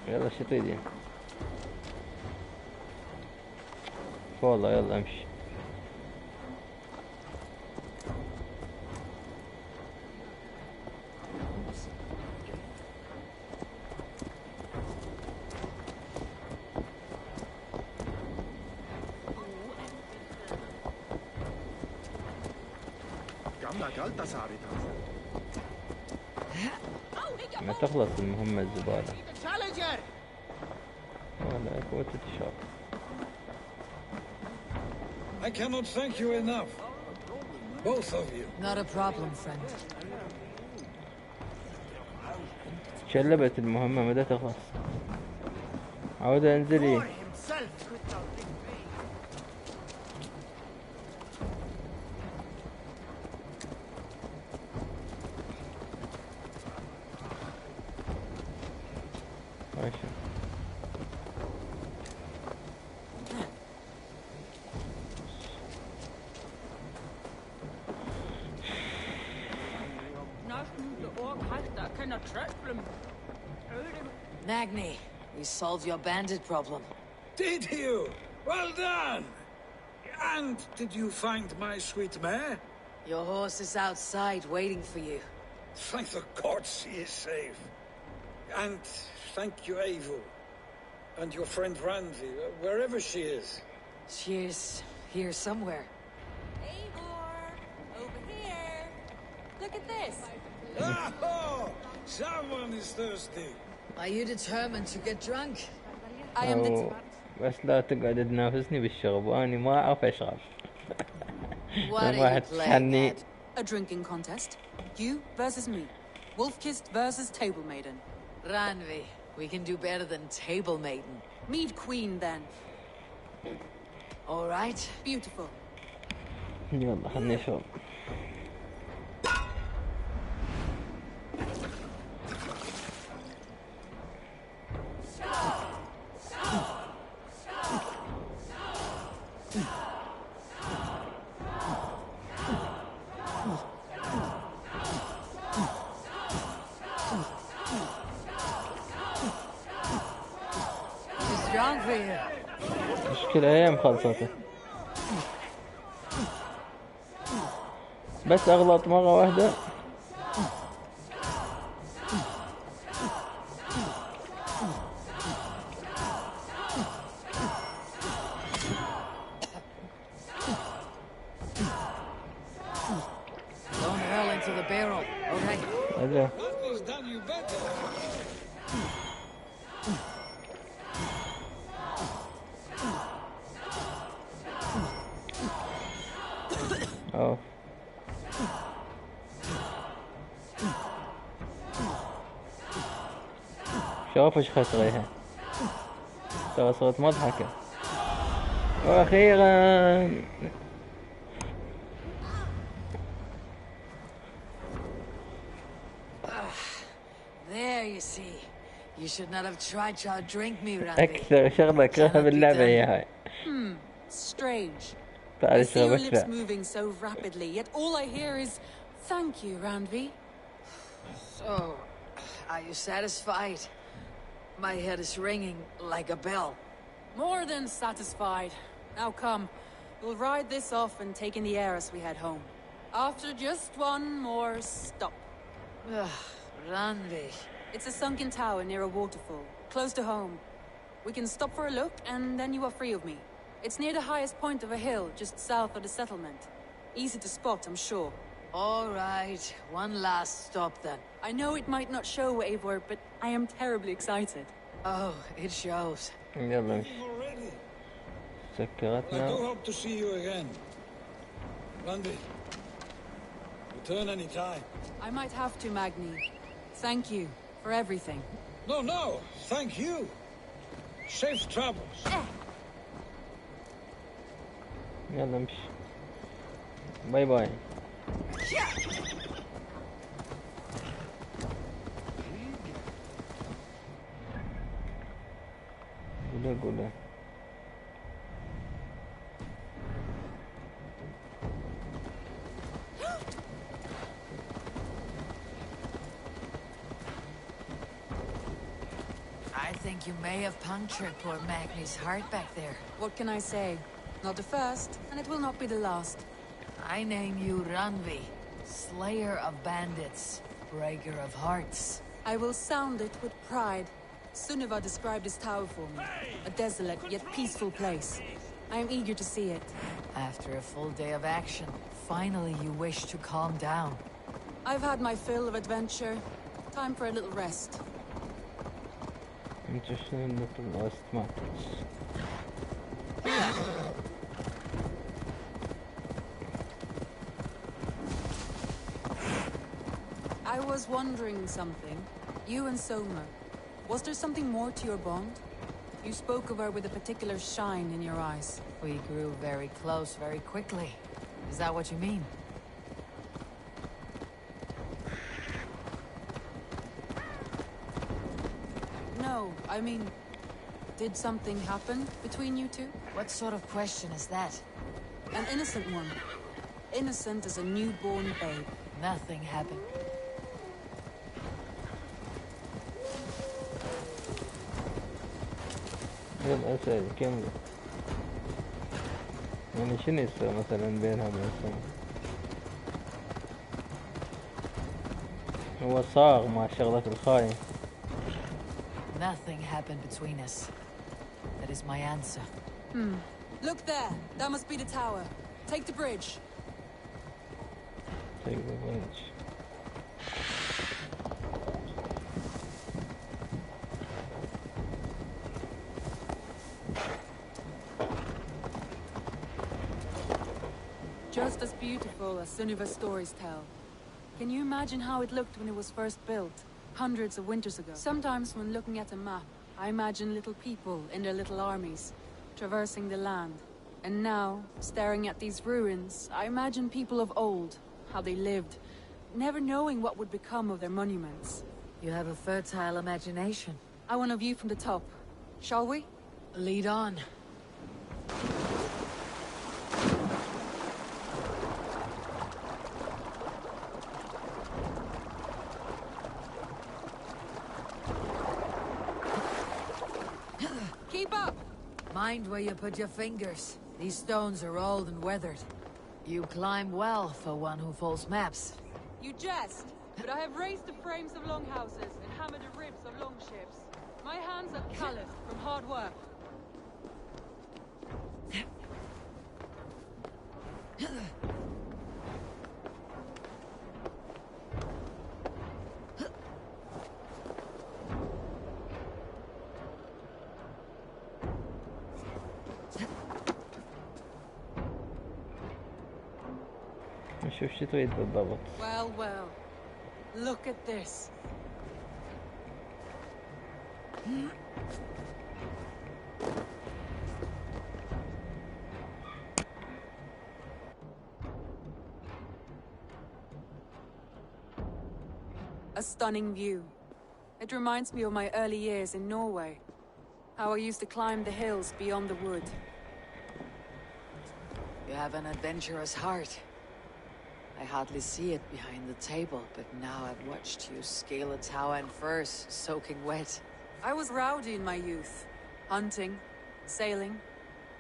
يلا شطيدي والله يلا امشي. ما تخلص المهمة الزبالة ولا قوة التشارك. I cannot thank you enough. Both of you. Not a problem, friend. شلبت المهمة متى تخلص؟ عودة انزلي. Nagni, we solved your bandit problem. Did you? Well done! And did you find my sweet mare? Your horse is outside waiting for you. Thank the gods she is safe. And thank you, Eivor. And your friend Randvi, wherever she is. She is here somewhere. Eivor! Over here! Look at this! Oh! Someone is thirsty. Are you determined to get drunk? I am the... بس لا تقعد تنافسني بالشغب واني ما اعرف اشرب. What are you playing at? A drinking contest. You versus me. Wolf-kissed versus table maiden. Randvi, we can do better than table maiden. Mead queen then. All right. Beautiful. يلا خلني اشرب. مشكلة هي مخلصته بس اغلط مرة واحدة Don't hurl into the barrel, okay? Okay. Oh. شوف ايش خسريها ترى صوت مضحكة واخيرا There you see. You should not have tried to outdrink me, Randvi. اكثر شغلة اكرهها باللعبة هي هاي. Strange. I see your lips moving so rapidly, yet all I hear is, "Thank you, Randvi." So, are you satisfied? My head is ringing like a bell. More than satisfied. Now come, We'll ride this off and take in the air as we head home. After just one more stop. Ugh, Randvi. It's a sunken tower near a waterfall, close to home. We can stop for a look, and then you are free of me. It's near the highest point of a hill, just south of the settlement. Easy to spot, I'm sure. All right, one last stop then. I know it might not show, Eivor, but I am terribly excited. Oh, it shows. يلا Already. I سكرتنا. do hope to see you again. Randvi. Return any time. I might have to, Magni. Thank you for everything. No, thank you. Safe travels. يلا امشي. باي باي. قوله I think you may have punctured poor Magni's heart back there. What can I say? Not the first, and it will not be the last. I name you Randvi, Slayer of Bandits, Breaker of Hearts. I will sound it with pride. Sunniva described this tower for me. A desolate yet peaceful place. I am eager to see it. After a full day of action, finally you wish to calm down. I've had my fill of adventure. Time for a little rest. Interesting little last matters. I was wondering something. You and Soma. Was there something more to your bond? You spoke of her with a particular shine in your eyes. We grew very close very quickly. Is that what you mean? No, I mean, did something happen between you two? What sort of question is that? An innocent one. Innocent as a newborn babe. Nothing happened. يلا اسأل كمل. يعني شنو يصير مثلا بينها وبين سما؟ هو صاغ مع شغلة الخاين. Nothing happened between us. That is my answer. Look there. That must be the tower. Take the bridge. Take the bridge. Just as beautiful as Sunniva's stories tell. Can you imagine how it looked when it was first built, hundreds of winters ago? Sometimes when looking at a map, I imagine little people in their little armies, traversing the land. And now, staring at these ruins, I imagine people of old, how they lived, never knowing what would become of their monuments. You have a fertile imagination. I want a view from the top. Shall we? Lead on. Keep up! Mind where you put your fingers. These stones are old and weathered. You climb well for one who folds maps. You jest, but I have raised the frames of longhouses and hammered the ribs of longships. My hands are calloused from hard work. نشوف شو تريد بالضبط. Well, well. Look at this. A stunning view. It reminds me of my early years in Norway. How I used to climb the hills beyond the wood. You have an adventurous heart. I hardly see it behind the table, but now I've watched you scale a tower in furs, soaking wet. I was rowdy in my youth. Hunting, sailing.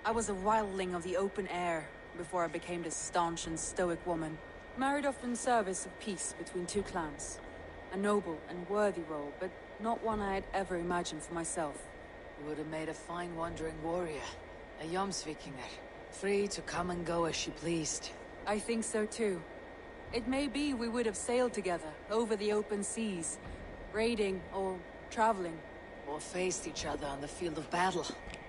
I was a wildling of the open air before I became this staunch and stoic woman. Married off in service of peace between two clans. A noble and worthy role, but not one I had ever imagined for myself. You would have made a fine wandering warrior. A Jomsvikinger. Free to come and go as she pleased. I think so too. It may be we would have sailed together, over the open seas, raiding or traveling. Or faced each other on the field of battle.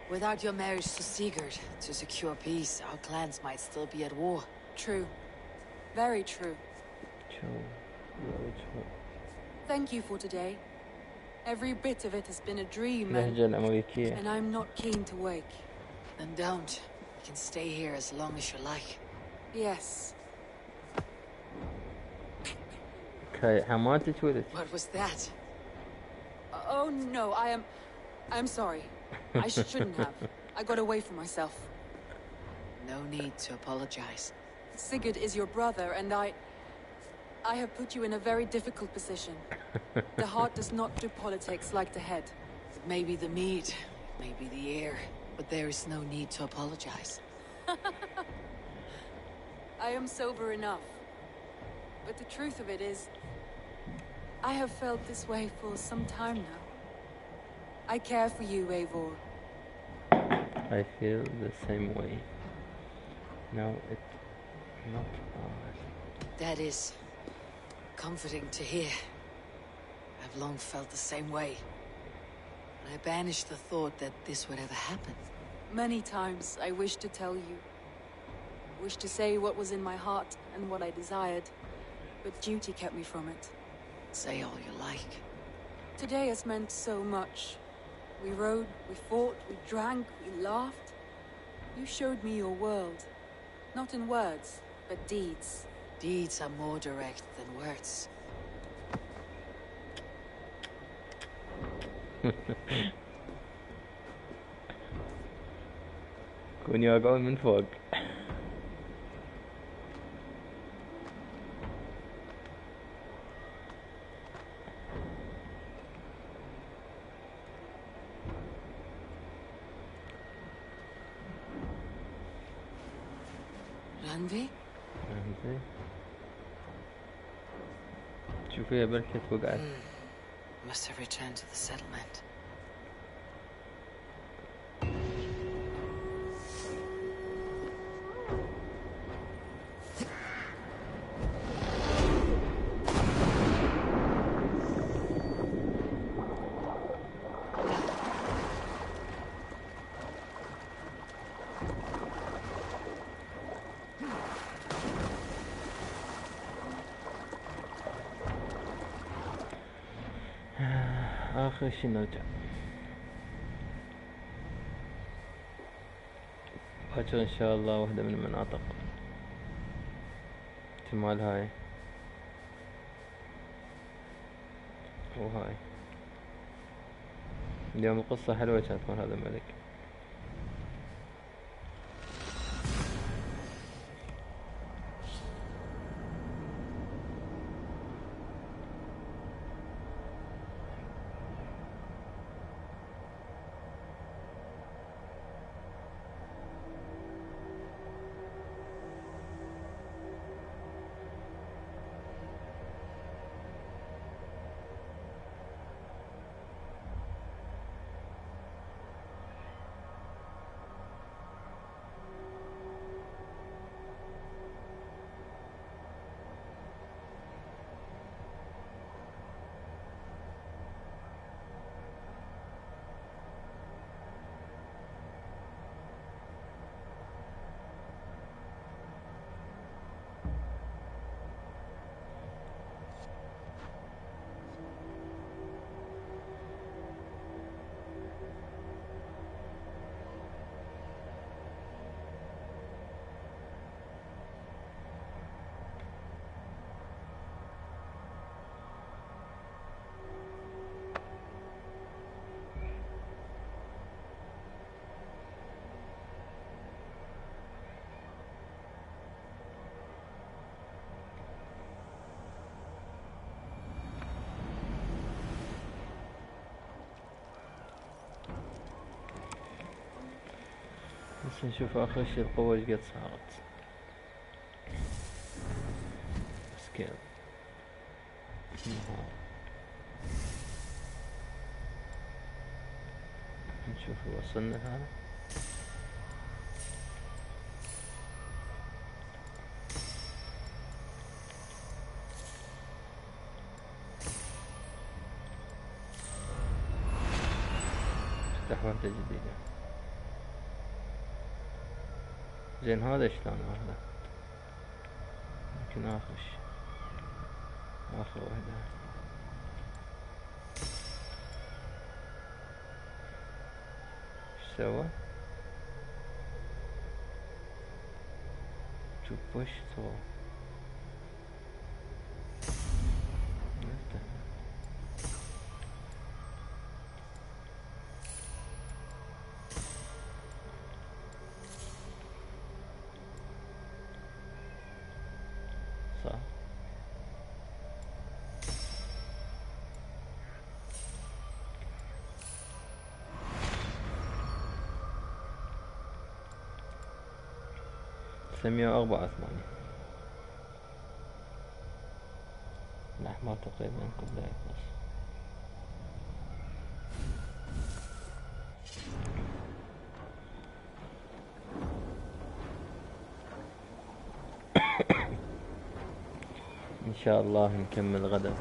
Without your marriage to Sigurd, to secure peace, our clans might still be at war. True. Very true. True. Very true. Thank you for today. Every bit of it has been a dream, and I'm not keen to wake. Then don't. You can stay here as long as you like. Yes. Okay, حماتك ولد. What was that? Oh no, I'm sorry. I shouldn't have. I got away from myself. No need to apologize. Sigurd is your brother, and I have put you in a very difficult position. The heart does not do politics like the head. It may be the meat, it may be the air, but there is no need to apologize. I am sober enough. But the truth of it is, I have felt this way for some time now. I care for you, Eivor. I feel the same way. No, it's not hard. That is comforting to hear. I've long felt the same way. And I banished the thought that this would ever happen. Many times I wished to tell you. Wished to say what was in my heart and what I desired. But duty kept me from it. Say all you like. Today has meant so much. We rode, we fought, we drank, we laughed. You showed me your world. Not in words, but deeds. Deeds are more direct than words. كوني واقعون من فوق. رانفي؟ رانفي؟ شوفيها بركة وقعت. Must have returned to the settlement. آخر شي نرجع باكر إن شاء الله واحدة من المناطق احتمال هاي وهاي. اليوم القصة حلوة كانت مال هذا الملك. هسه نشوف اخر شي القوة ايش قد صارت. سكيل نشوف وصلنا لهذا. افتح وحدة جديدة. زين هذا شلون هذا؟ يمكن آخر وحدة. ايش سوى؟ to push through. صح. سمية 84. الأحمر تقريبا قبل بس. إن شاء الله نكمل غدا.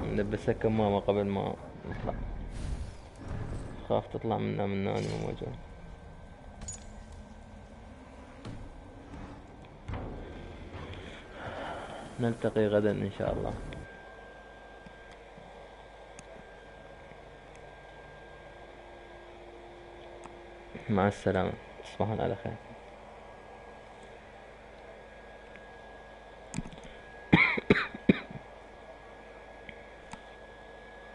نلبسها كمامة قبل ما نطلع، خاف تطلع منا مناني وموجود. نلتقي غدا إن شاء الله. مع السلامة، تصبحون على خير.